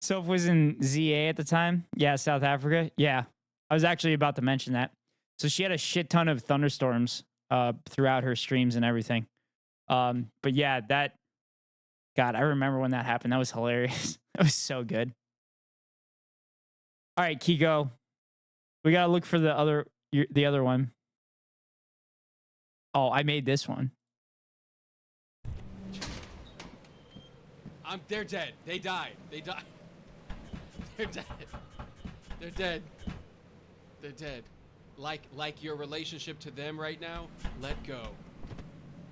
S1: Soph was in ZA at the time. Yeah, South Africa. Yeah. I was actually about to mention that. So she had a shit ton of thunderstorms throughout her streams and everything. But yeah, God, I remember when that happened. That was hilarious. That was so good. All right, Kiko. We got to look for the other one. Oh, I made this one.
S8: They're dead. They died. They died. They're dead. They're dead. They're dead. Like your relationship to them right now, let go.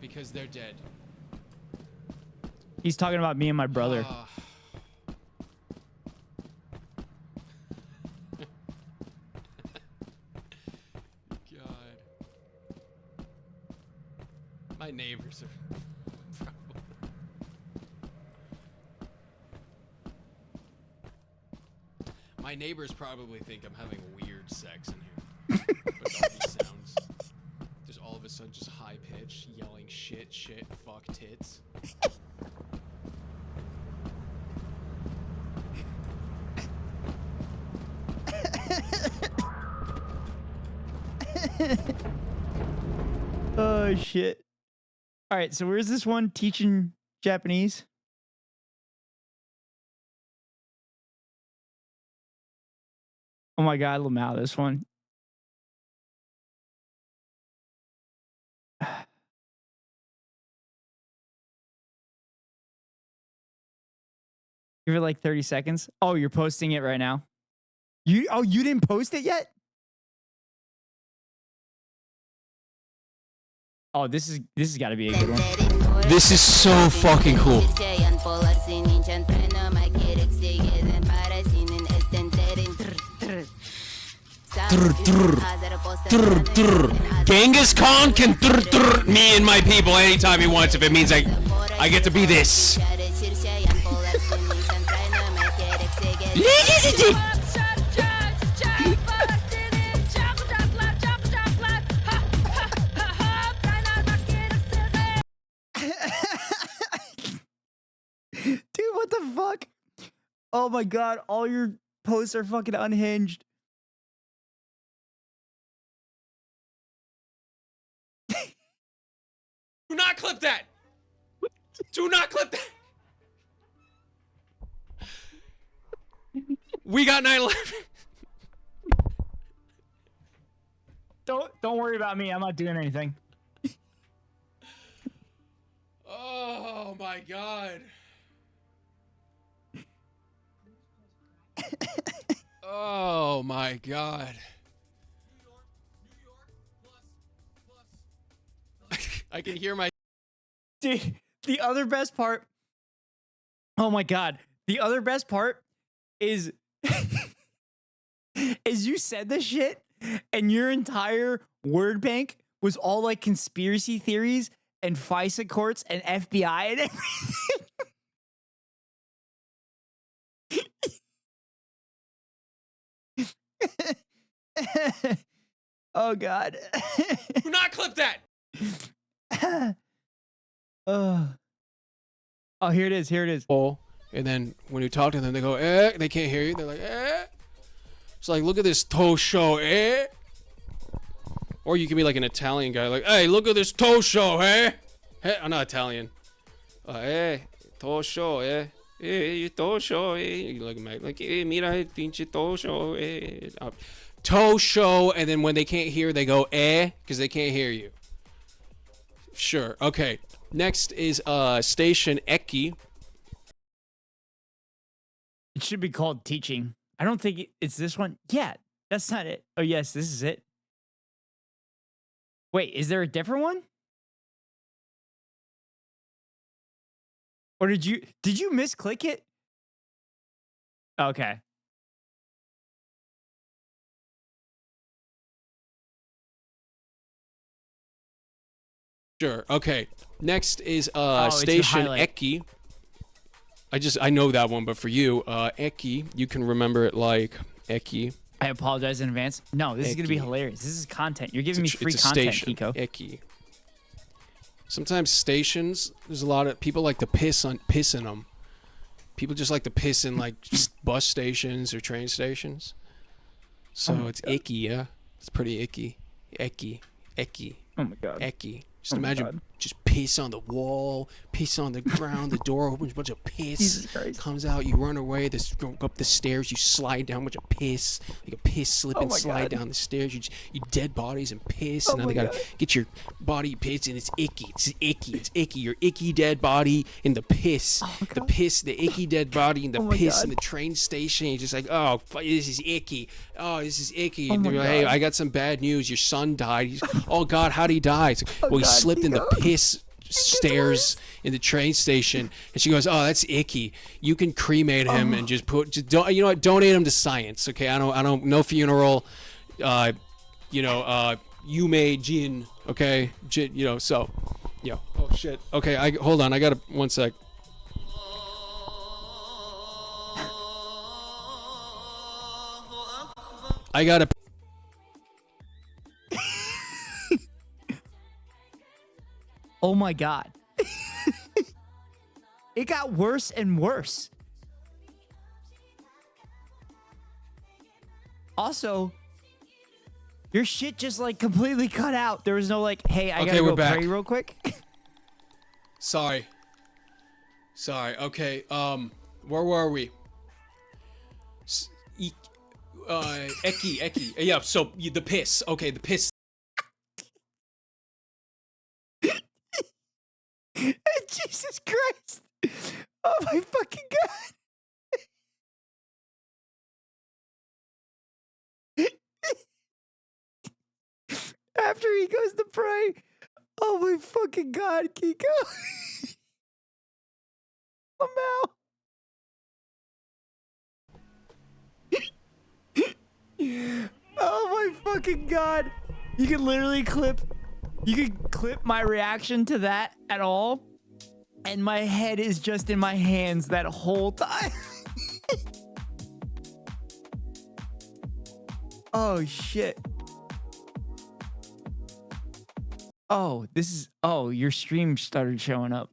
S8: Because they're dead.
S1: He's talking about me and my brother.
S8: God. My neighbors are My neighbors probably think I'm having weird sex in here. With all these sounds. Just all of a sudden just high pitch, yelling shit, fuck, tits.
S1: Oh, shit. All right, so where's this one teaching Japanese? Oh my God, Lamau, this one. Give it like 30 seconds. Oh, you're posting it right now. You didn't post it yet? Oh, this has got to be a good one.
S8: This is so fucking cool. Genghis Khan can me and my people anytime he wants if it means I get to be this.
S1: Dude, what the fuck? Oh my God, all your posts are fucking unhinged.
S8: Do not clip that! Do not clip that! We got 9/11.
S1: Don't worry about me. I'm not doing anything.
S8: Oh my God. Oh my God. I can hear my...
S1: Dude, the other best part... Oh my God. The other best part is... is you said this shit and your entire word bank was all like conspiracy theories and FISA courts and FBI and everything. Oh God.
S8: Do not clip that!
S1: Oh, here it is. Here it is.
S8: Oh, and then when you talk to them, they go, they can't hear you. They're like, It's like, look at this toe show, Or you can be like an Italian guy, like, hey, look at this toe show, Hey, I'm not Italian. Toe show, toe show, You look at me like, mira, pinche toe show, Toe show, and then when they can't hear, they go, because they can't hear you. Sure, okay. Next is Station Eki.
S1: It should be called teaching. I don't think it's this one. Yeah, that's not it. Oh, yes, this is it. Wait, is there a different one? Or did you misclick it? Okay.
S8: Sure. Okay. Next is
S1: it's your
S8: Station
S1: highlight.
S8: Eki. I know that one, but for you, Eki, you can remember it like Eki.
S1: I apologize in advance. No, this is gonna be
S8: Eki.
S1: hilarious. This is content. You're giving me free
S8: It's a
S1: content,
S8: station.
S1: Kiko.
S8: Eki. Sometimes stations, there's a lot of people like to piss in them. People just like to piss in like bus stations or train stations. So it's icky, yeah. It's pretty icky. Icky. Icky.
S1: Oh my god.
S8: Icky. Just imagine just piss on the wall, piss on the ground, the door opens, a bunch of piss
S1: Jesus Christ.
S8: comes out, you run away, go up the stairs, you slide down, a bunch of piss, like a piss slip and
S1: my
S8: slide
S1: God.
S8: down the stairs, you dead bodies and piss, and now
S1: my
S8: they gotta
S1: God.
S8: get your body pissed, and it's icky, your icky dead body in the piss, the icky dead body in the piss in the train station, you're just like, oh, this is icky, and they're like, hey, I got some bad news, your son died, oh God, how'd he die? It's like, well, he slipped in the piss stairs in the train station, and she goes, oh, that's icky, you can cremate him and just don't, you know what, donate him to science, okay? I don't no funeral, Yume Jin, okay, so yeah. Oh shit, okay, hold on, I gotta, one sec. I gotta.
S1: Oh my god. It got worse and worse. Also, your shit just like completely cut out. There was no like, hey, I gotta go pray real quick.
S8: Sorry. Okay. Where were we? Eki. Yeah. So the piss. Okay, the piss.
S1: Jesus Christ. Oh my fucking god. After he goes to pray. Oh my fucking god, Kiko. Oh my fucking god. You can literally clip my reaction to that at all, and my head is just in my hands that whole time. Oh shit. Oh, your stream started showing up.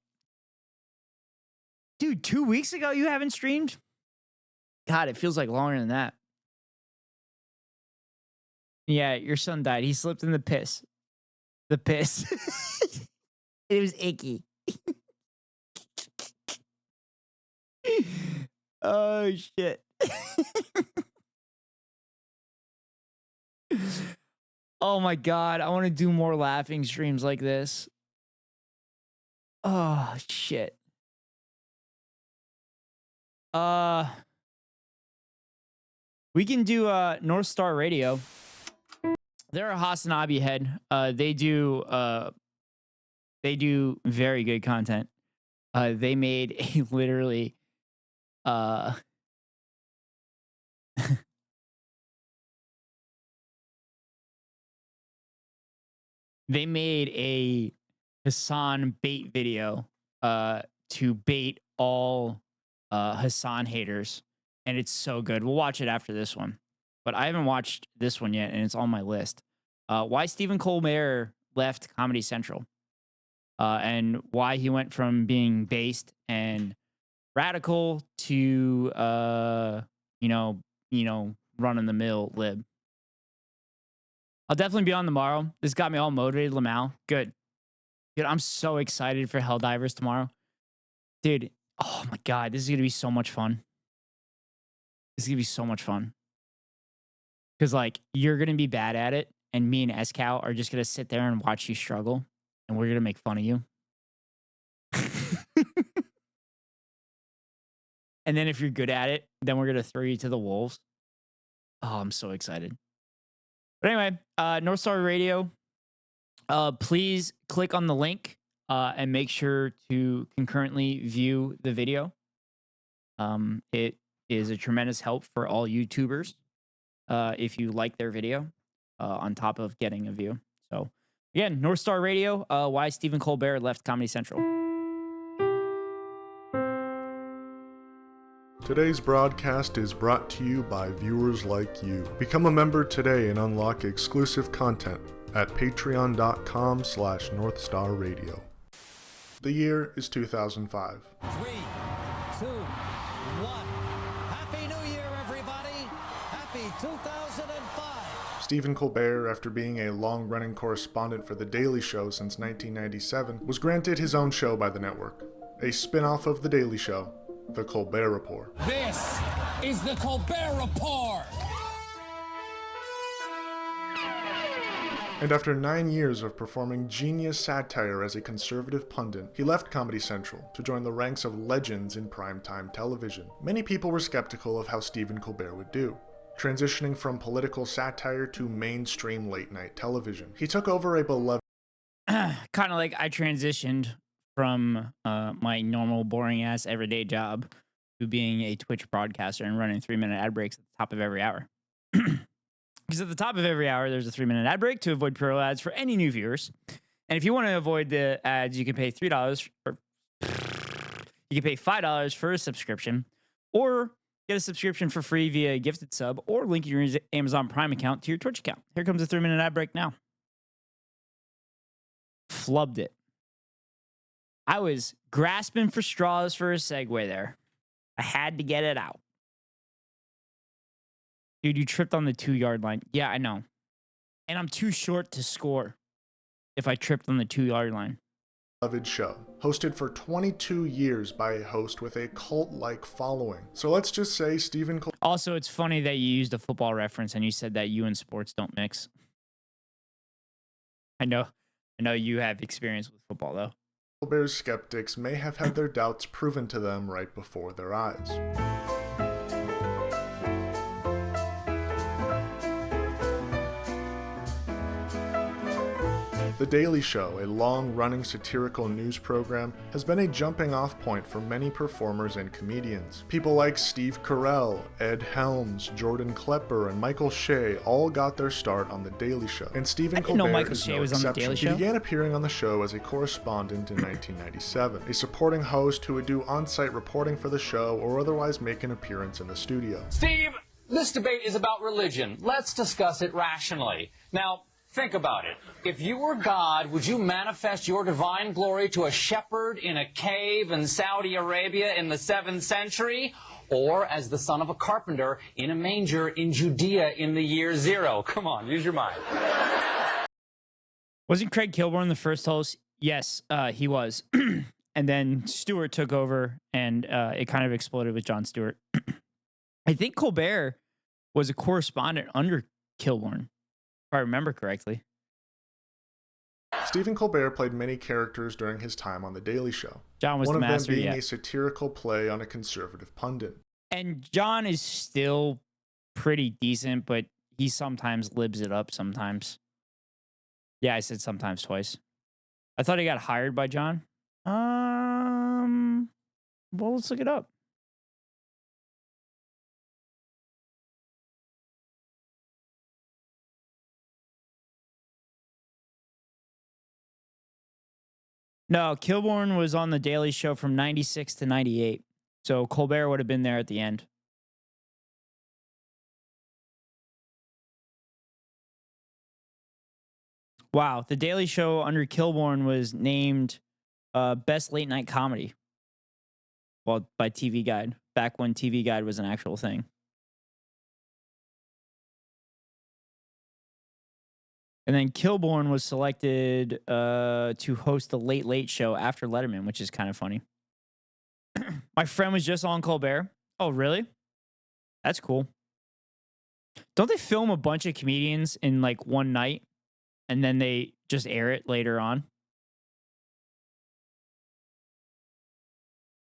S1: Dude, 2 weeks ago you haven't streamed? God, it feels like longer than that. Yeah, your son died. He slipped in the piss. The piss. It was icky. Oh, shit. Oh, my God. I want to do more laughing streams like this. Oh, shit. We can do North Star Radio. They're a Hasanabi head. They do very good content. They made a literally they made a Hassan bait video to bait all Hassan haters, and it's so good. We'll watch it after this one. But I haven't watched this one yet, and it's on my list. Why Stephen Colbert left Comedy Central, and why he went from being based and radical to run of the mill lib. I'll definitely be on tomorrow. This got me all motivated, Lamau. Good. I'm so excited for Helldivers tomorrow, dude. Oh my god, this is gonna be so much fun. This is gonna be so much fun. Because, like, you're going to be bad at it, and me and SCal are just going to sit there and watch you struggle, and we're going to make fun of you. And then if you're good at it, then we're going to throw you to the wolves. Oh, I'm so excited. But anyway, North Star Radio, please click on the link and make sure to concurrently view the video. It is a tremendous help for all YouTubers if you like their video on top of getting a view. So again, North Star Radio, why Stephen Colbert left Comedy Central.
S19: Today's broadcast is brought to you by viewers like you. Become a member today and unlock exclusive content at patreon.com/NorthstarRadio. The year is 2005.
S20: 3, 2, 1. Happy New Year, everybody! Happy 2005!
S19: Stephen Colbert, after being a long-running correspondent for The Daily Show since 1997, was granted his own show by the network, a spin-off of The Daily Show, The Colbert Report.
S20: This is the Colbert Report!
S19: And after 9 years of performing genius satire as a conservative pundit, he left Comedy Central to join the ranks of legends in primetime television. Many people were skeptical of how Stephen Colbert would do, transitioning from political satire to mainstream late-night television. He took over a beloved...
S1: Kind of like I transitioned from my normal, boring-ass everyday job to being a Twitch broadcaster and running 3-minute ad breaks at the top of every hour. Because at the top of every hour, there's a 3-minute ad break to avoid pro ads for any new viewers. And if you want to avoid the ads, you can pay $3 or you can pay $5 for a subscription, or get a subscription for free via a gifted sub, or link your Amazon Prime account to your Twitch account. Here comes a 3-minute ad break now. Flubbed it. I was grasping for straws for a segue there. I had to get it out. Dude, you tripped on the 2-yard line. Yeah, I know. And I'm too short to score if I tripped on the 2-yard line.
S19: Beloved show, hosted for 22 years by a host with a cult-like following. So let's just say Stephen Colbert...
S1: Also, it's funny that you used a football reference and you said that you and sports don't mix. I know you have experience with football, though.
S19: Colbert's skeptics may have had their doubts proven to them right before their eyes. The Daily Show, a long-running satirical news program, has been a jumping-off point for many performers and comedians. People like Steve Carell, Ed Helms, Jordan Klepper, and Michael Shea all got their start on The Daily Show. And Stephen Colbert is no exception. He began appearing on the show as a correspondent in 1997, a supporting host who would do on-site reporting for the show or otherwise make an appearance in the studio.
S5: Steve, this debate is about religion. Let's discuss it rationally. Now, think about it. If you were God, would you manifest your divine glory to a shepherd in a cave in Saudi Arabia in the 7th century? Or as the son of a carpenter in a manger in Judea in the year 0? Come on, use your mind.
S1: Wasn't Craig Kilborn the first host? Yes, he was. And then Stewart took over, and it kind of exploded with Jon Stewart. I think Colbert was a correspondent under Kilborn, if I remember correctly.
S19: Stephen Colbert played many characters during his time on The Daily Show.
S1: John was
S19: one
S1: the
S19: of
S1: master,
S19: them being
S1: yeah.
S19: a satirical play on a conservative pundit.
S1: And John is still pretty decent, but he sometimes libs it up sometimes. Yeah, I said sometimes twice. I thought he got hired by John. Well, let's look it up. No, Kilborn was on The Daily Show from 96 to 98. So Colbert would have been there at the end. Wow. The Daily Show under Kilborn was named Best Late Night Comedy. Well, by TV Guide. Back when TV Guide was an actual thing. And then Kilborn was selected to host the Late Late Show after Letterman, which is kind of funny. My friend was just on Colbert. Oh, really? That's cool. Don't they film a bunch of comedians in like one night and then they just air it later on?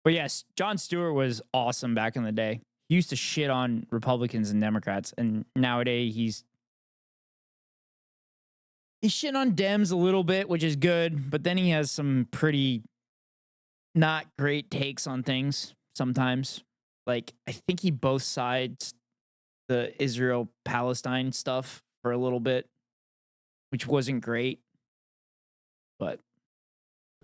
S1: But yes, Jon Stewart was awesome back in the day. He used to shit on Republicans and Democrats, and nowadays He's shitting on Dems a little bit, which is good, but then he has some pretty not great takes on things sometimes. Like, I think he both sides the Israel-Palestine stuff for a little bit, which wasn't great, but...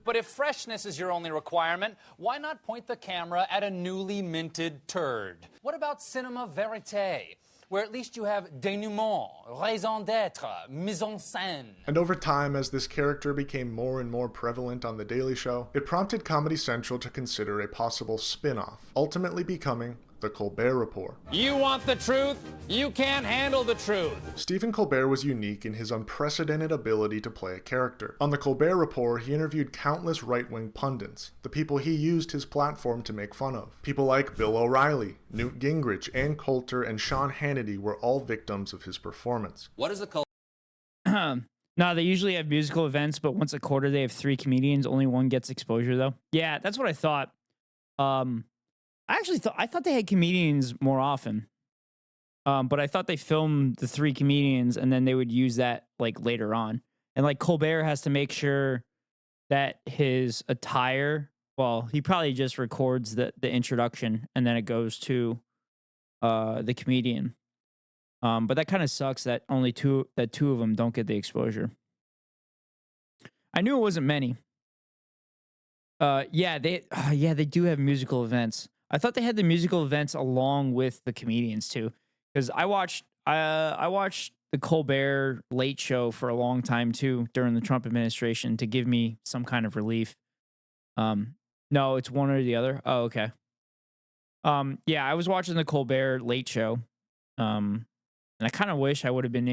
S5: But if freshness is your only requirement, why not point the camera at a newly minted turd? What about cinema verite, where at least you have dénouement, raison d'être, mise en scène?
S19: And over time, as this character became more and more prevalent on The Daily Show, it prompted Comedy Central to consider a possible spin-off, ultimately becoming The Colbert Report.
S5: You want the truth? You can't handle the truth.
S19: Stephen Colbert was unique in his unprecedented ability to play a character. On The Colbert Report, he interviewed countless right-wing pundits, the people he used his platform to make fun of. People like Bill O'Reilly, Newt Gingrich, Ann Coulter, and Sean Hannity were all victims of his performance.
S5: What is the
S1: No, they usually have musical events, but once a quarter they have 3 comedians. Only one gets exposure, though. Yeah, that's what I thought. I thought they had comedians more often. But I thought they filmed the 3 comedians and then they would use that like later on. And like Colbert has to make sure that his attire, well, he probably just records the introduction and then it goes to the comedian. But that kind of sucks that only two of them don't get the exposure. I knew it wasn't many. Yeah, they do have musical events. I thought they had the musical events along with the comedians too, because I watched the Colbert Late Show for a long time too during the Trump administration to give me some kind of relief. No, it's one or the other. Oh, okay. Yeah, I was watching the Colbert Late Show, and I kind of wish I would have been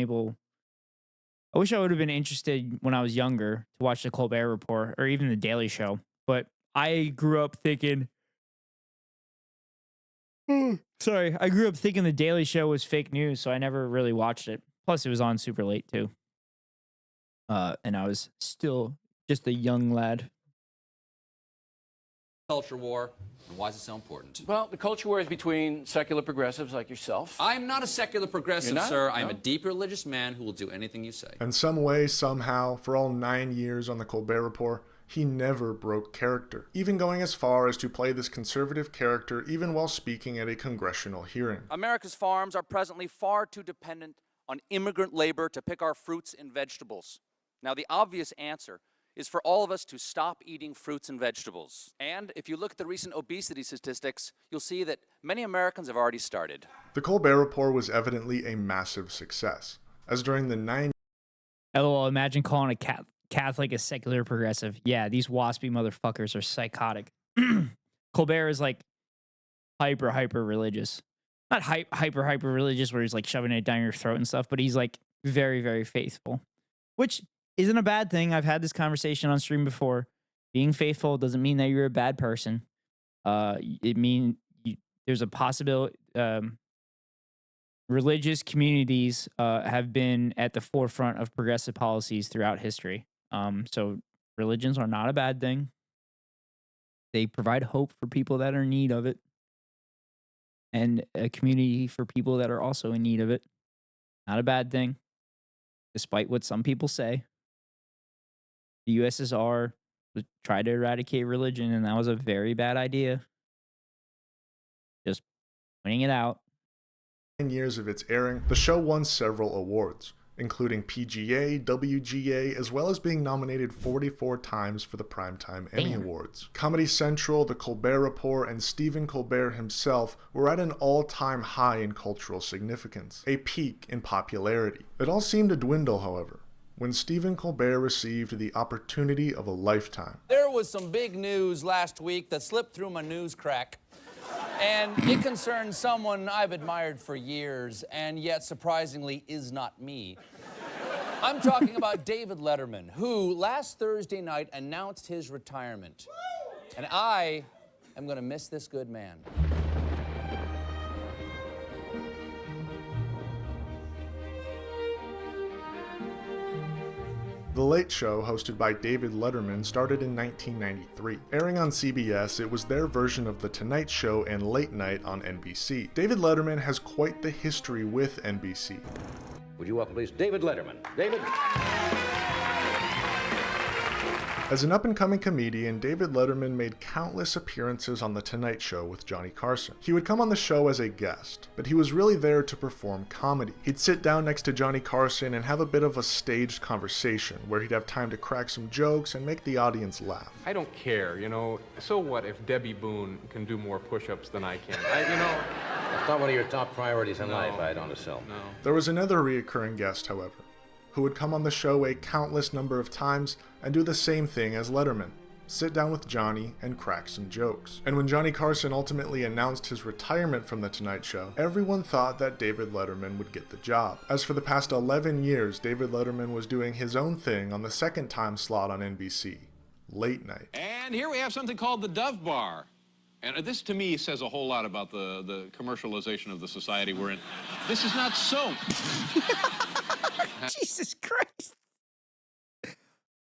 S1: interested when I was younger to watch the Colbert Report or even the Daily Show. But I grew up thinking. I grew up thinking the Daily Show was fake news, so I never really watched it. Plus, it was on super late, too. And I was still just a young lad.
S21: Culture war, and why is it so important?
S22: Well, the culture war is between secular progressives like yourself.
S21: I'm not a secular progressive,
S22: You're not?
S21: sir. I'm
S22: No?
S21: a deep religious man who will do anything you say.
S19: And some way, somehow, for all 9 years on the Colbert Report, he never broke character, even going as far as to play this conservative character even while speaking at a congressional hearing.
S23: America's farms are presently far too dependent on immigrant labor to pick our fruits and vegetables. Now, the obvious answer is for all of us to stop eating fruits and vegetables. And if you look at the recent obesity statistics, you'll see that many Americans have already started.
S19: The Colbert Report was evidently a massive success, as during the 9
S1: LOL, imagine calling a Catholic a secular progressive. Yeah, these waspy motherfuckers are psychotic. Colbert is like hyper religious. Not hyper religious where he's like shoving it down your throat and stuff, but he's like very, very faithful, which isn't a bad thing. I've had this conversation on stream before. Being faithful doesn't mean that you're a bad person. It means there's a possibility. Religious communities have been at the forefront of progressive policies throughout history. So religions are not a bad thing. They provide hope for people that are in need of it. And a community for people that are also in need of it. Not a bad thing, despite what some people say. The USSR tried to eradicate religion, and that was a very bad idea. Just pointing it out.
S19: 9 years of its airing, the show won several awards, including PGA, WGA, as well as being nominated 44 times for the Primetime Emmy Awards. Comedy Central, The Colbert Report, and Stephen Colbert himself were at an all-time high in cultural significance, a peak in popularity. It all seemed to dwindle, however, when Stephen Colbert received the opportunity of a lifetime.
S23: There was some big news last week that slipped through my news crack. And it concerns someone I've admired for years, and yet surprisingly is not me. I'm talking about David Letterman, who last Thursday night announced his retirement. And I am going to miss this good man.
S19: The Late Show, hosted by David Letterman, started in 1993. Airing on CBS, it was their version of The Tonight Show and Late Night on NBC. David Letterman has quite the history with NBC.
S24: Would you welcome, please, David Letterman. David?
S19: As an up-and-coming comedian, David Letterman made countless appearances on The Tonight Show with Johnny Carson. He would come on the show as a guest, but he was really there to perform comedy. He'd sit down next to Johnny Carson and have a bit of a staged conversation where he'd have time to crack some jokes and make the audience laugh.
S2: I don't care, you know. So what if Debbie Boone can do more push-ups than I can?
S4: It's not one of your top priorities in life, I don't assume.
S2: No.
S19: There was another reoccurring guest, however, who would come on the show a countless number of times and do the same thing as Letterman, sit down with Johnny and crack some jokes. And when Johnny Carson ultimately announced his retirement from The Tonight Show, everyone thought that David Letterman would get the job. As for the past 11 years, David Letterman was doing his own thing on the second time slot on NBC, late night.
S6: And here we have something called the Dove Bar. And this, to me, says a whole lot about the commercialization of the society we're in. This is not soap.
S1: Jesus Christ.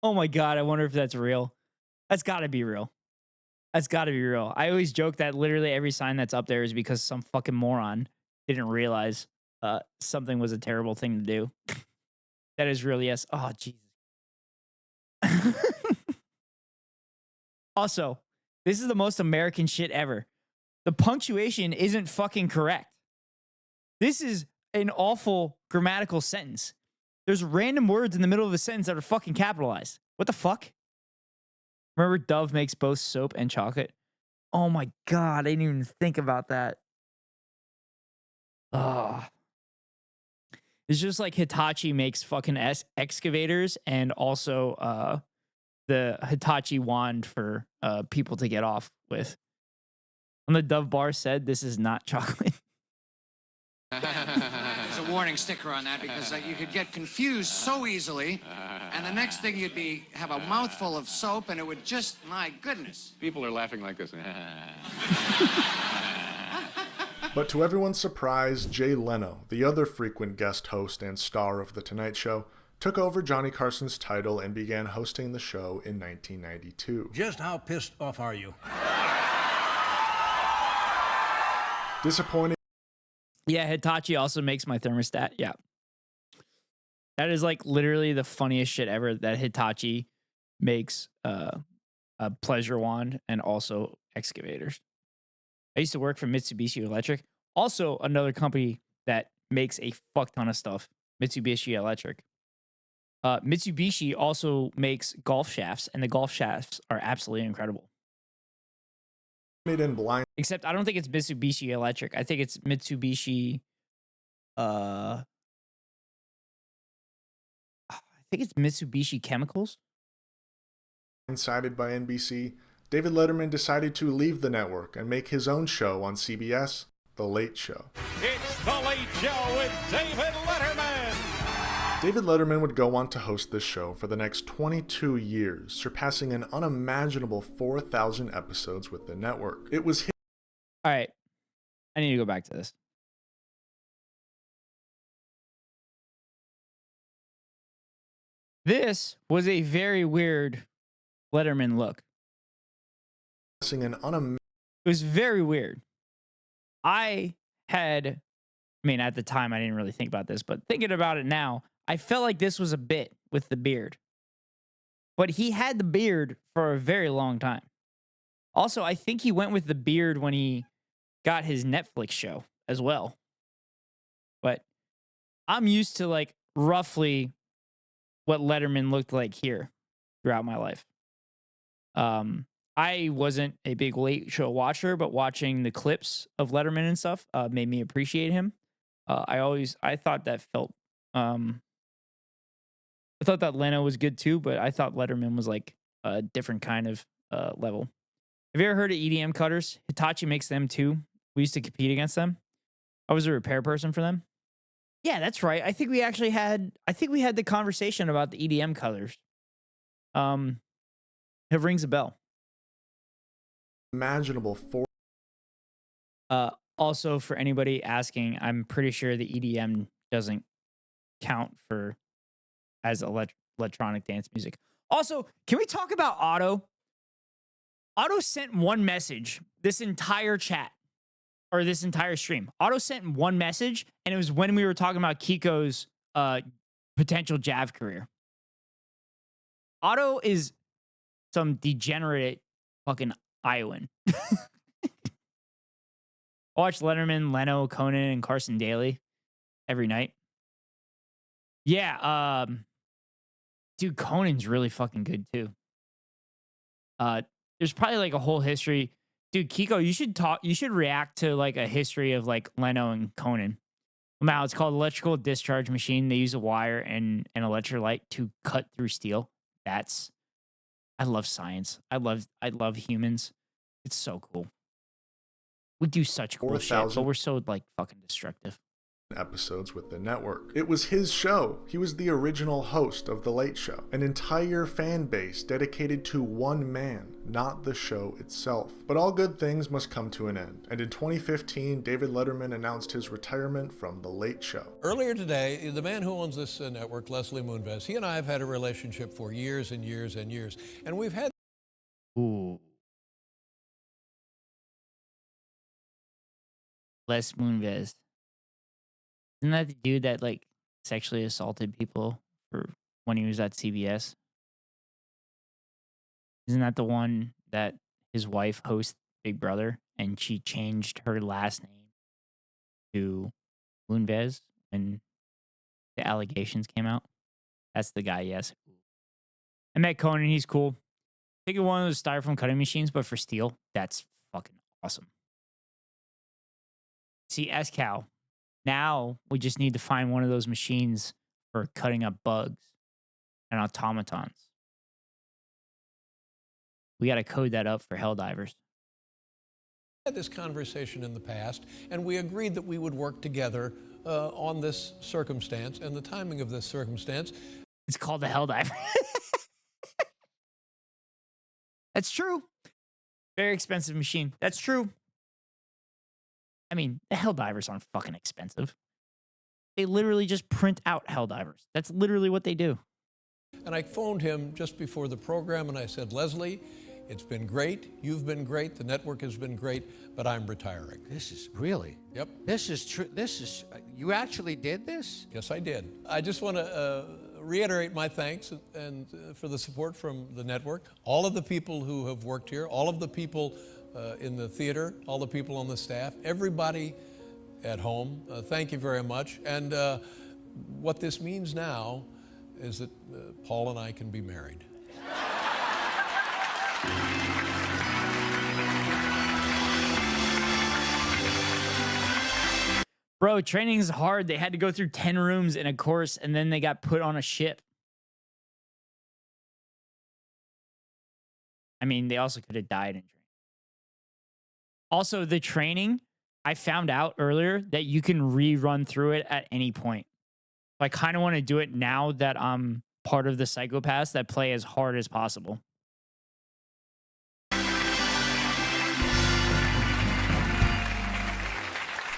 S1: Oh my God, I wonder if that's real. That's got to be real. That's got to be real. I always joke that literally every sign that's up there is because some fucking moron didn't realize something was a terrible thing to do. That is real, yes. Oh, Jesus. Also, this is the most American shit ever. The punctuation isn't fucking correct. This is an awful grammatical sentence. There's random words in the middle of a sentence that are fucking capitalized. What the fuck? Remember Dove makes both soap and chocolate? Oh my God, I didn't even think about that. It's just like Hitachi makes fucking excavators and also the Hitachi wand for people to get off with. And the Dove bar said, this is not chocolate.
S24: There's a warning sticker on that because you could get confused so easily, and the next thing you'd have a mouthful of soap, and it would just, my goodness.
S6: People are laughing like this.
S19: But to everyone's surprise, Jay Leno, the other frequent guest host and star of The Tonight Show, took over Johnny Carson's title and began hosting the show in 1992.
S20: Just how pissed off are you?
S19: Disappointing.
S1: Yeah, Hitachi also makes my thermostat. Yeah. That is like literally the funniest shit ever, that Hitachi makes a pleasure wand and also excavators. I used to work for Mitsubishi Electric. Also another company that makes a fuck ton of stuff. Mitsubishi Electric. Mitsubishi also makes golf shafts, and the golf shafts are absolutely incredible.
S19: In blind.
S1: Except I don't think it's Mitsubishi Electric. I think it's Mitsubishi. I think it's Mitsubishi Chemicals.
S19: Incited by NBC, David Letterman decided to leave the network and make his own show on CBS, The Late Show.
S20: It's The Late Show with David Letterman.
S19: David Letterman would go on to host this show for the next 22 years, surpassing an unimaginable 4,000 episodes with the network. It was his.
S1: All right. I need to go back to this. This was a very weird Letterman look.
S19: It
S1: was very weird. At the time, I didn't really think about this, but thinking about it now, I felt like this was a bit with the beard. But he had the beard for a very long time. Also, I think he went with the beard when he got his Netflix show as well. But I'm used to like roughly what Letterman looked like here throughout my life. I wasn't a big Late Show watcher, but watching the clips of Letterman and stuff made me appreciate him. I thought that Leno was good too, but I thought Letterman was like a different kind of level. Have you ever heard of EDM cutters? Hitachi makes them too. We used to compete against them. I was a repair person for them. Yeah, that's right. I think we had the conversation about the EDM cutters. It rings a bell.
S19: Imaginable for.
S1: Also, for anybody asking, I'm pretty sure the EDM doesn't count as electronic dance music. Also, can we talk about Otto? Otto sent one message this entire chat, or this entire stream. Otto sent one message, and it was when we were talking about Kiko's potential Jav career. Otto is some degenerate fucking Iowan. I watch Letterman, Leno, Conan, and Carson Daly every night. Yeah, dude, Conan's really fucking good too. There's probably like a whole history. Dude, Kiko, you should react to like a history of like Leno and Conan. Now it's called electrical discharge machine. They use a wire and an electrolyte to cut through steel. I love science. I love humans. It's so cool. We do such cool shit, but we're so like fucking destructive.
S19: Episodes with the network. It was his show. He was the original host of The Late Show. An entire fan base dedicated to one man, not the show itself. But all good things must come to an end. And in 2015, David Letterman announced his retirement from The Late Show.
S3: Earlier today, the man who owns this network, Leslie Moonves, he and I have had a relationship for years and years and years. And we've had...
S1: Ooh. Les Moonves. Isn't that the dude that like sexually assaulted people for when he was at CBS? Isn't that the one that his wife hosts Big Brother and she changed her last name to Moonves when the allegations came out? That's the guy, yes. I met Conan, he's cool. Think of one of those styrofoam cutting machines, but for steel. That's fucking awesome. See, S-Cow. Now we just need to find one of those machines for cutting up bugs and automatons. We got to code that up for Helldivers.
S3: Had this conversation in the past, and we agreed that we would work together on this circumstance and the timing of this circumstance.
S1: It's called the Helldiver. That's true. Very expensive machine. That's true. I mean, the Helldivers aren't fucking expensive. They literally just print out Helldivers. That's literally what they do.
S3: And I phoned him just before the program and I said, Leslie, it's been great. You've been great. The network has been great, but I'm retiring.
S7: This is really?
S3: Yep.
S7: This is true. This is, you actually did this?
S3: Yes, I did. I just want to reiterate my thanks and for the support from the network. All of the people who have worked here, all of the people in the theater, all the people on the staff, everybody at home, thank you very much. And what this means now is that Paul and I can be married.
S1: Bro, training is hard. They had to go through 10 rooms in a course and then they got put on a ship. I mean, they also could have died in training. Also, the training, I found out earlier that you can rerun through it at any point. I kind of want to do it now that I'm part of the psychopaths that play as hard as possible.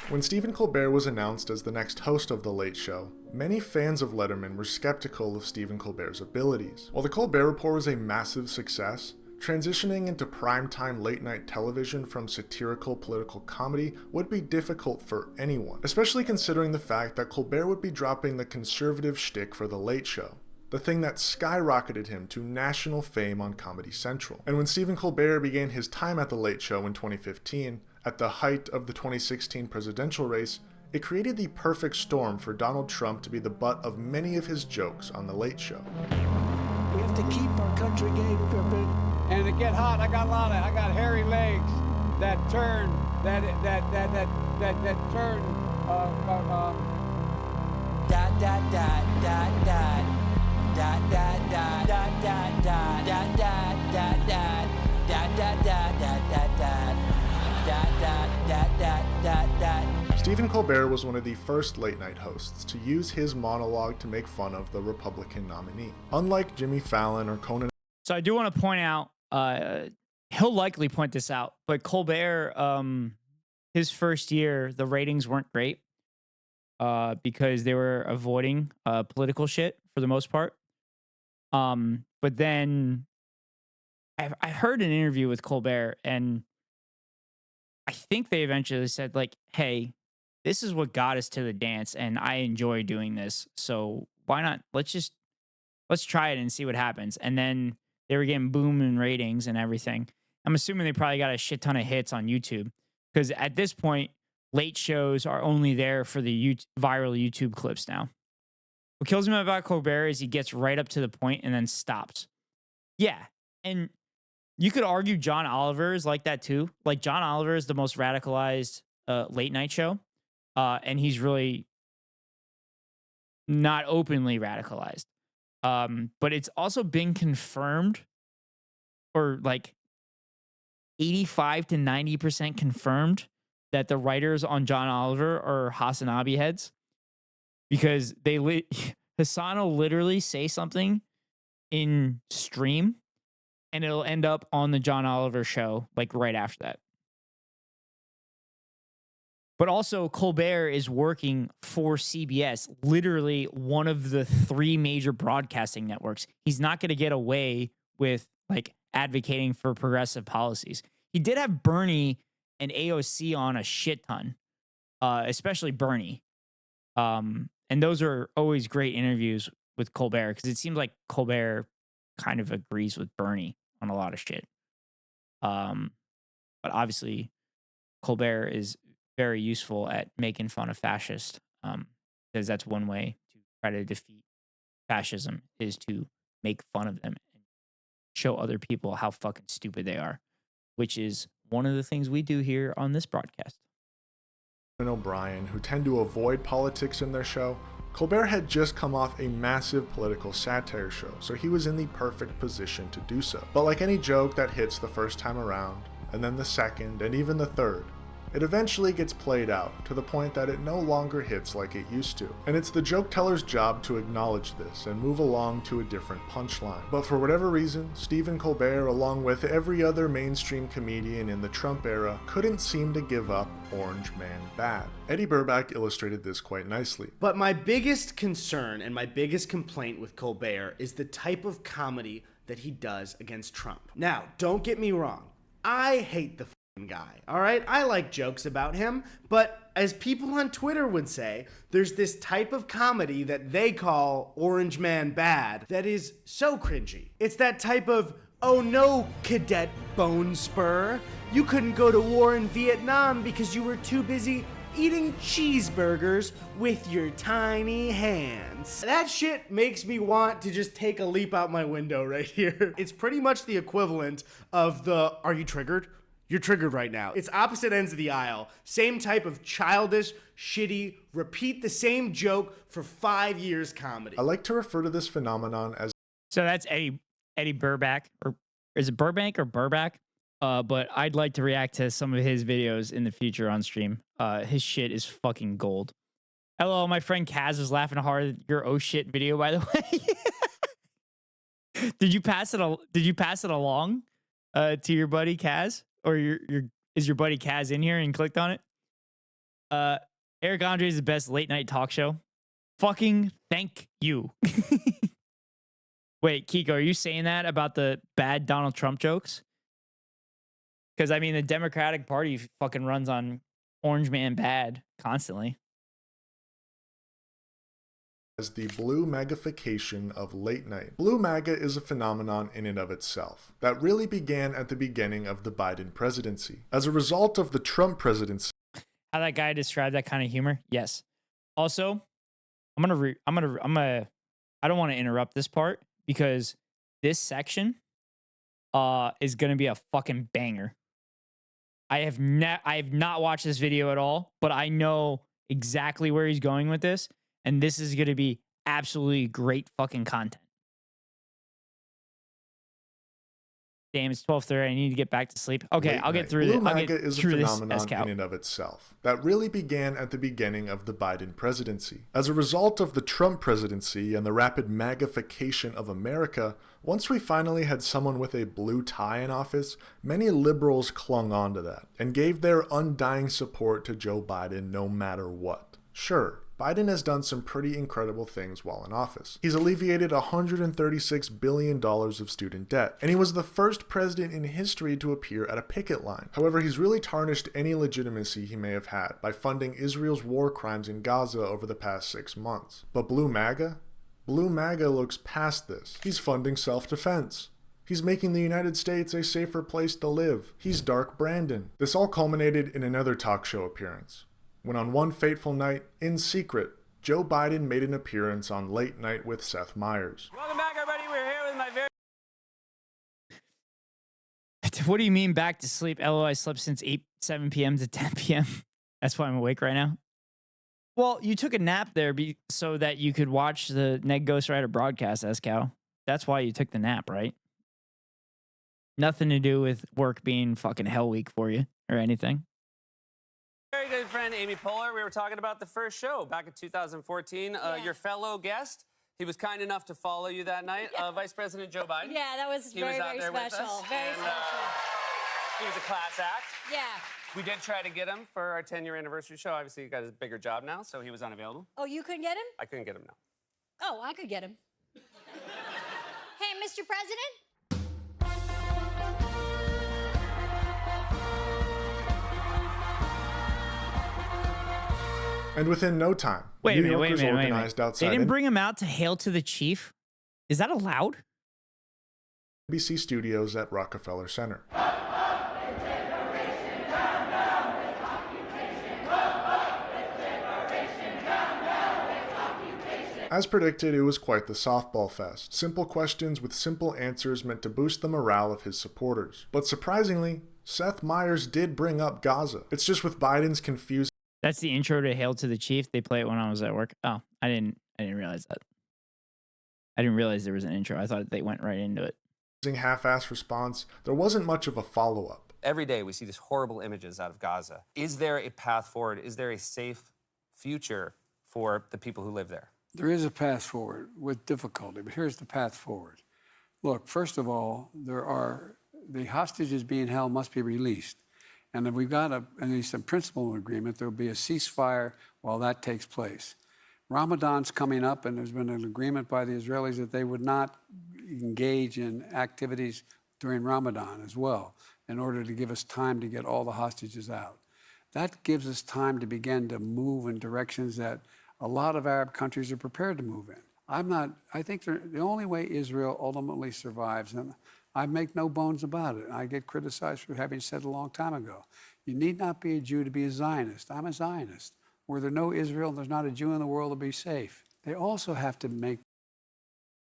S19: When Stephen Colbert was announced as the next host of The Late Show, many fans of Letterman were skeptical of Stephen Colbert's abilities. While The Colbert Report was a massive success, transitioning into primetime late-night television from satirical political comedy would be difficult for anyone, especially considering the fact that Colbert would be dropping the conservative shtick for The Late Show, the thing that skyrocketed him to national fame on Comedy Central. And when Stephen Colbert began his time at The Late Show in 2015, at the height of the 2016 presidential race, it created the perfect storm for Donald Trump to be the butt of many of his jokes on The Late Show.
S10: We have to keep our country gay, and to get hot, I got hairy legs that turn, that turn, dot, dot, dot, dot, dot, dot, dot, dot, dot, dot, dot, dot, dot, dot, dot, dot, dot, dot.
S19: Stephen Colbert was one of the first late-night hosts to use his monologue to make fun of the Republican nominee. Unlike Jimmy Fallon or Conan.
S1: So I do want to point out, he'll likely point this out, but Colbert, his first year, the ratings weren't great because they were avoiding political shit for the most part. But then I heard an interview with Colbert, and I think they eventually said, like, hey, this is what got us to the dance, and I enjoy doing this. So why not? Let's try it and see what happens. And then they were getting booming ratings and everything. I'm assuming they probably got a shit ton of hits on YouTube because at this point, late shows are only there for the viral YouTube clips now. What kills me about Colbert is he gets right up to the point and then stops. Yeah, and you could argue John Oliver is like that too. Like John Oliver is the most radicalized late night show, and he's really not openly radicalized. But it's also been confirmed, or like 85 to 90% confirmed, that the writers on John Oliver are Hasanabi heads, because Hassan will literally say something in stream and it'll end up on the John Oliver show like right after that. But also Colbert is working for CBS, literally one of the 3 major broadcasting networks. He's not going to get away with like advocating for progressive policies. He did have Bernie and AOC on a shit ton, especially Bernie. And those are always great interviews with Colbert because it seems like Colbert kind of agrees with Bernie on a lot of shit. But obviously Colbert is very useful at making fun of fascists, because that's one way to try to defeat fascism, is to make fun of them and show other people how fucking stupid they are, which is one of the things we do here on this broadcast.
S19: And O'Brien, who tend to avoid politics in their show, Colbert had just come off a massive political satire show, so he was in the perfect position to do so. But like any joke that hits the first time around, and then the second, and even the third, it eventually gets played out to the point that it no longer hits like it used to. And it's the joke teller's job to acknowledge this and move along to a different punchline. But for whatever reason, Stephen Colbert, along with every other mainstream comedian in the Trump era, couldn't seem to give up Orange Man bad. Eddie Burback illustrated this quite nicely.
S11: But my biggest concern and my biggest complaint with Colbert is the type of comedy that he does against Trump. Now, don't get me wrong. I hate the guy, all right? I like jokes about him, but as people on Twitter would say, there's this type of comedy that they call Orange Man bad that is so cringy. It's that type of, oh no, Cadet Bone Spur, you couldn't go to war in Vietnam because you were too busy eating cheeseburgers with your tiny hands. That shit makes me want to just take a leap out my window right here. It's pretty much the equivalent of the, are you triggered? You're triggered right now. It's opposite ends of the aisle. Same type of childish, shitty, repeat the same joke for 5 years comedy.
S19: I like to refer to this phenomenon as...
S1: So that's Eddie Burback, or is it Burbank or Burback? But I'd like to react to some of his videos in the future on stream. His shit is fucking gold. Hello, my friend Kaz is laughing hard at your oh shit video, by the way. Did you pass it along to your buddy Kaz? Or is your buddy Kaz in here and clicked on it? Eric Andre is the best late night talk show. Fucking thank you. Wait, Kiko, are you saying that about the bad Donald Trump jokes? Because, I mean, the Democratic Party fucking runs on Orange Man bad constantly.
S19: As the blue magnification of late night. Blue MAGA is a phenomenon in and of itself that really began at the beginning of the Biden presidency. As a result of the Trump presidency.
S1: How that guy described that kind of humor? Yes. Also, I don't want to interrupt this part because this section is going to be a fucking banger. I have not watched this video at all, but I know exactly where he's going with this. And this is going to be absolutely great fucking content. Damn, it's 12:30. I need to get back to sleep. Okay, I'll get through this.
S19: Blue MAGA is a phenomenon in and of itself that really began at the beginning of the Biden presidency. As a result of the Trump presidency and the rapid magnification of America, once we finally had someone with a blue tie in office, many liberals clung on to that and gave their undying support to Joe Biden no matter what. Sure, Biden has done some pretty incredible things while in office. He's alleviated $136 billion of student debt, and he was the first president in history to appear at a picket line. However, he's really tarnished any legitimacy he may have had by funding Israel's war crimes in Gaza over the past 6 months. But Blue MAGA? Blue MAGA looks past this. He's funding self-defense. He's making the United States a safer place to live. He's Dark Brandon. This all culminated in another talk show appearance, when on one fateful night, in secret, Joe Biden made an appearance on Late Night with Seth Meyers.
S13: Welcome back, everybody. We're here with my very...
S1: What do you mean back to sleep? LOL, I slept since 7 p.m. to 10 p.m. That's why I'm awake right now. Well, you took a nap there so that you could watch the Ned Ghost Rider broadcast, S-Cow. That's why you took the nap, right? Nothing to do with work being fucking hell week for you or anything.
S13: Very good friend, Amy Poehler. We were talking about the first show back in 2014. Your fellow guest, he was kind enough to follow you that night, Vice President Joe Biden.
S14: Yeah, that was
S13: He
S14: very,
S13: was out
S14: very
S13: there with
S14: special.
S13: us,
S14: Very
S13: and,
S14: special.
S13: He was a class act.
S14: Yeah.
S13: We did try to get him for our 10-year anniversary show. Obviously, he got a bigger job now, so he was unavailable.
S14: Oh, you couldn't get him?
S13: I couldn't get him, no.
S14: Oh, I could get him. Hey, Mr. President?
S19: And within no time,
S1: Wait a minute.
S19: organized outside
S1: They didn't bring him out to hail to the chief? Is that allowed?
S19: NBC studios at Rockefeller Center. As predicted, it was quite the softball fest. Simple questions with simple answers meant to boost the morale of his supporters. But surprisingly, Seth Meyers did bring up Gaza. It's just with Biden's confusing...
S1: That's the intro to Hail to the Chief. They play it when I was at work. Oh, I didn't realize that. I didn't realize there was an intro. I thought they went right into it.
S19: Half-assed response, there wasn't much of a follow-up.
S13: Every day we see these horrible images out of Gaza. Is there a path forward? Is there a safe future for the people who live there?
S10: There is a path forward with difficulty, but here's the path forward. Look, first of all, the hostages being held must be released. And if we've got at least a principle agreement, there'll be a ceasefire while that takes place. Ramadan's coming up, and there's been an agreement by the Israelis that they would not engage in activities during Ramadan as well, in order to give us time to get all the hostages out. That gives us time to begin to move in directions that a lot of Arab countries are prepared to move in. I think the only way Israel ultimately survives, and I make no bones about it. I get criticized for having said a long time ago, you need not be a Jew to be a Zionist. I'm a Zionist. Were there no Israel, there's not a Jew in the world to be safe. They also have to make...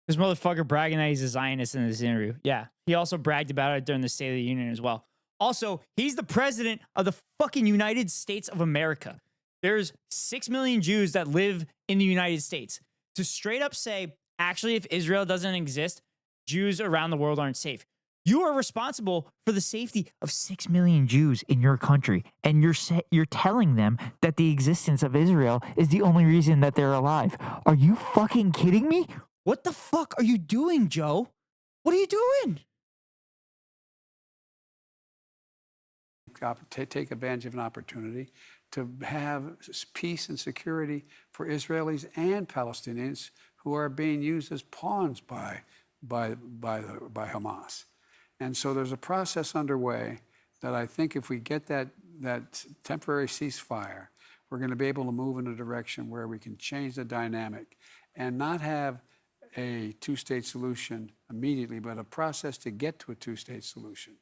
S1: This motherfucker bragging that he's a Zionist in this interview. Yeah, he also bragged about it during the State of the Union as well. Also, he's the president of the fucking United States of America. There's 6 million Jews that live in the United States. To straight up say, actually, if Israel doesn't exist, Jews around the world aren't safe. You are responsible for the safety of 6 million Jews in your country, and you're telling them that the existence of Israel is the only reason that they're alive. Are you fucking kidding me? What the fuck are you doing, Joe? What are you doing?
S10: Take advantage of an opportunity to have peace and security for Israelis and Palestinians who are being used as pawns by Hamas. And so there's a process underway that I think if we get that temporary ceasefire, we're going to be able to move in a direction where we can change the dynamic and not have a two-state solution immediately, but a process to get to a two-state solution,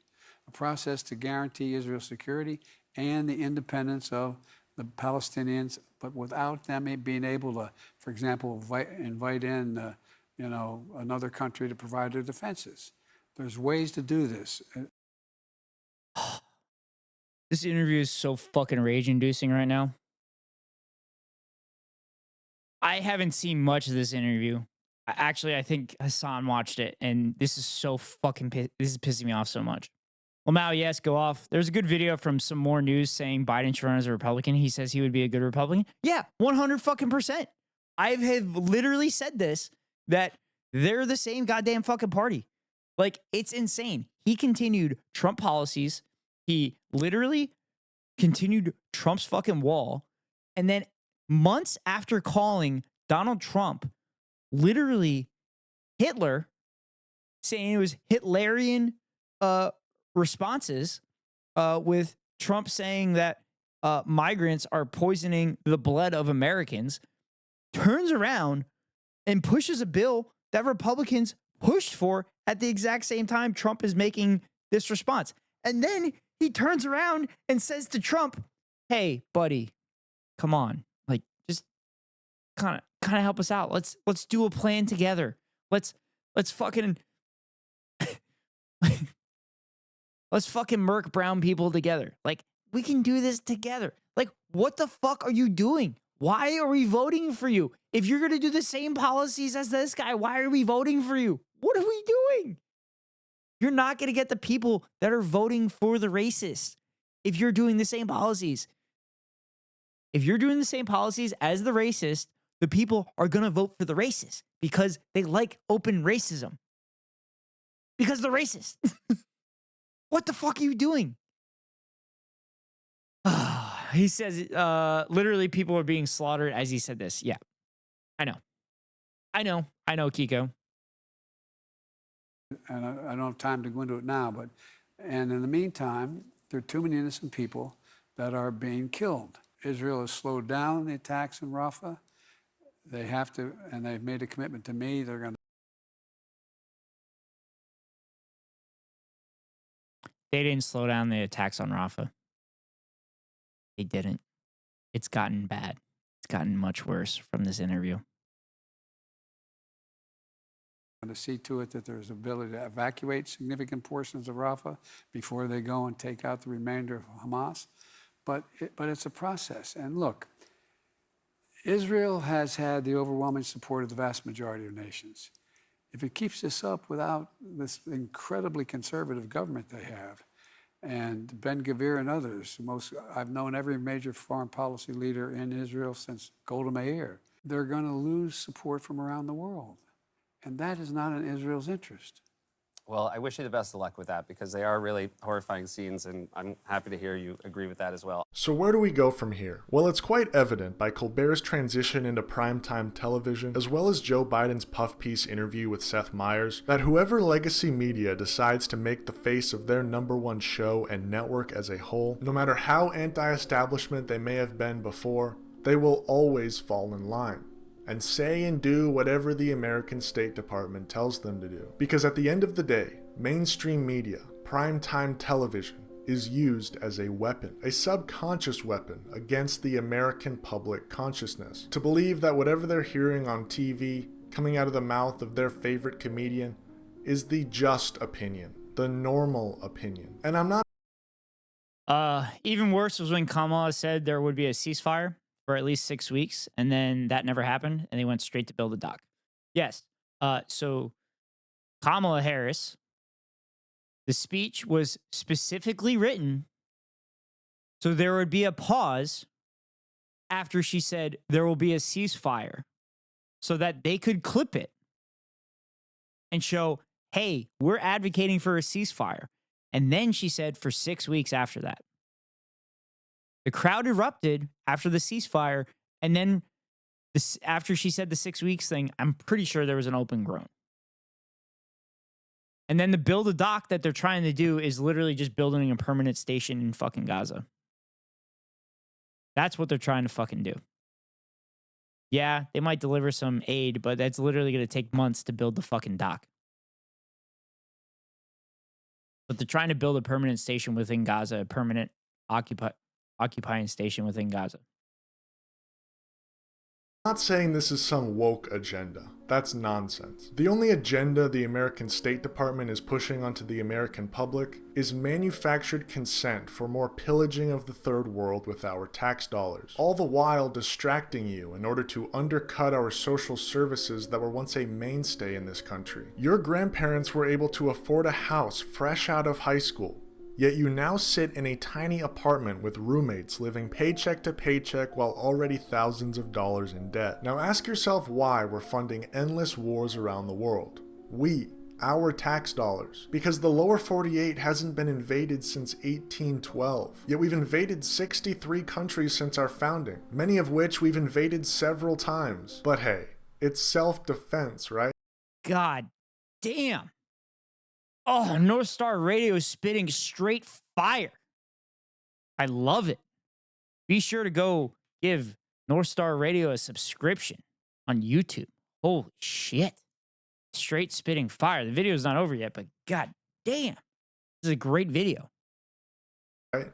S10: a process to guarantee Israel's security and the independence of the Palestinians, but without them being able to, for example, invite in another country to provide their defenses. There's ways to do this.
S1: This interview is so fucking rage-inducing right now. I haven't seen much of this interview. I think Hassan watched it, and this is so fucking this is pissing me off so much. Lamau, yes, go off. There's a good video from some more news saying Biden should run as a Republican. He says he would be a good Republican. Yeah, 100%. I have literally said this, that they're the same goddamn fucking party. Like, it's insane. He continued Trump policies. He literally continued Trump's fucking wall. And then months after calling Donald Trump literally Hitler, saying it was Hitlerian responses, with Trump saying that migrants are poisoning the blood of Americans, turns around and pushes a bill that Republicans pushed for at the exact same time Trump is making this response. And then he turns around and says to Trump, hey, buddy, come on. Like, just kind of help us out. Let's do a plan together. Let's fucking let's fucking murk brown people together. Like, we can do this together. Like, what the fuck are you doing? Why are we voting for you? If you're going to do the same policies as this guy, why are we voting for you? What are we doing? You're not going to get the people that are voting for the racist if you're doing the same policies. If you're doing the same policies as the racist, the people are going to vote for the racist because they like open racism. Because they're racist. What the fuck are you doing? He says, literally people are being slaughtered as he said this. Yeah, I know, Kiko.
S10: And I don't have time to go into it now, but, and in the meantime, there are too many innocent people that are being killed. Israel has slowed down the attacks in Rafah. They have to, and they've made a commitment to me. They're going to.
S1: They didn't slow down the attacks on Rafah. They didn't. It's gotten bad. It's gotten much worse from this interview.
S10: To see to it that there's ability to evacuate significant portions of Rafah before they go and take out the remainder of Hamas. But it's a process. And look, Israel has had the overwhelming support of the vast majority of nations. If it keeps this up without this incredibly conservative government they have, and Ben-Gvir and others, I've known every major foreign policy leader in Israel since Golda Meir, they're going to lose support from around the world. And that is not in Israel's interest.
S13: Well, I wish you the best of luck with that because they are really horrifying scenes, and I'm happy to hear you agree with that as well.
S19: So where do we go from here? Well, it's quite evident by Colbert's transition into primetime television, as well as Joe Biden's puff piece interview with Seth Meyers, that whoever legacy media decides to make the face of their #1 show and network as a whole, no matter how anti-establishment they may have been before, they will always fall in line and say and do whatever the American State Department tells them to do. Because at the end of the day, mainstream media, primetime television, is used as a weapon, a subconscious weapon against the American public consciousness. To believe that whatever they're hearing on TV, coming out of the mouth of their favorite comedian, is the just opinion, the normal opinion. And I'm not...
S1: Even worse was when Kamala said there would be a ceasefire for at least 6 weeks, and then that never happened, and they went straight to build a dock. Yes. So Kamala Harris, the speech was specifically written so there would be a pause after she said there will be a ceasefire so that they could clip it and show, hey, we're advocating for a ceasefire. And then she said for 6 weeks after that. The crowd erupted after the ceasefire, and then after she said the 6 weeks thing, I'm pretty sure there was an open groan. And then the build a dock that they're trying to do is literally just building a permanent station in fucking Gaza. That's what they're trying to fucking do. Yeah, they might deliver some aid, but that's literally going to take months to build the fucking dock. But they're trying to build a permanent station within Gaza, a permanent occupying station within Gaza.
S19: I'm not saying this is some woke agenda. That's nonsense. The only agenda the American State Department is pushing onto the American public is manufactured consent for more pillaging of the third world with our tax dollars, all the while distracting you in order to undercut our social services that were once a mainstay in this country. Your grandparents were able to afford a house fresh out of high school, yet you now sit in a tiny apartment with roommates living paycheck to paycheck while already thousands of dollars in debt. Now ask yourself why we're funding endless wars around the world. Our tax dollars. Because the lower 48 hasn't been invaded since 1812. Yet we've invaded 63 countries since our founding, many of which we've invaded several times. But hey, it's self-defense, right?
S1: God damn. Oh, North Star Radio is spitting straight fire. I love it. Be sure to go give North Star Radio a subscription on YouTube. Holy shit. straight spitting fire. The video's not over yet, but god damn, this is a great video.
S19: Right?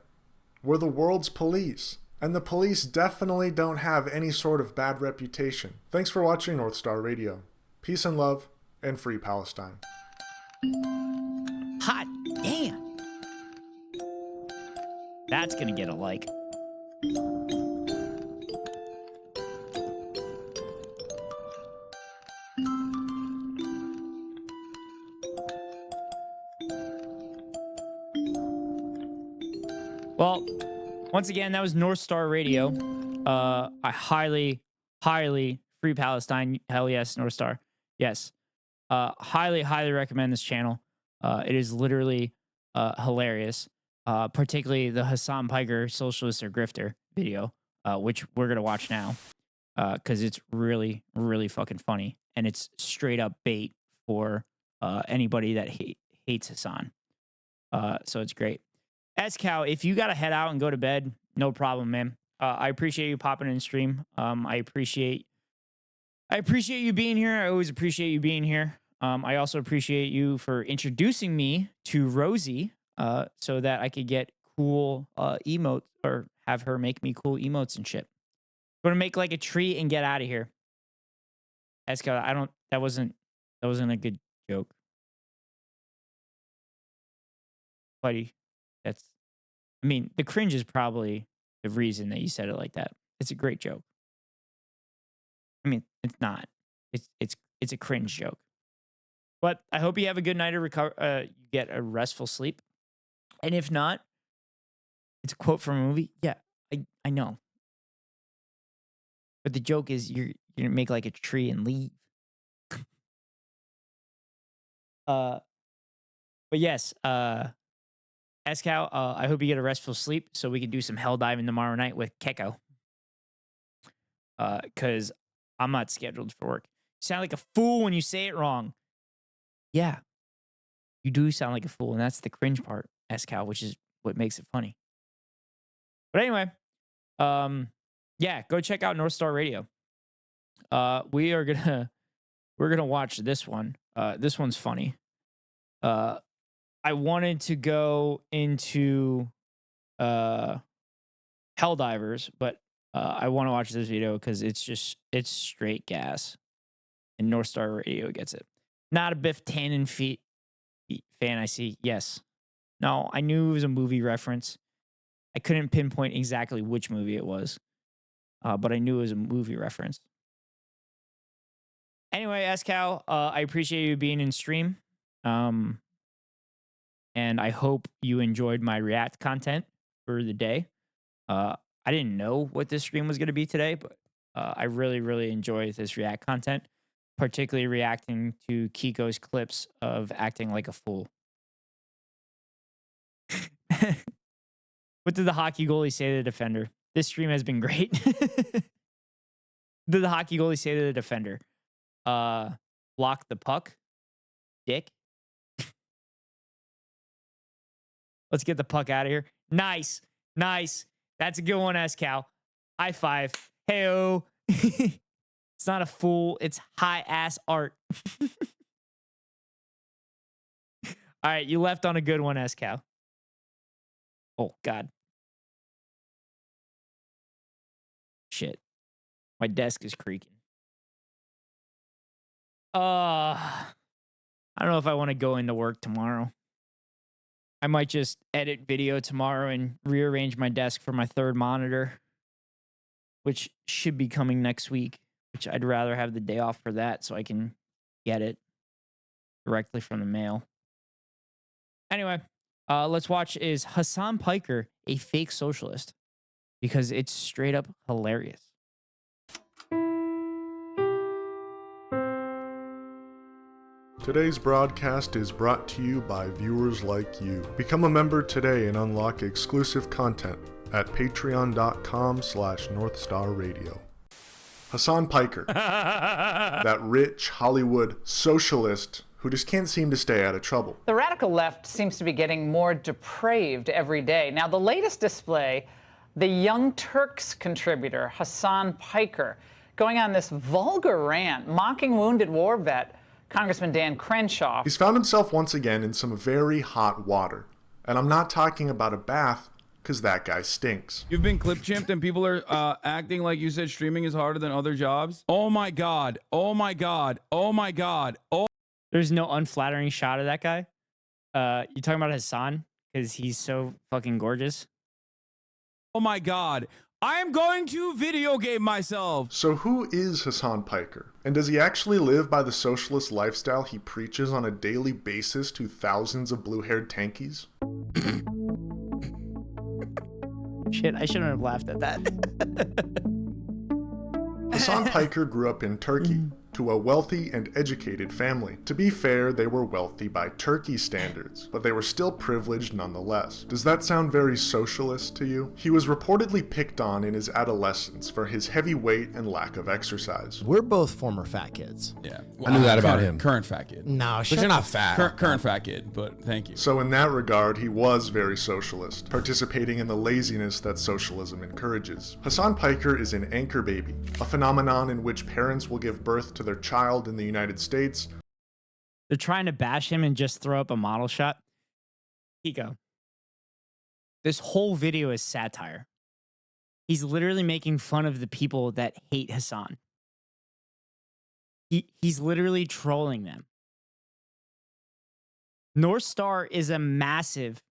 S19: We're the world's police, and the police definitely don't have any sort of bad reputation. Thanks for watching North Star Radio. Peace and love, and free Palestine.
S1: Hot damn. That's gonna get a like. Well, once again, that was North Star Radio. I highly free Palestine. Hell yes, North Star. Yes. Highly recommend this channel. It is literally hilarious. Particularly the Hassan Piker Socialist or Grifter video, which we're going to watch now. Because it's really fucking funny. And it's straight up bait for anybody that hates Hassan. So it's great. S-Cow, if you got to head out and go to bed, no problem, man. I appreciate you popping in stream. I appreciate you being here. I always appreciate you being here. I also appreciate you for introducing me to Rosie so that I could get cool emotes or have her make me cool emotes and shit. I'm going to make like a tree and get out of here. S-Cow, that wasn't a good joke. Buddy, the cringe is probably the reason that you said it like that. It's a great joke. I mean, it's not. It's a cringe joke. But I hope you have a good night of you get a restful sleep. And if not, it's a quote from a movie. Yeah, I know. But the joke is you're gonna make like a tree and leave. But yes, S-Cow, I hope you get a restful sleep so we can do some hell diving tomorrow night with Keko. Because I'm not scheduled for work. You sound like a fool when you say it wrong. Yeah, you do sound like a fool, and that's the cringe part, S-Cow, which is what makes it funny. But anyway, yeah, go check out North Star Radio. We're gonna watch this one. This one's funny. I wanted to go into Helldivers, but I want to watch this video because it's straight gas. And North Star Radio gets it. Not a Biff Tannen fan, I see. Yes. No, I knew it was a movie reference. I couldn't pinpoint exactly which movie it was. But I knew it was a movie reference. Anyway, S-Cow, I appreciate you being in stream. And I hope you enjoyed my React content for the day. I didn't know what this stream was going to be today, but I really enjoy this React content, particularly reacting to Kiko's clips of acting like a fool. What did the hockey goalie say to the defender? This stream has been great. Did the hockey goalie say to the defender? Block the puck, dick. Let's get the puck out of here. Nice. That's a good one, S-Cow. High five. Hey-o. It's not a fool. It's high-ass art. All right, you left on a good one, S-Cow. Oh, God. Shit. My desk is creaking. I don't know if I want to go into work tomorrow. I might just edit video tomorrow and rearrange my desk for my third monitor, which should be coming next week, which I'd rather have the day off for that so I can get it directly from the mail. Anyway, let's watch Is Hassan Piker a Fake Socialist? Because it's straight up hilarious.
S19: Today's broadcast is brought to you by viewers like you. Become a member today and unlock exclusive content at patreon.com/NorthstarRadio. Hassan Piker, that rich Hollywood socialist who just can't seem to stay out of trouble.
S12: The radical left seems to be getting more depraved every day. Now, the latest display, the Young Turks contributor, Hassan Piker, going on this vulgar rant, mocking wounded war vet Congressman Dan Crenshaw.
S19: He's found himself once again in some very hot water. And I'm not talking about a bath, because that guy stinks.
S15: You've been clip chimped and people are acting like you said streaming is harder than other jobs. Oh my God. Oh my God. Oh my God. Oh.
S1: There's no unflattering shot of that guy. You talking about Hassan? Because he's so fucking gorgeous.
S15: Oh my God. I am going to video game myself.
S19: So who is Hassan Piker? And does he actually live by the socialist lifestyle he preaches on a daily basis to thousands of blue-haired tankies?
S1: Shit, I shouldn't have laughed at that.
S19: Hassan Piker grew up in Turkey to a wealthy and educated family. To be fair, they were wealthy by Turkey standards, but they were still privileged nonetheless. Does that sound very socialist to you? He was reportedly picked on in his adolescence for his heavy weight and lack of exercise.
S16: We're both former fat kids.
S15: Yeah.
S16: I knew that about him.
S15: Current fat kid.
S16: No, But shut you're not the fat.
S15: Current fat kid, but thank you.
S19: So in that regard, he was very socialist, participating in the laziness that socialism encourages. Hassan Piker is an anchor baby, a phenomenon in which parents will give birth to their child in the United States.
S1: They're trying to bash him and just throw up a model shot. Kiko, this whole video is satire. He's literally making fun of the people that hate Hassan. He's literally trolling them. North Star is a massive...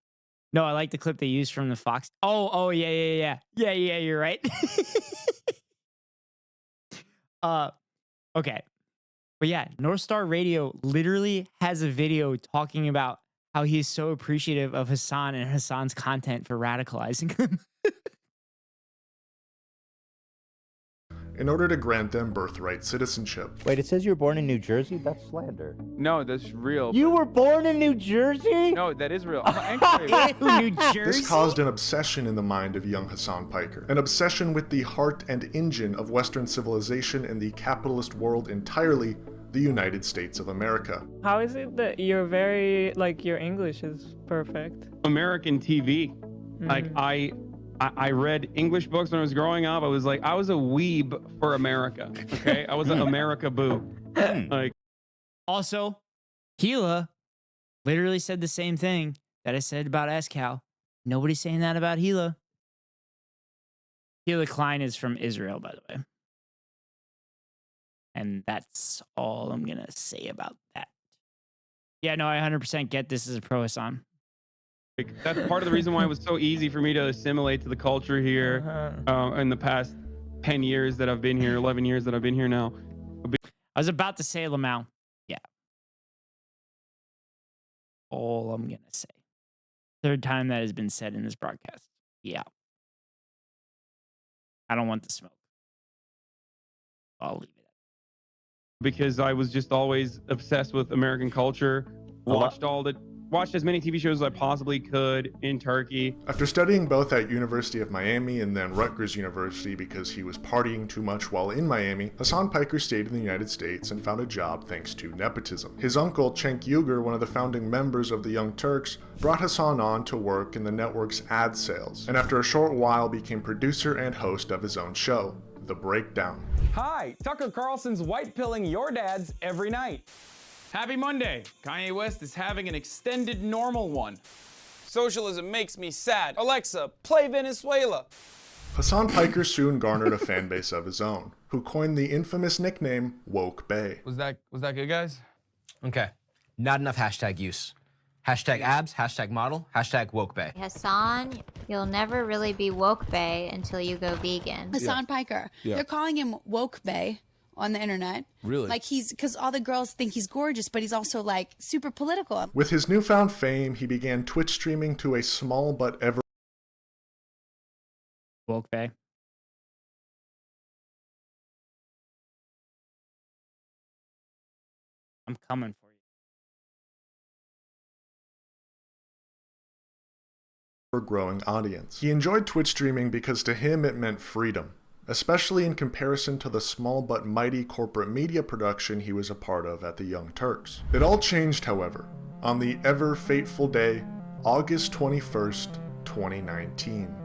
S1: No, I like the clip they used from the Fox. Oh, yeah. Yeah, you're right. Okay. But yeah, North Star Radio literally has a video talking about how he is so appreciative of Hassan and Hassan's content for radicalizing him.
S19: In order to grant them birthright citizenship.
S17: Wait, it says you were born in New Jersey? That's slander.
S15: No, that's real.
S17: You were born in New Jersey?
S15: No, that is real.
S1: New Jersey?
S19: This caused an obsession in the mind of young Hassan Piker. An obsession with the heart and engine of Western civilization and the capitalist world entirely, the United States of America.
S18: How is it that you're very, like, your English is perfect?
S15: American TV. Like, I read English books when I was growing up. I was a weeb for America. Okay, I was an America boo. Like,
S1: Also, Gila literally said the same thing that I said about Escal. Nobody's saying that about Gila. Gila Klein is from Israel, by the way. And that's all I'm going to say about that. Yeah, no, I 100% get this as a pro Hassan.
S15: that's part of the reason why it was so easy for me to assimilate to the culture here in the past 10 years that I've been here, 11 years that I've been here now.
S1: I was about to say Lamau. Yeah. All I'm going to say. Third time that has been said in this broadcast. Yeah. I don't want the smoke. I'll leave it.
S15: Because I was just always obsessed with American culture. Watched as many TV shows as I possibly could in Turkey.
S19: After studying both at University of Miami and then Rutgers University because he was partying too much while in Miami, Hassan Piker stayed in the United States and found a job thanks to nepotism. His uncle, Cenk Uygur, one of the founding members of the Young Turks, brought Hassan on to work in the network's ad sales, and after a short while became producer and host of his own show, The Breakdown.
S15: Hi, Tucker Carlson's white pilling your dads every night. Happy Monday. Kanye West is having an extended normal one. Socialism makes me sad. Alexa, play Venezuela.
S19: Hassan Piker soon garnered a fan base of his own, who coined the infamous nickname Woke Bay.
S15: Was that good, guys?
S25: Okay, not enough hashtag use. Hashtag abs, hashtag model, hashtag woke bay.
S26: Hassan, you'll never really be woke bay until you go vegan.
S27: Hassan Piker.
S19: Yeah.
S27: They're calling him woke bay on the internet.
S19: Really?
S27: Like because all the girls think he's gorgeous, but he's also like super political.
S19: With his newfound fame, he began Twitch streaming to a small but ever
S1: Woke Bay. I'm coming for you.
S19: growing audience. He enjoyed Twitch streaming because to him it meant freedom, especially in comparison to the small but mighty corporate media production he was a part of at the Young Turks. It all changed, however, on the ever fateful day, August 21st, 2019.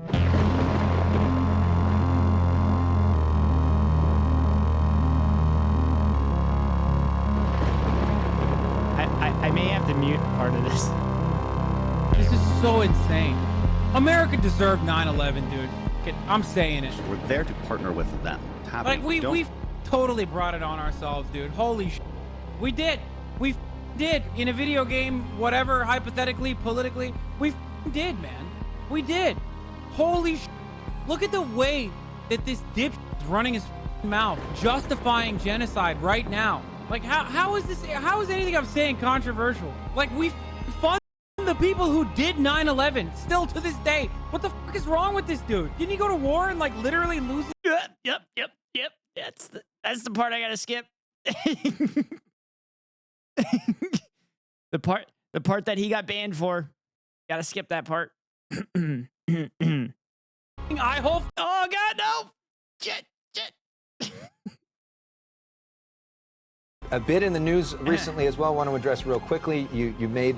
S1: I may have to mute part of this.
S15: This is so insane. America deserved 9/11, dude. I'm saying it.
S4: We're there to partner with them.
S15: Like we totally brought it on ourselves, dude. Holy shit. We did. We did in a video game, whatever, hypothetically, politically. We did, man. We did. Holy shit. Look at the way that this dip is running his mouth, justifying genocide right now. Like, how is this? How is anything I'm saying controversial? Like, we fund the people who did 9/11 still to this day. What the fuck is wrong with this dude? Didn't he go to war and like literally lose it?
S1: Yep. That's the part I gotta skip. the part that he got banned for. Gotta skip that part.
S15: I hope.
S1: Oh God, no! Shit.
S5: A bit in the news recently as well. I want to address real quickly. You made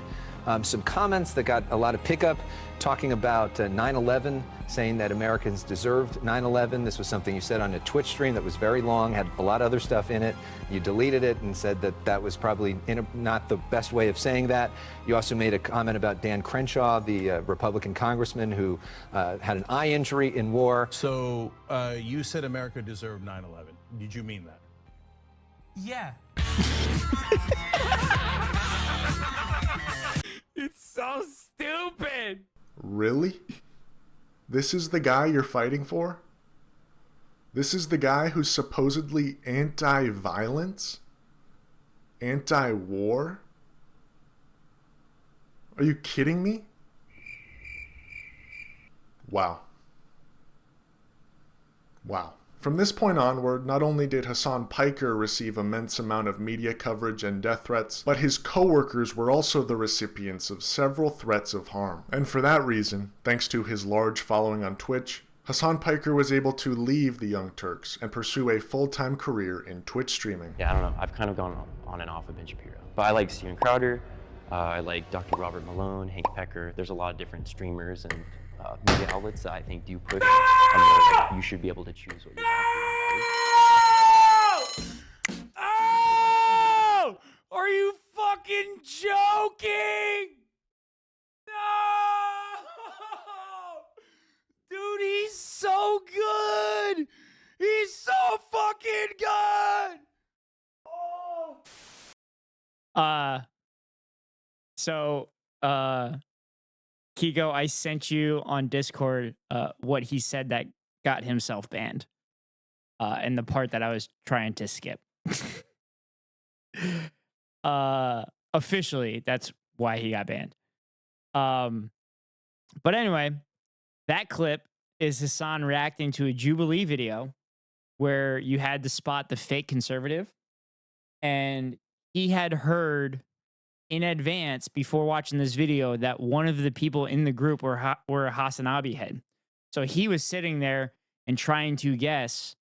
S5: some comments that got a lot of pickup, talking about 9/11, saying that Americans deserved 9/11. This was something you said on a Twitch stream that was very long, had a lot of other stuff in it. You deleted it and said that that was probably not the best way of saying that. You also made a comment about Dan Crenshaw, the Republican congressman who had an eye injury in war.
S3: So you said America deserved 9/11. Did you mean that?
S15: Yeah.
S1: It's so stupid.
S19: Really? This is the guy you're fighting for? This is the guy who's supposedly anti-violence? Anti-war? Are you kidding me? Wow. Wow. From this point onward, not only did Hassan Piker receive immense amount of media coverage and death threats, but his co-workers were also the recipients of several threats of harm. And for that reason, thanks to his large following on Twitch, Hassan Piker was able to leave the Young Turks and pursue a full-time career in Twitch streaming.
S8: Yeah, I don't know. I've kind of gone on and off of Ben Shapiro. But I like Steven Crowder, I like Dr. Robert Malone, Hank Pecker. There's a lot of different streamers and media outlets that I think do push. And you should be able to choose what you want to do.
S15: Oh! Are you fucking joking? No! Dude, he's so good! He's so fucking good!
S1: Kiko, I sent you on Discord what he said that got himself banned. And the part that I was trying to skip. Officially, that's why he got banned. But anyway, that clip is Hassan reacting to a Jubilee video where you had to spot the fake conservative. And he had heard in advance before watching this video that one of the people in the group were a Hassanabi head. So he was sitting there and trying to guess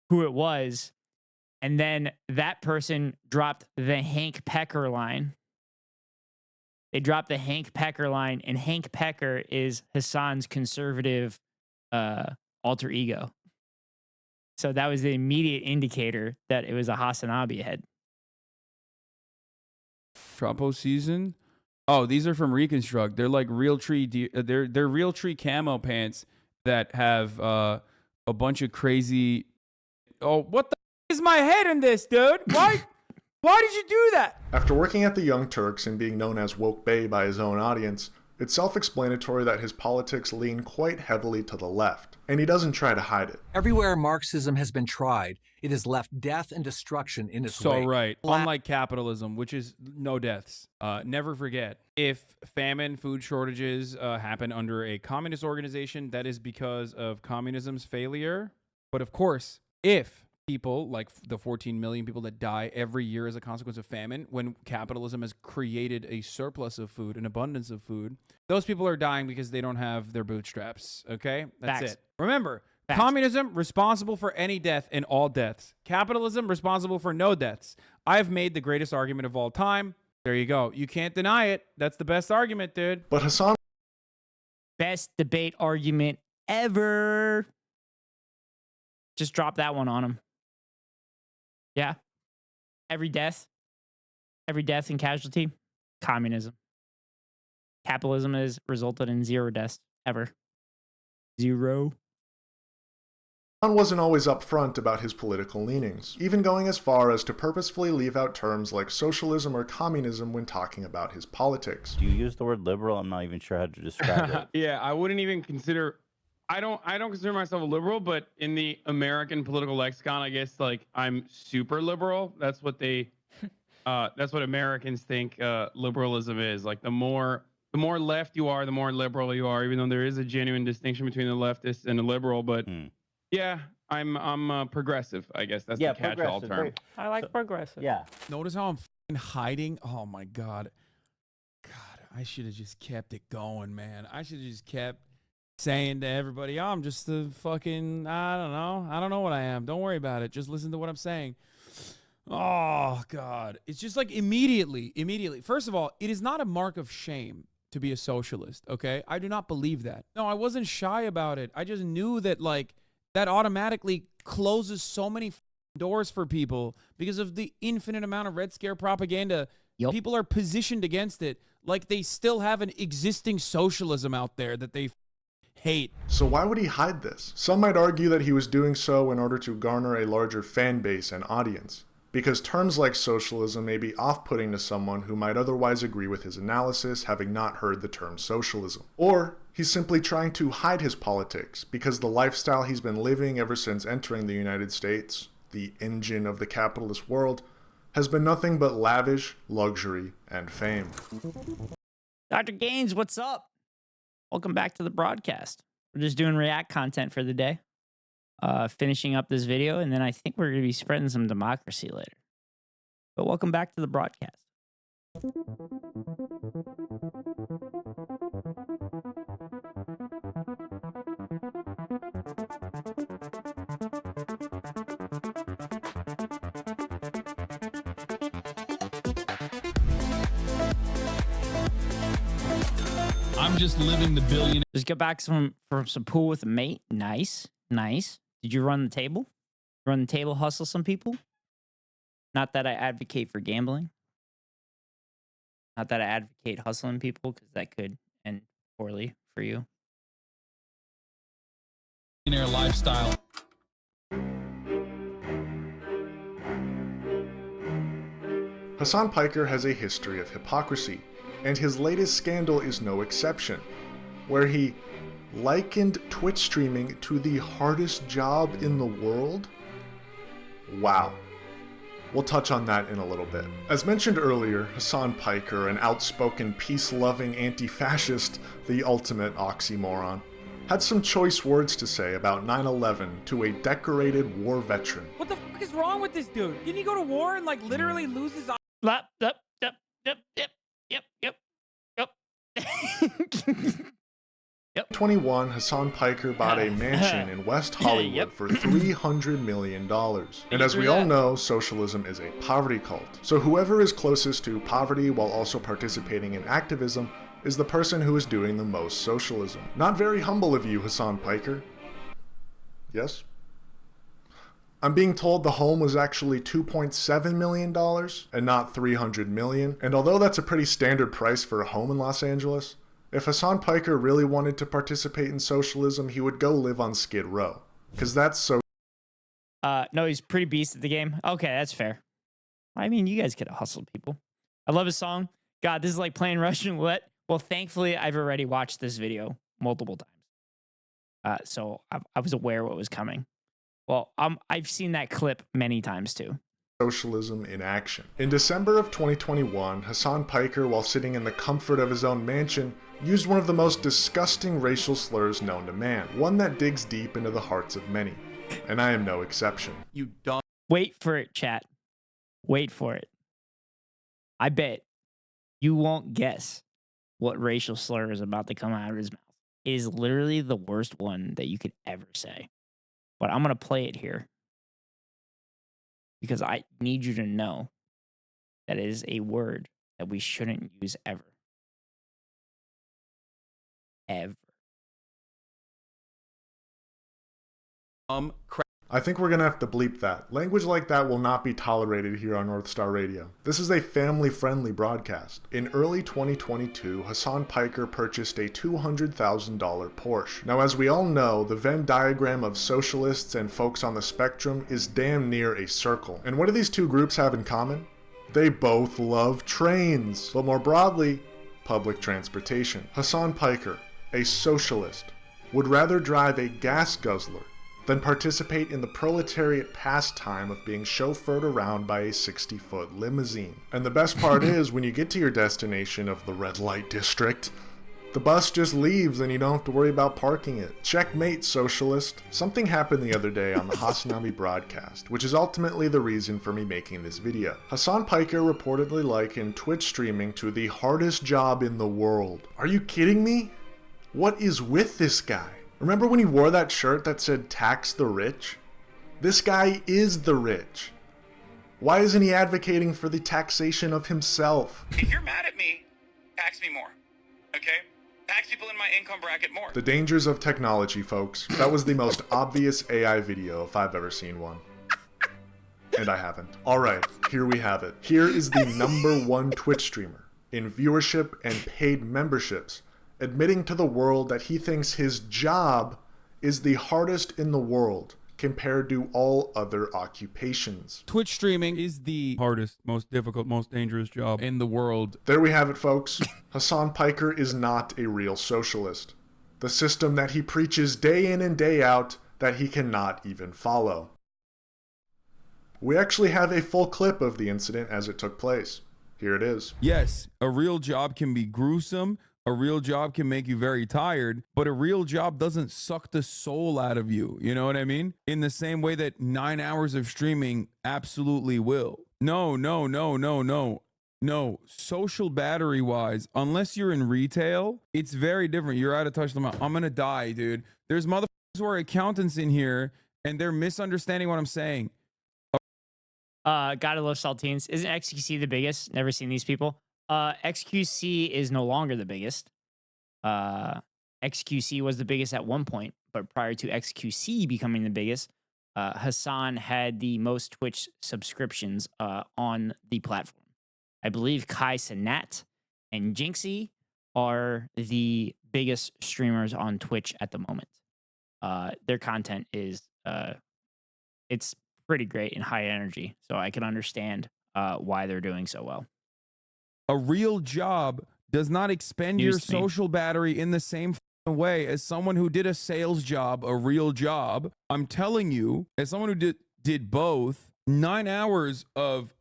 S1: who it was. And then that person dropped the Hank Pecker line. They dropped the Hank Pecker line, and Hank Pecker is Hassan's conservative alter ego. So that was the immediate indicator that it was a Hassanabi head.
S15: Trumpo season. Oh, these are from Reconstruct. They're like Realtree. They're Realtree camo pants that have a bunch of crazy. Oh, what the is my head in this, dude? Why? Why did you do that?
S19: After working at the Young Turks and being known as Woke Bay by his own audience, it's self-explanatory that his politics lean quite heavily to the left, and he doesn't try to hide it.
S9: Everywhere Marxism has been tried, it has left death and destruction in its wake.
S15: So right. Unlike capitalism, which is no deaths. Never forget, if famine, food shortages happen under a communist organization, that is because of communism's failure. But of course, if people, like the 14 million people that die every year as a consequence of famine, when capitalism has created a surplus of food, an abundance of food, those people are dying because they don't have their bootstraps, okay? That's
S1: Facts.
S15: it. Remember,
S1: Facts.
S15: Communism, responsible for any death and all deaths. Capitalism, responsible for no deaths. I've made the greatest argument of all time. There you go. You can't deny it. That's the best argument, dude.
S19: But Hassan...
S1: Best debate argument ever. Just drop that one on him. Yeah. Every death and casualty. communism. Capitalism has resulted in 0 deaths ever. 0.
S19: Hassan wasn't always upfront about his political leanings, even going as far as to purposefully leave out terms like socialism or communism when talking about his politics.
S17: Do you use the word liberal? I'm not even sure how to describe it.
S15: Yeah, I wouldn't even consider. I don't consider myself a liberal, but in the American political lexicon, I guess like I'm super liberal. That's what they. That's what Americans think liberalism is. Like the more left you are, the more liberal you are. Even though there is a genuine distinction between the leftist and the liberal, but yeah, I'm progressive. I guess that's the catch-all term.
S18: I like progressive.
S17: Yeah.
S2: Notice how I'm fucking hiding? Oh my God. God, I should have just kept it going, man. I should have just kept saying to everybody, oh, I'm just a fucking, I don't know what I am. Don't worry about it. Just listen to what I'm saying. Oh, God. It's just like immediately. First of all, it is not a mark of shame to be a socialist, okay? I do not believe that. No, I wasn't shy about it. I just knew that, like, that automatically closes so many doors for people because of the infinite amount of Red Scare propaganda.
S1: Yep.
S2: People are positioned against it like they still have an existing socialism out there that they hate.
S19: So why would he hide this? Some might argue that he was doing so in order to garner a larger fan base and audience, because terms like socialism may be off-putting to someone who might otherwise agree with his analysis, having not heard the term socialism. Or he's simply trying to hide his politics, because the lifestyle he's been living ever since entering the United States, the engine of the capitalist world, has been nothing but lavish luxury and fame.
S1: Dr. Gaines, what's up? Welcome back to the broadcast. We're just doing React content for the day. Finishing up this video, and then I think we're going to be spreading some democracy later. But welcome back to the broadcast.
S2: I'm just living the billionaire.
S1: Just get back from some pool with a mate. Nice. Did you run the table? Run the table, hustle some people? Not that I advocate for gambling. Not that I advocate hustling people, because that could end poorly for you.
S2: Lifestyle.
S19: Hassan Piker has a history of hypocrisy, and his latest scandal is no exception, where he likened Twitch streaming to the hardest job in the world? Wow. We'll touch on that in a little bit. As mentioned earlier, Hassan Piker, an outspoken, peace-loving anti-fascist, the ultimate oxymoron, had some choice words to say about 9/11 to a decorated war veteran.
S2: What the fuck is wrong with this dude? Didn't he go to war and like literally lose his eye?
S1: Yep.
S19: 21, Hassan Piker bought a mansion in West Hollywood for $300 million. And as we all know, socialism is a poverty cult. So whoever is closest to poverty while also participating in activism is the person who is doing the most socialism. Not very humble of you, Hassan Piker. Yes? I'm being told the home was actually $2.7 million and not $300 million. And although that's a pretty standard price for a home in Los Angeles, if Hassan Piker really wanted to participate in socialism, he would go live on Skid Row. Because that's so...
S1: No, he's pretty beast at the game. Okay, that's fair. I mean, you guys could have hustled people. I love his song. God, this is like playing Russian roulette. Well, thankfully, I've already watched this video multiple times. So I was aware what was coming. Well, I've seen that clip many times too.
S19: Socialism in action. In December of 2021, Hassan Piker, while sitting in the comfort of his own mansion, used one of the most disgusting racial slurs known to man, one that digs deep into the hearts of many. And I am no exception.
S2: You dumb.
S1: Wait for it, chat. Wait for it. I bet you won't guess what racial slur is about to come out of his mouth. It is literally the worst one that you could ever say. But I'm going to play it here, because I need you to know that it is a word that we shouldn't use ever. Ever.
S2: Crap.
S19: I think we're gonna have to bleep that. Language like that will not be tolerated here on North Star Radio. This is a family-friendly broadcast. In early 2022, Hassan Piker purchased a $200,000 Porsche. Now, as we all know, the Venn diagram of socialists and folks on the spectrum is damn near a circle. And what do these two groups have in common? They both love trains, but more broadly, public transportation. Hassan Piker, a socialist, would rather drive a gas guzzler than participate in the proletariat pastime of being chauffeured around by a 60-foot limousine. And the best part is, when you get to your destination of the red light district, the bus just leaves and you don't have to worry about parking it. Checkmate, socialist. Something happened the other day on the Hasanami broadcast, which is ultimately the reason for me making this video. Hassan Piker reportedly likened Twitch streaming to the hardest job in the world. Are you kidding me? What is with this guy? Remember when he wore that shirt that said tax the rich? This guy is the rich. Why isn't he advocating for the taxation of himself?
S15: If you're mad at me, tax me more. Okay? Tax people in my income bracket more.
S19: The dangers of technology, folks. That was the most obvious AI video if I've ever seen one. And I haven't. Alright, here we have it. Here is the #1 Twitch streamer in viewership and paid memberships, admitting to the world that he thinks his job is the hardest in the world compared to all other occupations.
S2: Twitch streaming is the hardest, most difficult, most dangerous job in the world.
S19: There we have it, folks. Hassan Piker is not a real socialist. The system that he preaches day in and day out that he cannot even follow. We actually have a full clip of the incident as it took place. Here it is.
S2: Yes, a real job can be gruesome. A real job can make you very tired, but a real job doesn't suck the soul out of you. You know what I mean? In the same way that 9 hours of streaming absolutely will. No. Social battery wise, unless you're in retail, it's very different. You're out of touch. I'm going to die, dude. There's motherfuckers who are accountants in here and they're misunderstanding what I'm saying.
S1: Gotta love saltines. Isn't XQC the biggest? Never seen these people. XQC is no longer the biggest. XQC was the biggest at one point, but prior to XQC becoming the biggest, Hassan had the most Twitch subscriptions on the platform. I believe Kai Cenat and Jinxie are the biggest streamers on Twitch at the moment. Their content is it's pretty great and high energy, so I can understand why they're doing so well.
S2: A real job does not expend your social battery in the same way as someone who did a sales job, a real job. I'm telling you, as someone who did both, 9 hours of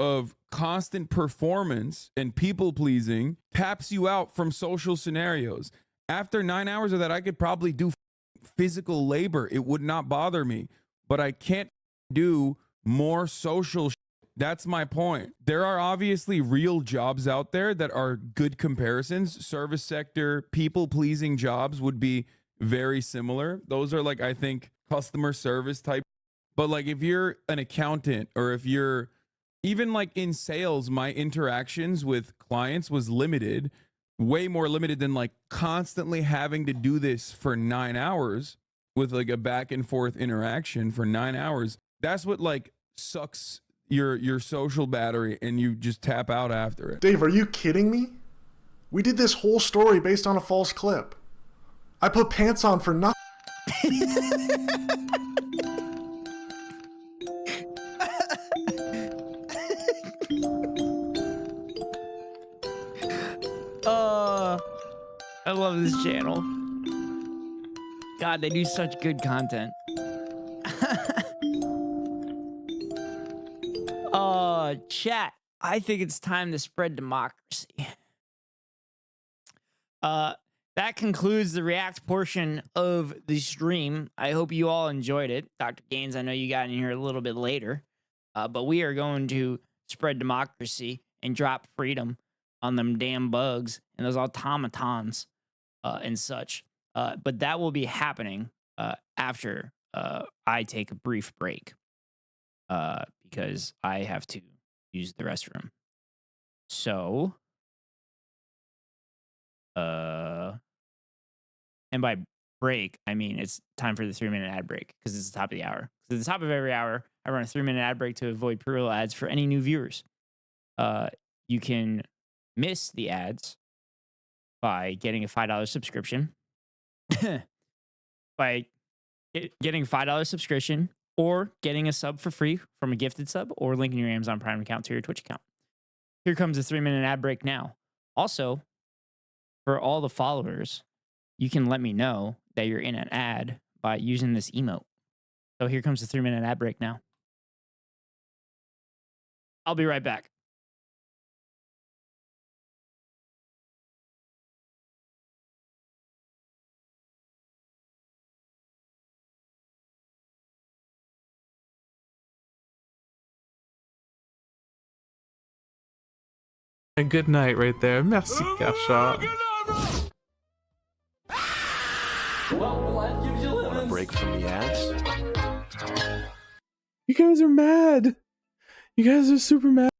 S2: constant performance and people pleasing taps you out from social scenarios. After 9 hours of that, I could probably do physical labor. It would not bother me, but I can't do more social. That's my point. There are obviously real jobs out there that are good comparisons. Service sector, people-pleasing jobs would be very similar. Those are like, I think, customer service type. But like if you're an accountant or if you're even like in sales, my interactions with clients was limited, way more limited than like constantly having to do this for 9 hours with like a back and forth interaction for 9 hours. That's what like sucks your social battery and you just tap out after it.
S19: Dave, are you kidding me? We did this whole story based on a false clip. I put pants on for nothing.
S1: I love this channel. God, they do such good content. Chat, I think it's time to spread democracy. That concludes the react portion of the stream. I hope you all enjoyed it. Dr. Gaines, I know you got in here a little bit later, but we are going to spread democracy and drop freedom on them damn bugs and those automatons and such. But that will be happening after I take a brief break because I have to use the restroom. So, and by break, I mean it's time for the 3-minute ad break because it's the top of the hour. So at the top of every hour, I run a 3-minute ad break to avoid pre-roll ads for any new viewers. You can miss the ads by getting a $5 subscription. By getting a $5 subscription or getting a sub for free from a gifted sub or linking your Amazon Prime account to your Twitch account. Here comes a 3-minute ad break now. Also, for all the followers, you can let me know that you're in an ad by using this emote. So here comes the 3-minute ad break now. I'll be right back.
S6: A good night right there. Merci, Kasha.
S7: Want a break from the ads?
S6: You guys are mad. You guys are super mad.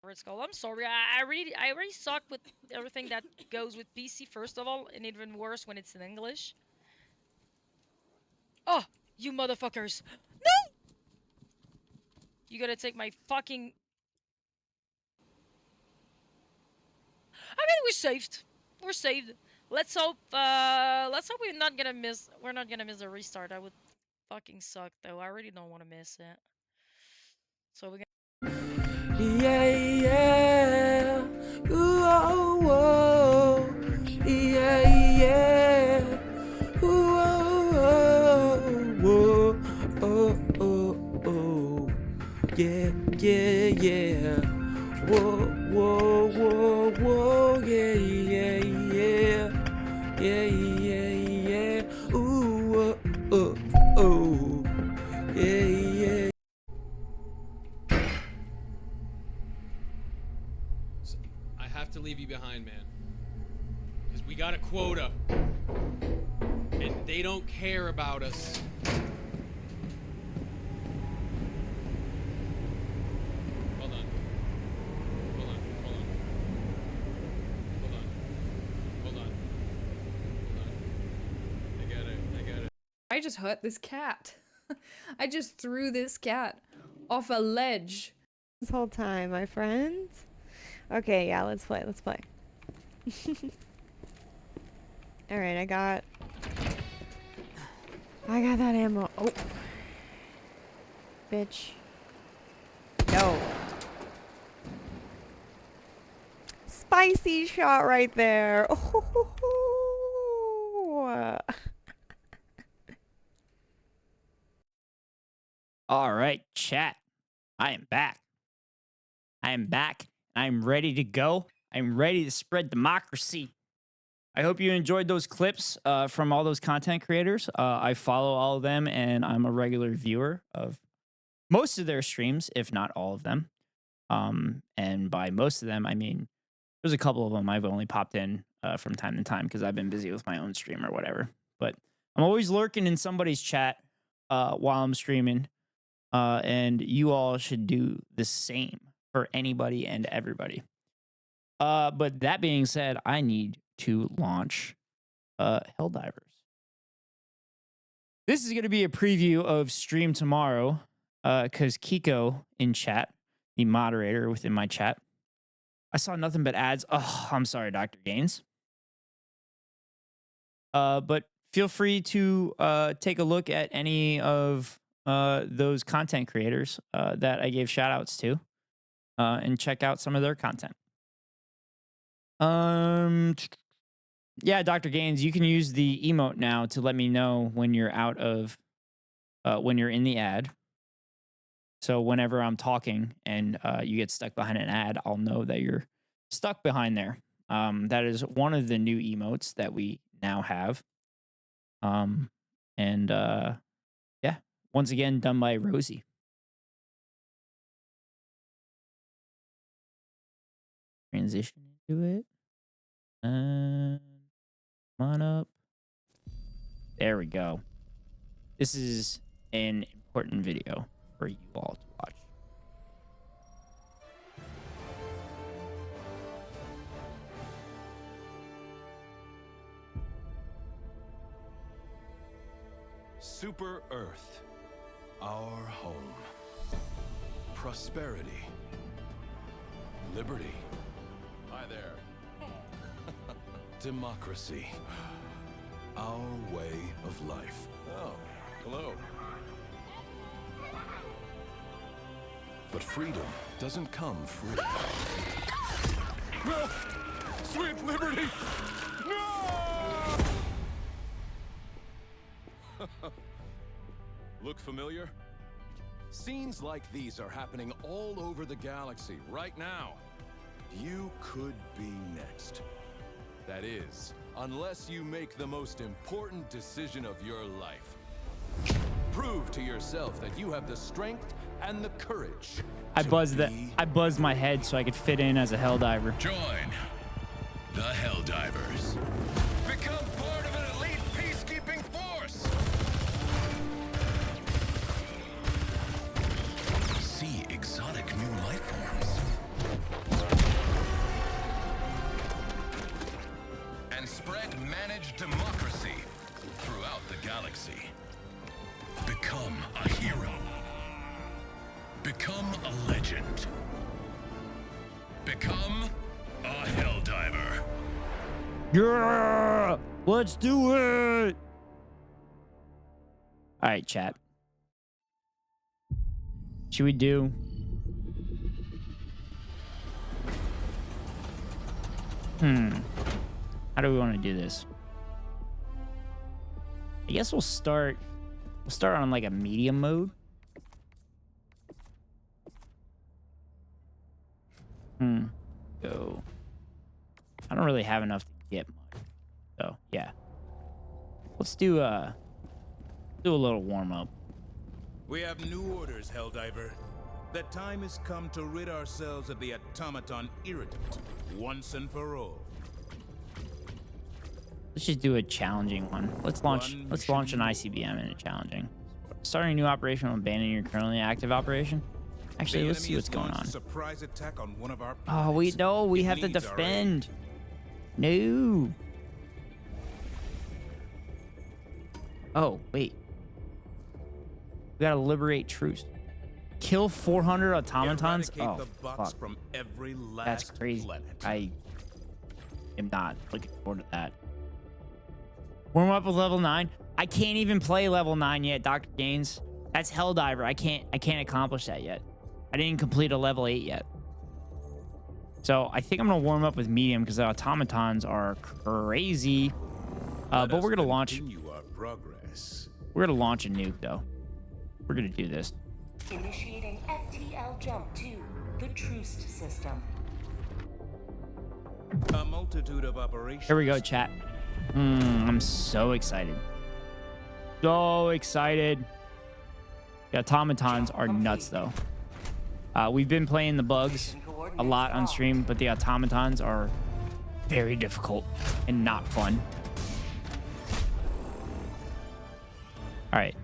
S20: I'm sorry. I already suck with everything that goes with PC first of all, and even worse when it's in English. Oh, you motherfuckers! No! You gotta take my fucking. I mean, we're saved. We're saved. Let's hope. Let's hope we're not gonna miss. We're not gonna miss a restart. I would fucking suck though. I really don't want to miss it. So we're gonna.
S6: Yeah, yeah. Ooh, oh, oh. Yeah, yeah. Ooh, oh, oh, oh, oh, oh. Yeah, yeah, yeah. Whoa, whoa, whoa, whoa. Yeah, yeah, yeah. Yeah, yeah, yeah. Ooh, oh, oh, oh. Yeah, yeah.
S2: I have to leave you behind, man. Because we got a quota. And they don't care about us. Hold on. Hold on. Hold on. Hold on. Hold on. Hold on. I got it. I got it.
S21: I just hurt this cat. I just threw this cat off a ledge.
S22: This whole time, my friends. Okay, yeah, let's play. Let's play. All right, I got that ammo. Oh, bitch. No. Spicy shot right there. Oh.
S1: All right, chat. I am back. I am back. I'm ready to go. I'm ready to spread democracy. I hope you enjoyed those clips from all those content creators. I follow all of them, and I'm a regular viewer of most of their streams, if not all of them. And by most of them, I mean, there's a couple of them I've only popped in from time to time because I've been busy with my own stream or whatever. But I'm always lurking in somebody's chat while I'm streaming. And you all should do the same for anybody and everybody. But that being said, I need to launch Helldivers. This is going to be a preview of stream tomorrow because Kiko in chat, the moderator within my chat, I saw nothing but ads. Oh, I'm sorry, Dr. Gaines. But feel free to take a look at any of those content creators that I gave shout outs to and check out some of their content. Yeah, Dr. Gaines, you can use the emote now to let me know when you're out of when you're in the ad. So whenever I'm talking and you get stuck behind an ad, I'll know that you're stuck behind there. That is one of the new emotes that we now have. Yeah, once again, done by Rosie. Transition into it. Come on up. There we go. This is an important video for you all to watch.
S10: Super Earth, our home. Prosperity. Liberty. Hi there. Democracy. Our way of life. Oh, hello. But freedom doesn't come free. No! Sweet liberty! No! Look familiar? Scenes like these are happening all over the galaxy right now. You could be next. That is, unless you make the most important decision of your life. Prove to yourself that you have the strength and the courage.
S1: I buzzed my head so I could fit in as a Helldiver.
S10: Join the Helldivers. Become part of an elite peacekeeping force. See exotic new life forms. And spread managed democracy throughout the galaxy. Become a hero. Become a legend. Become a Helldiver.
S1: Yeah! Let's do it! Alright, chat. Should we do... How do we want to do this? I guess we'll start on like a medium mode. Go. I don't really have enough to get much. So, yeah. Let's do a little warm up.
S11: We have new orders, Helldiver. The time has come to rid ourselves of the automaton irritant once and for all.
S1: Let's just do a challenging one. Let's launch an ICBM in a challenging. Starting a new operation will abandon your currently active operation. Actually, let's see what's going on.
S11: Surprise attack on one of our
S1: Oh, we have to defend. No. Oh, wait. We gotta liberate truce. Kill 400 automatons? Oh, fuck.
S11: From every last
S1: That's crazy.
S11: planet.
S1: I am not looking forward to that. Warm up with level 9. I can't even play level 9 yet, Dr. Gaines. That's Helldiver. I can't accomplish that yet. I didn't complete a level 8 yet. So I think I'm gonna warm up with medium because the automatons are crazy. But we're gonna launch. We're gonna launch a nuke though. We're gonna do this.
S12: Initiating FTL jump to the Truce system.
S11: A multitude of operations.
S1: Here we go, chat. I'm so excited. So excited. The automatons are nuts though. We've been playing the bugs a lot on stream, but the automatons are very difficult and not fun. All right.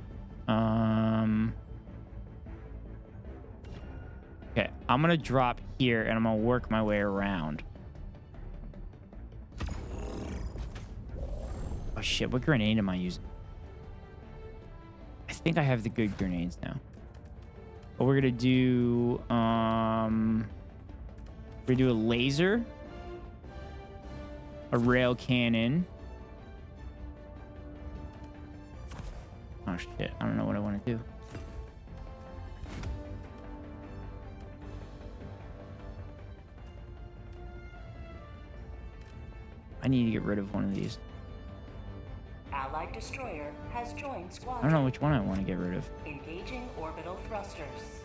S1: Okay, I'm gonna drop here and I'm gonna work my way around. Oh shit, what grenade am I using? I think I have the good grenades now. But we're gonna do a laser, a rail cannon. Oh shit, I don't know what I want to do. I need to get rid of one of these.
S12: Allied destroyer has joined squadron.
S1: I don't know which one I want to get rid of.
S12: Engaging orbital thrusters.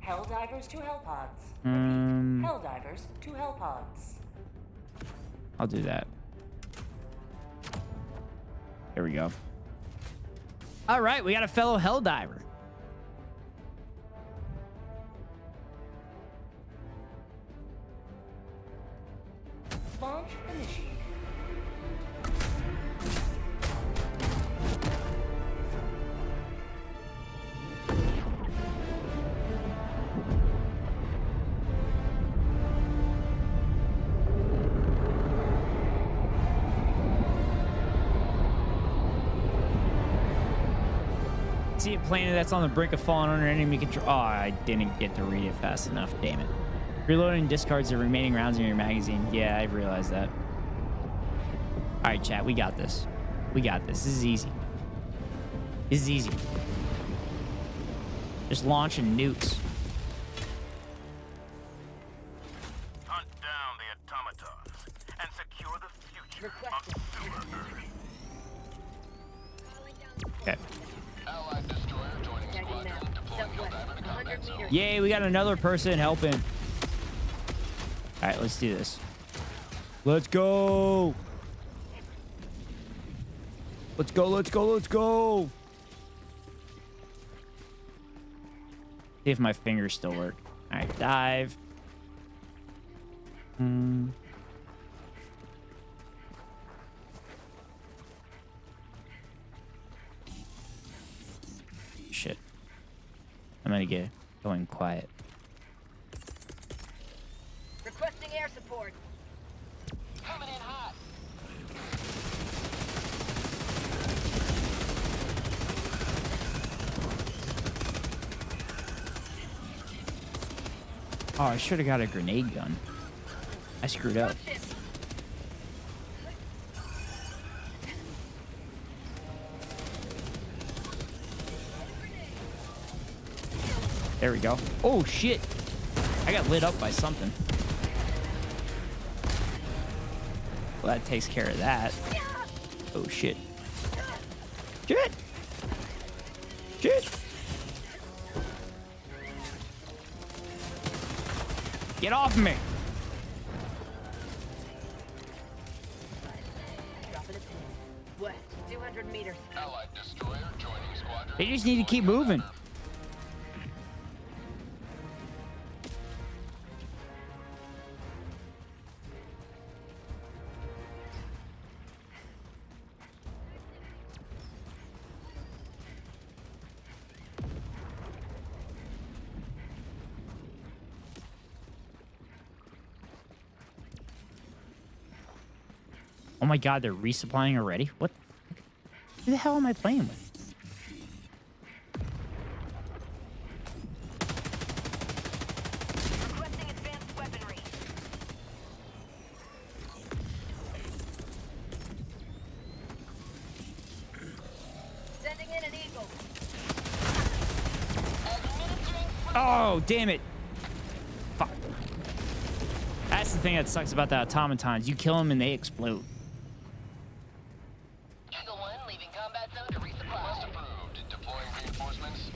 S12: Helldivers to Hellpods. Helldivers to Hellpods.
S1: I'll do that. There we go. All right, we got a fellow Helldiver.
S12: Launch initiated.
S1: See a planet that's on the brink of falling under enemy control. Oh, I didn't get to read it fast enough. Damn it. Reloading discards the remaining rounds in your magazine. Yeah, I realized that. All right, chat. We got this. We got this. This is easy. This is easy. Just launching nukes.
S11: Hunt down the automatons and secure the future of Super Earth.
S1: Okay.
S11: Allied destroyer joining squadron. Deploying Helldiver to combat zone.
S1: Yay, we got another person helping. All right, let's do this. Let's go. Let's go, let's go, let's go. See if my fingers still work. All right, dive. Shit. I'm gonna get going quiet.
S13: Requesting air support. Coming in hot.
S1: Oh, I should have got a grenade gun. I screwed up. There we go. Oh, shit. I got lit up by something. Well, that takes care of that. Oh, shit. Shit. Shit. Get off me.
S13: West, 200 meters.
S11: Allied destroyer joining squadron.
S1: They just need to keep moving. Oh my god, they're resupplying already? What? Who the hell am I playing with?
S13: Requesting advanced weaponry. Sending in an eagle.
S1: Oh, damn it. Fuck. That's the thing that sucks about the automatons. You kill them and they explode.
S13: Eagle 1 leaving combat zone to resupply.
S11: Approved. Deploying reinforcements.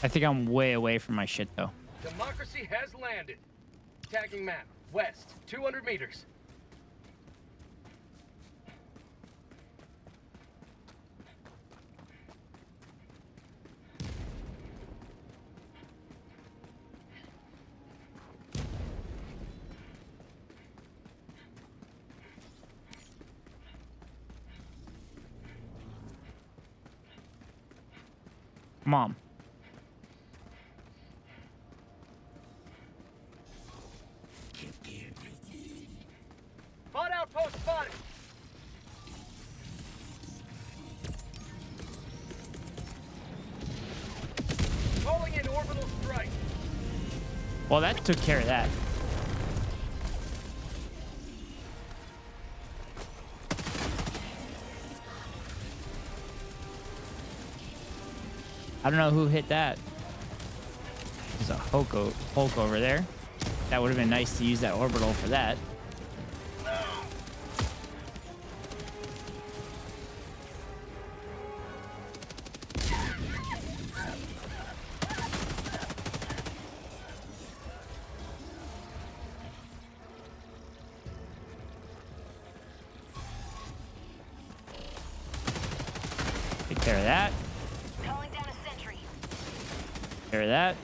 S1: I think I'm way away from my shit, though.
S14: Democracy has landed. Tagging map. West, 200 meters.
S1: Mom.
S14: Bot outpost spotted. Calling in orbital strike.
S1: Well, that took care of that. I don't know who hit that. There's a Hulk over there. That would have been nice to use that orbital for that. Take care of that.
S13: Calling down a sentry.
S1: Take care of that.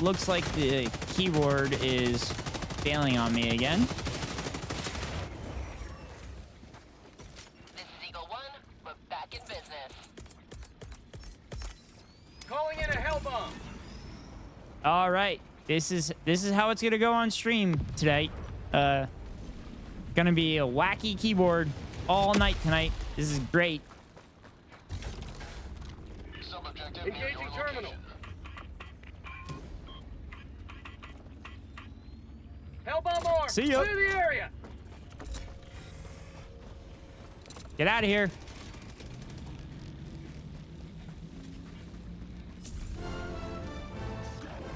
S1: Looks like the keyboard is failing on me again.
S13: This is Eagle 1. We're back in business.
S14: Calling in a hell bomb.
S1: All right, this is how it's gonna go on stream today. Gonna be a wacky keyboard all night tonight. This is great.
S14: Engaging terminal. Hellbomb arm.
S1: See ya.
S14: Clear the area.
S1: Get out of here.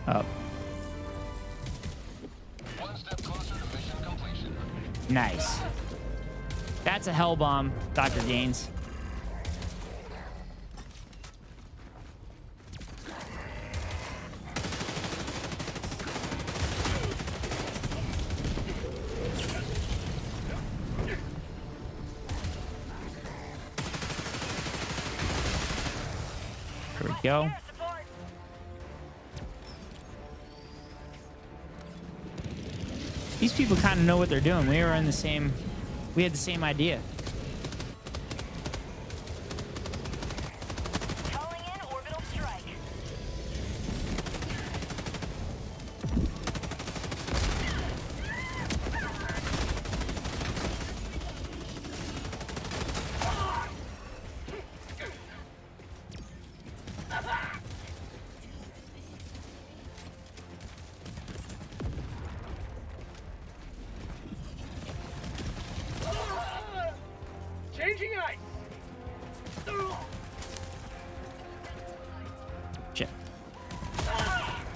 S1: Up.
S10: One step closer to mission completion.
S1: Nice. That's a hell bomb, Dr. Gaines. There we go. These people kind of know what they're doing. We had the same idea.
S13: Calling in orbital strike.
S14: Changing ice.
S1: Shit.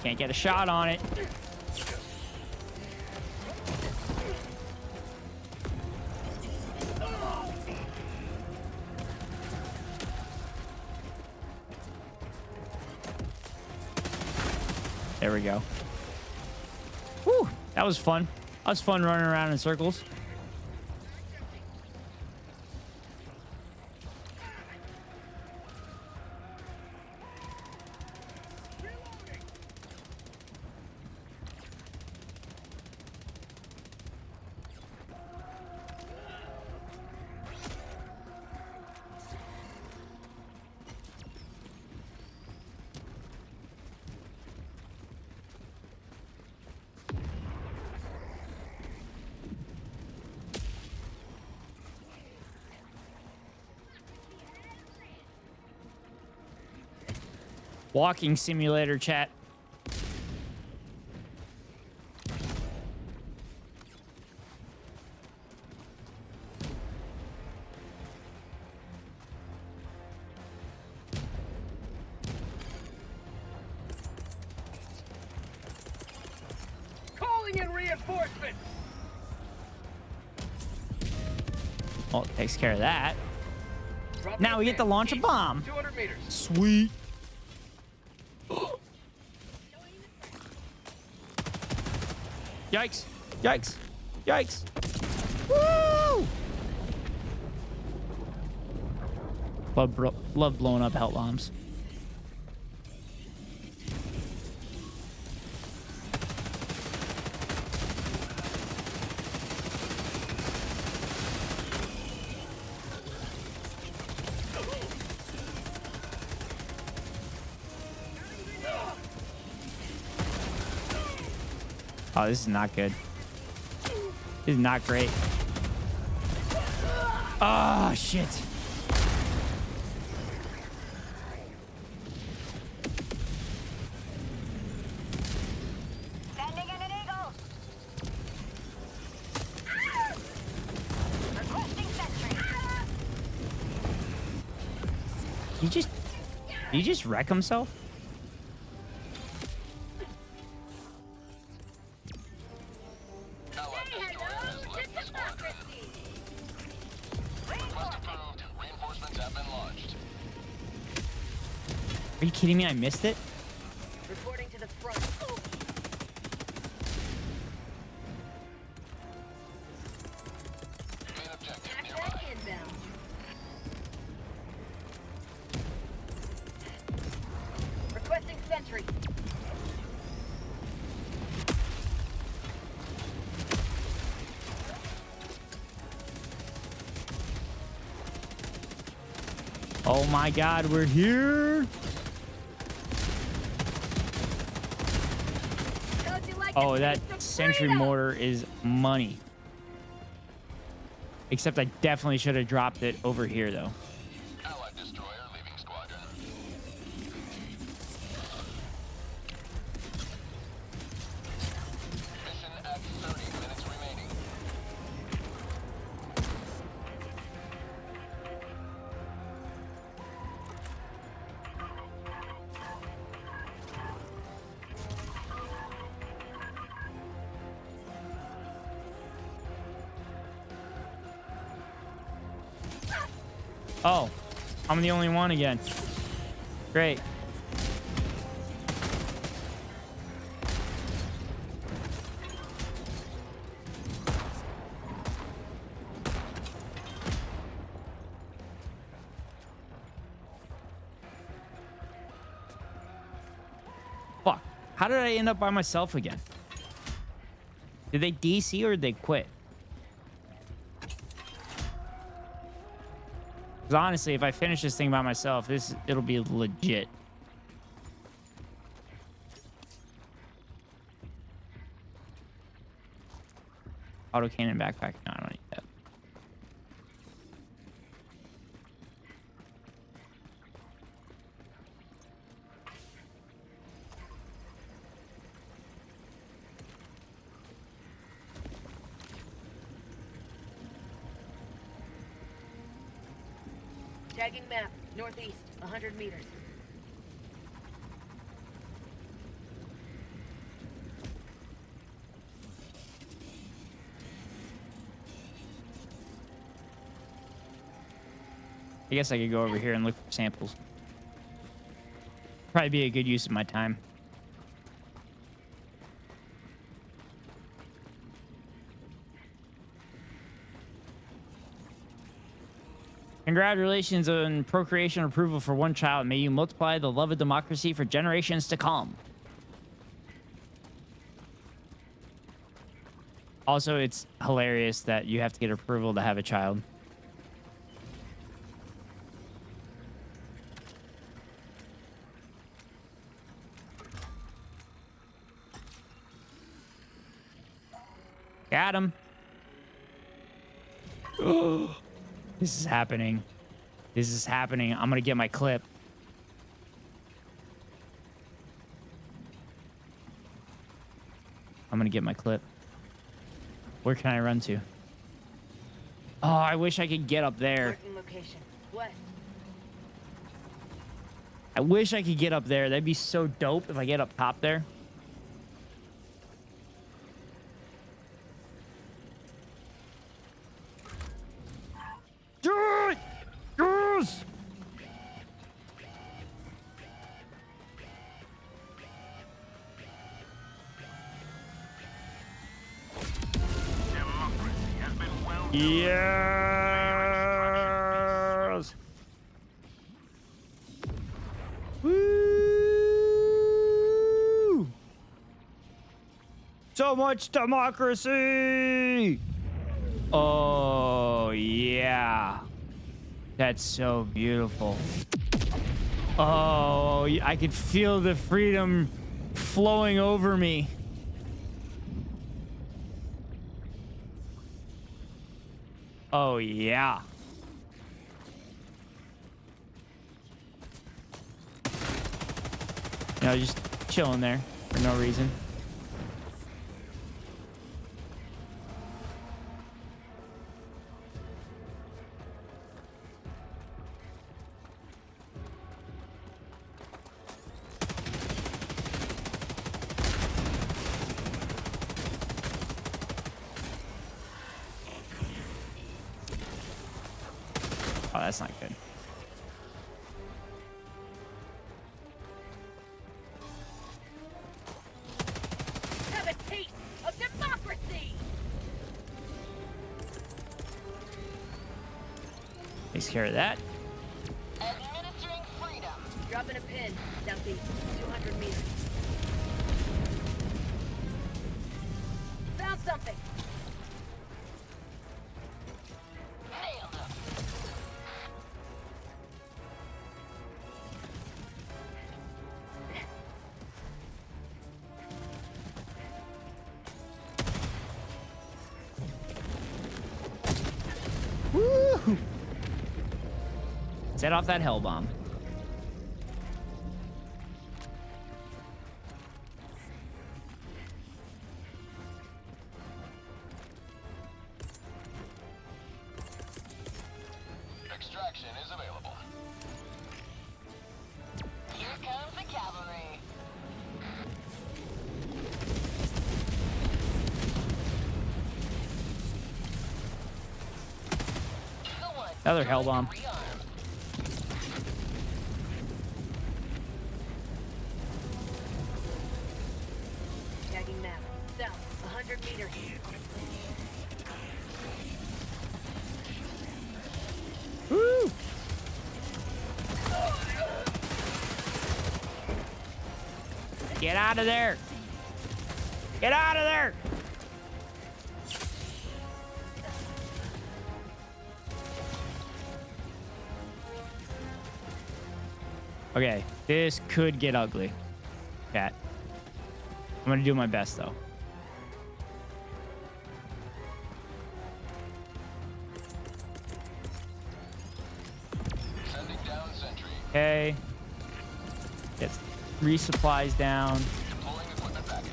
S1: Can't get a shot on it. There we go. Whew, that was fun. That was fun running around in circles. Walking simulator chat.
S14: Calling in reinforcements.
S1: Well, it takes care of that. Now we get to launch a bomb.
S14: 200 meters.
S1: Sweet. Yikes. Yikes. Yikes. Woo! Love blowing up hell bombs. Oh, this is not good. This is not great. Oh, shit.
S13: Sending in an eagle. Requesting sentry.
S1: Did he just wreck himself? Are you kidding me? I missed it?
S13: Reporting to the front. Inbound. Requesting sentry.
S1: Oh my God, we're here. Oh, that sentry mortar is money. Except I definitely should have dropped it over here, though.
S10: Allied destroyer leaving squadron. Mission at 30 minutes remaining.
S1: Oh, I'm the only one again. Great. Fuck. How did I end up by myself again? Did they DC or did they quit? Because honestly, if I finish this thing by myself, it'll be legit. Autocannon backpack. No, I don't need that.
S13: Tagging map, northeast, 100 meters.
S1: I guess I could go over here and look for samples. Probably be a good use of my time. Congratulations on procreation approval for one child. May you multiply the love of democracy for generations to come. Also, it's hilarious that you have to get approval to have a child. Got him. This is happening. This is happening. I'm gonna get my clip. I'm gonna get my clip. Where can I run to? Oh, I wish I could get up there.
S13: Working location, west.
S1: I wish I could get up there. That'd be so dope if I get up top there. Do it! Yes! Yes! Woo! So much democracy! Oh, yeah. That's so beautiful. Oh, I could feel the freedom flowing over me. Oh, yeah. You know, just chilling there for no reason. Oh, that's not good.
S13: Have a taste of democracy!
S1: Takes care of that.
S13: Administering freedom. Dropping a pin, southeast, 200 meters. Found something. Nailed him.
S1: Set off that hell bomb.
S10: Extraction is available.
S13: Here comes the cavalry.
S1: Another hell bomb.
S13: Tagging map. South, 100 meters.
S1: Woo! Get out of there! Get out of there! Okay, this could get ugly. Cat. I'm gonna do my best though.
S10: Sending down sentry.
S1: Okay. Get resupplies down.
S10: Deploying equipment package.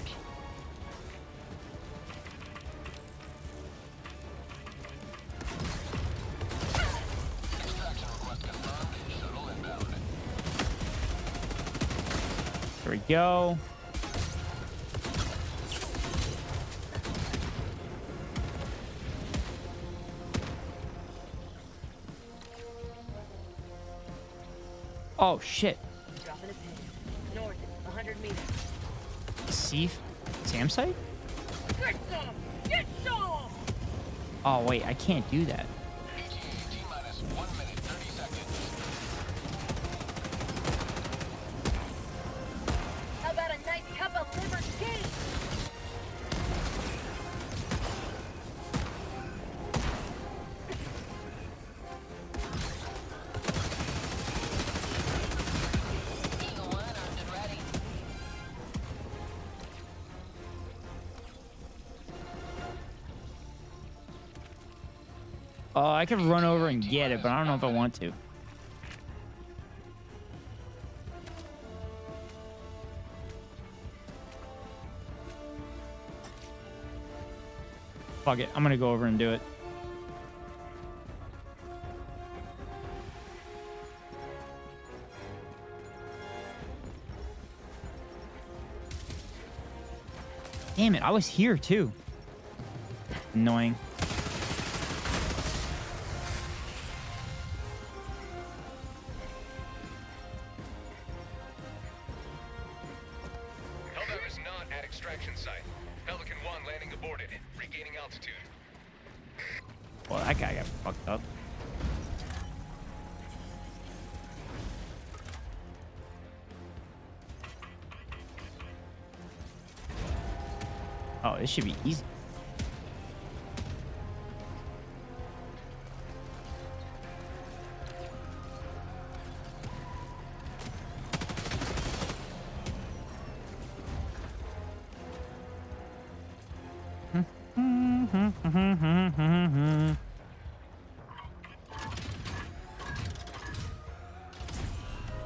S10: Extraction request confirmed. Shuttle inbound.
S1: There we go. Oh shit.
S13: Dropping a pin. North, 100 meters.
S1: Sam site?
S13: Get some! Get some!
S1: Oh wait, I can't do that.
S10: T-minus 1 minute, 30 seconds.
S13: How about a nice cup of liver tea? Eagle 1 armed and ready.
S1: Oh, I could run over and get it, but I don't know if I want to. Fuck it. I'm gonna go over and do it. Damn it, I was here too. Annoying.
S10: Helldiver is not at extraction site. Pelican 1 landing aborted. Regaining altitude.
S1: Well, that guy got fucked up. Oh, this should be easy.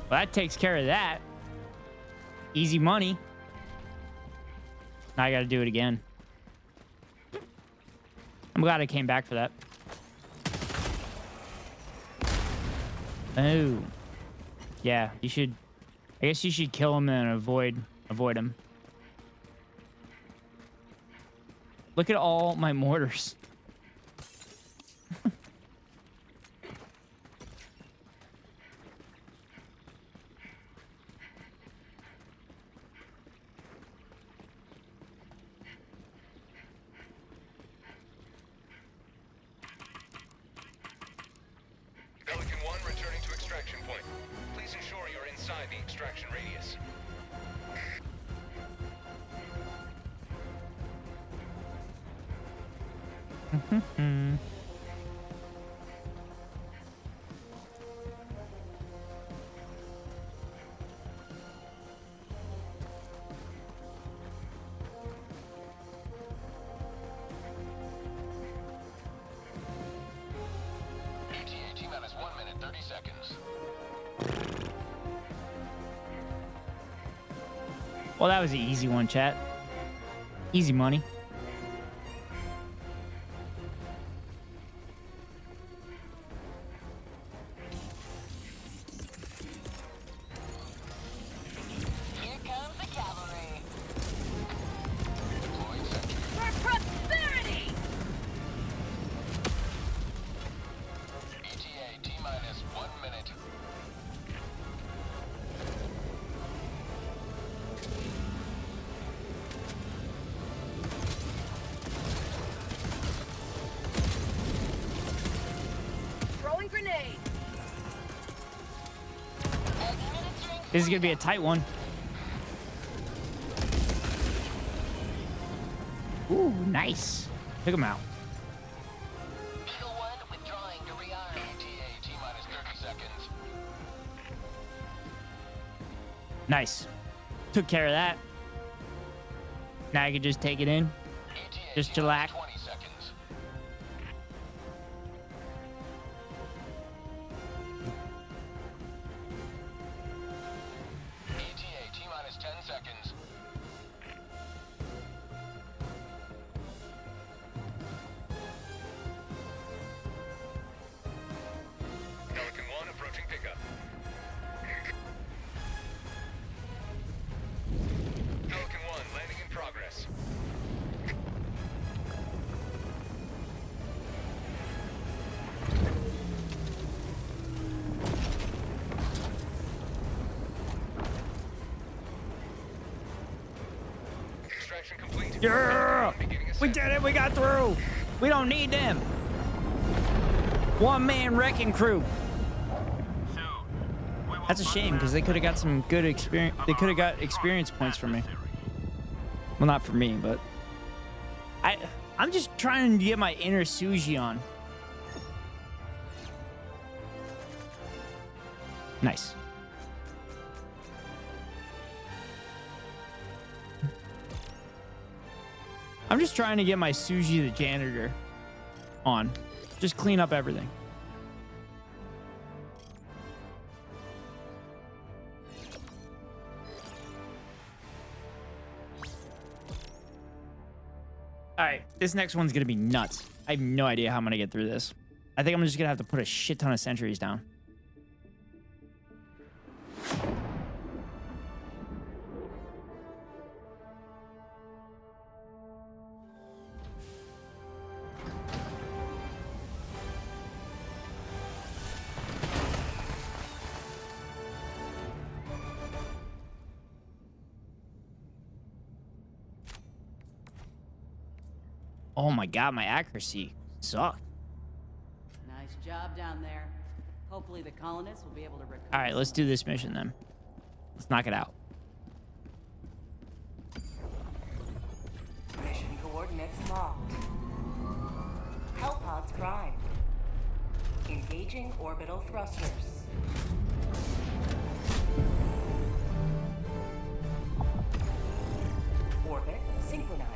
S1: Well, that takes care of that. Easy money. Now I gotta do it again. I'm glad I came back for that. Oh. Yeah, you should... I guess you should kill him and avoid him. Look at all my mortars.
S10: Pelican 1 returning to extraction point. Please ensure you're inside the extraction radius. ETA T-minus 1 minute, 30 seconds.
S1: Well, that was the easy one, chat. Easy money.
S13: Here comes the cavalry. For prosperity!
S10: ETA T-minus 1 minute.
S13: Throwing grenade.
S1: This is gonna be a tight one. Ooh, nice. Took him out.
S10: Eagle 1 withdrawing to rearm. ETA T-minus 30 seconds.
S1: Nice. Took care of that. Now I can just take it in. Just chillax.
S10: 20 seconds. ETA T-minus 10 seconds. Pelican 1 approaching pickup. Pelican 1 landing in progress. Extraction complete.
S1: Yeah! We did it. We got through. We don't need them. One-man wrecking crew. That's a shame because they could have got some good experience. They could have got experience points for me. Well, not for me, but I'm just trying to get my inner Suji on. Nice. I'm just trying to get my Suji the janitor on. Just clean up everything. All right, this next one's gonna be nuts. I have no idea how I'm gonna get through this. I think I'm just gonna have to put a shit ton of sentries down. Oh my god, my accuracy sucked.
S4: Nice job down there. Hopefully the colonists will be able to recover.
S1: All right, let's do this mission then. Let's knock it out.
S12: Mission coordinates locked. Hellpods primed. Engaging orbital thrusters. Orbit synchronized.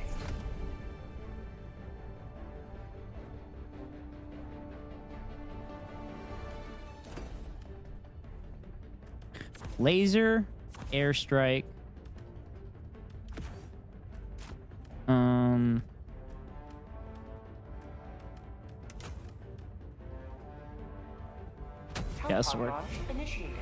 S1: Laser, airstrike. Yeah, that's the word.
S12: Launch initiated.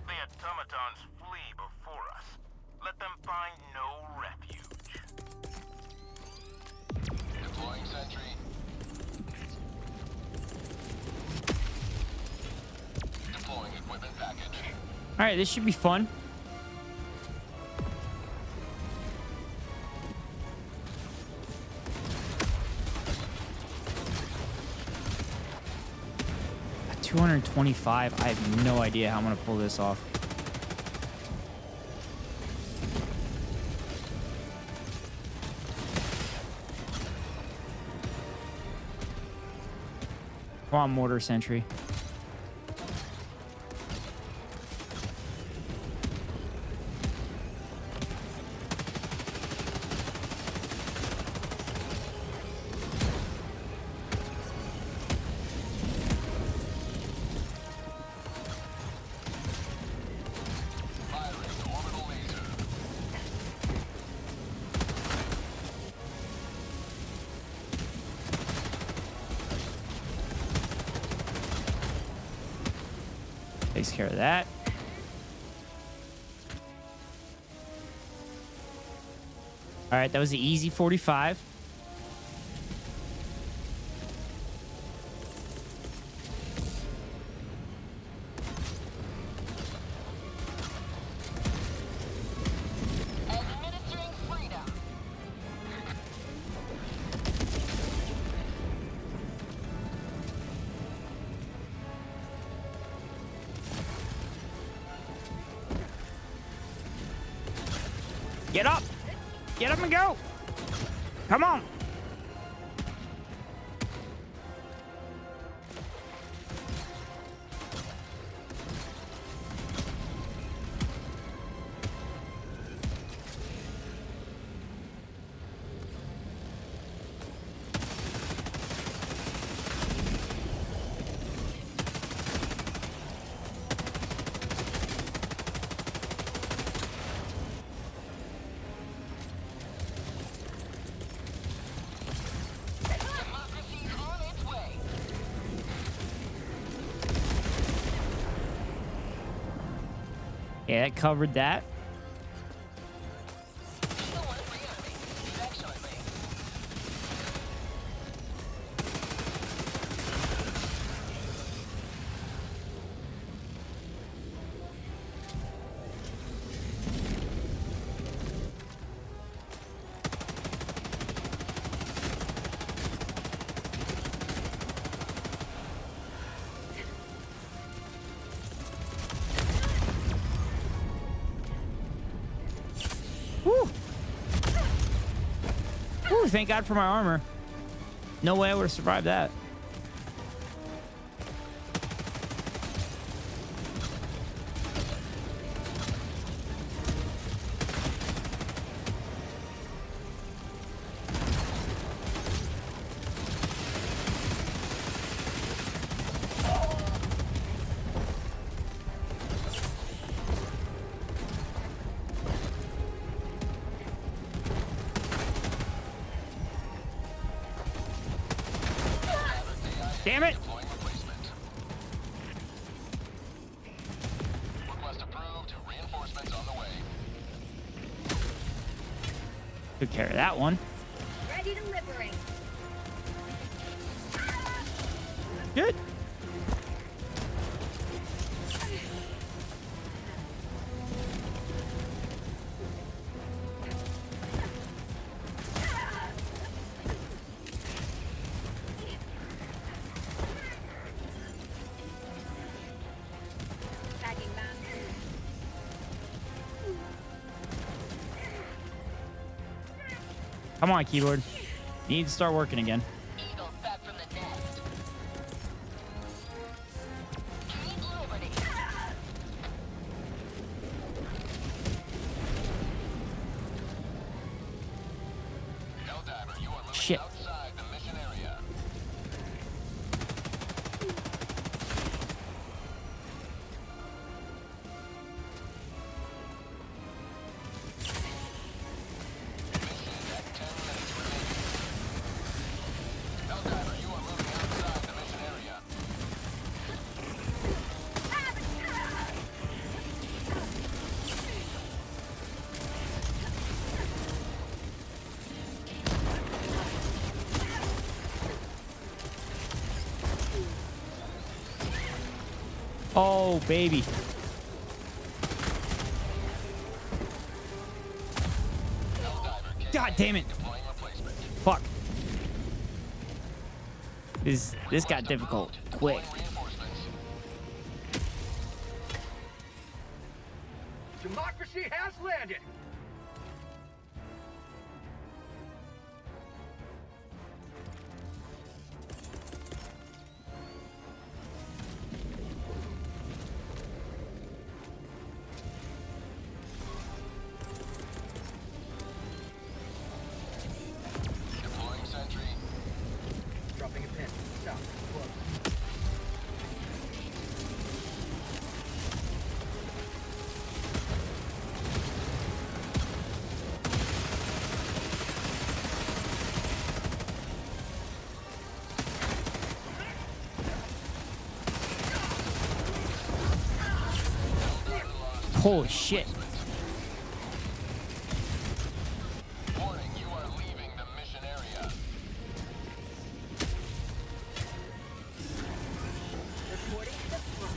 S11: The automatons flee before us. Let them find no refuge.
S10: Deploying sentry. Deploying equipment package.
S1: All right, this should be fun. At 225, I have no idea how I'm gonna pull this off. Come on, mortar sentry. Takes care of that. All right, that was the easy 45. Get up! Get up and go! Come on! Yeah, that covered that. Woo. Woo, thank God for my armor. No way I would have survived that. Damn it! Took care of that one.
S13: Ready to liberate.
S1: Good. Come on, keyboard. You need to start working again. Shit. Oh, baby. God damn it. Fuck. This got difficult quick.
S14: Democracy has landed. Dropping a pin. Stop. Close.
S1: Holy shit.
S10: Warning, you are leaving the mission area.
S13: Reporting to the front.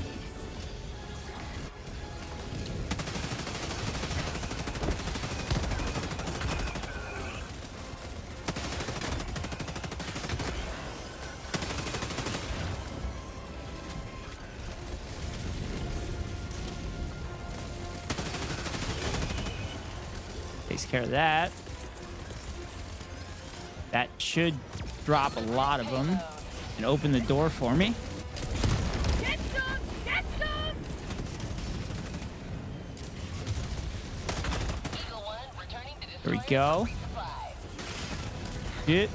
S1: Takes care of that. That should drop a lot of them and open the door for me.
S13: Get some! Get some!
S1: There we go. Get.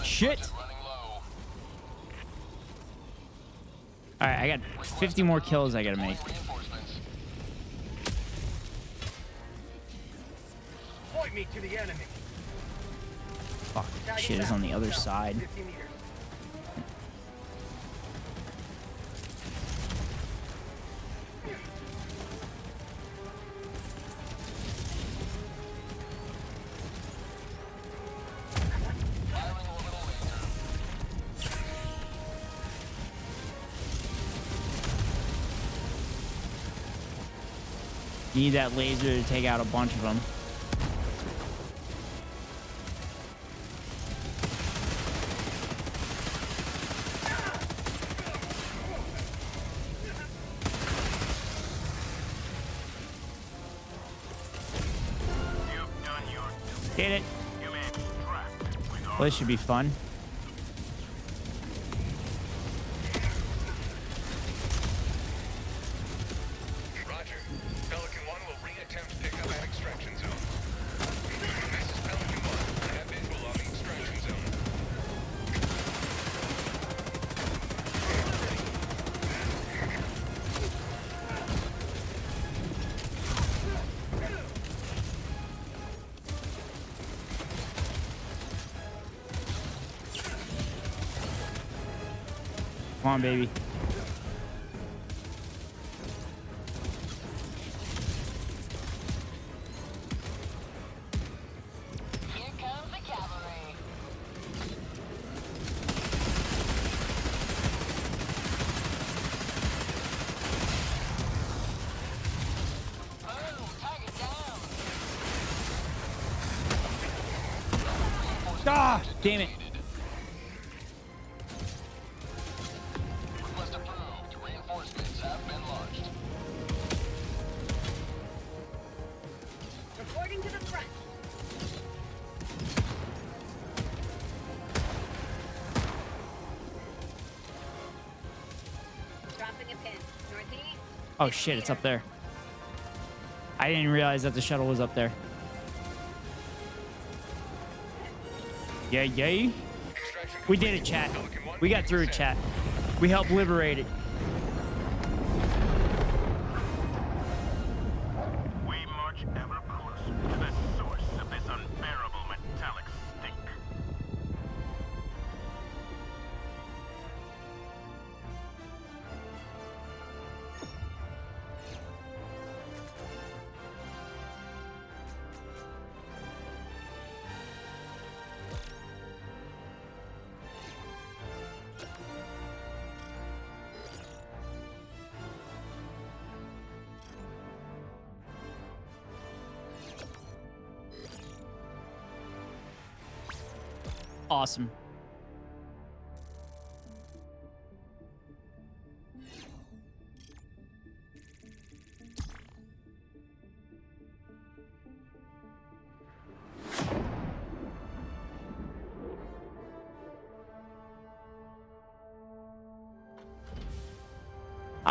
S1: Shit. All right, I got 50 more kills I gotta make.
S14: Point me to the enemy.
S1: Fuck, shit is on the other side.
S14: 50 meters.
S1: You need that laser to take out a bunch of them. Get it. Well, this should be fun. Come on, baby.
S13: Here comes the cavalry. Boom, target down.
S1: Ah, damn it.
S10: Request approved. Reinforcements have been launched.
S13: Reporting to the front. Dropping a pin. Northeast.
S1: Oh shit, it's up there. I didn't realize that the shuttle was up there. Yay, yay. We did it, chat. We got through it, chat. We helped liberate it.
S11: We march ever closer to the source of this unbearable metallic stink.
S1: Awesome.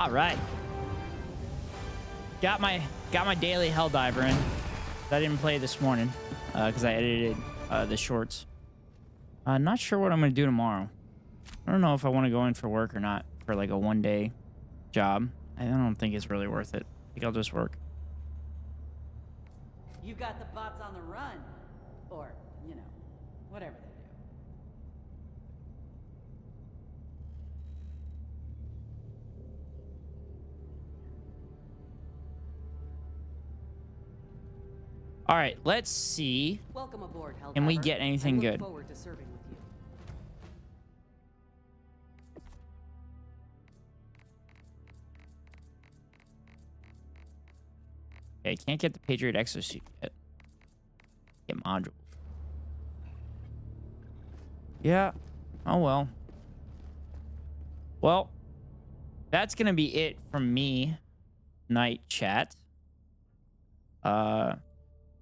S1: All right. Got my daily Helldiver in. I didn't play this morning because I edited the shorts. I'm not sure what I'm going to do tomorrow. I don't know if I want to go in for work or not for like a one-day job. I don't think it's really worth it. I think I'll just work.
S4: You got the bots on the run. Or, you know, whatever they do.
S1: All right, let's see.
S4: Welcome aboard, Helldiver.
S1: Can we get anything
S4: I look
S1: good?
S4: forward to serving with you.
S1: Okay, can't get the Patriot exosuit yet. Get modules. Yeah. Oh well. Well, that's gonna be it from me. Night chat.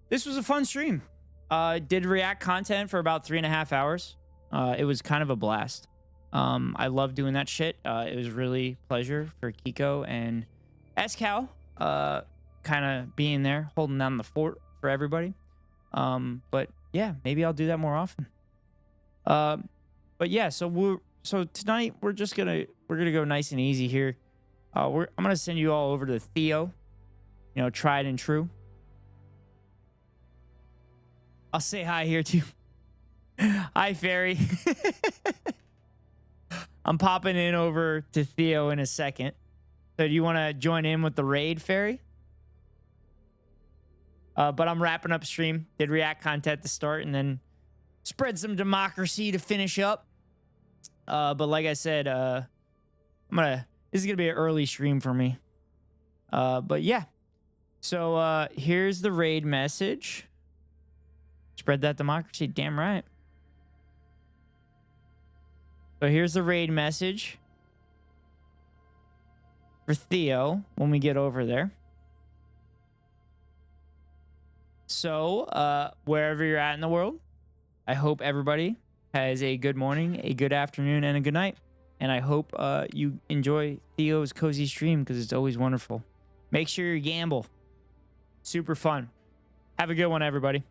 S1: This was a fun stream. Did React content for about 3.5 hours. It was kind of a blast. I love doing that shit. It was really a pleasure for Kiko and SCal, kind of being there, holding down the fort for everybody. But yeah, maybe I'll do that more often. But yeah, so tonight we're gonna go nice and easy here. I'm gonna send you all over to Theo, you know, tried and true. I'll say hi here too. Hi, Fairy. I'm popping in over to Theo in a second. So do you want to join in with the raid, Fairy? But I'm wrapping up stream. Did React content to start and then spread some democracy to finish up. But like I said, this is gonna be an early stream for me. But yeah. So here's the raid message. Spread that democracy, damn right. So here's the raid message for Theo when we get over there. So wherever you're at in the world, I hope everybody has a good morning, a good afternoon, and a good night. And I hope you enjoy Theo's cozy stream because it's always wonderful. Make sure you gamble. Super fun. Have a good one, everybody.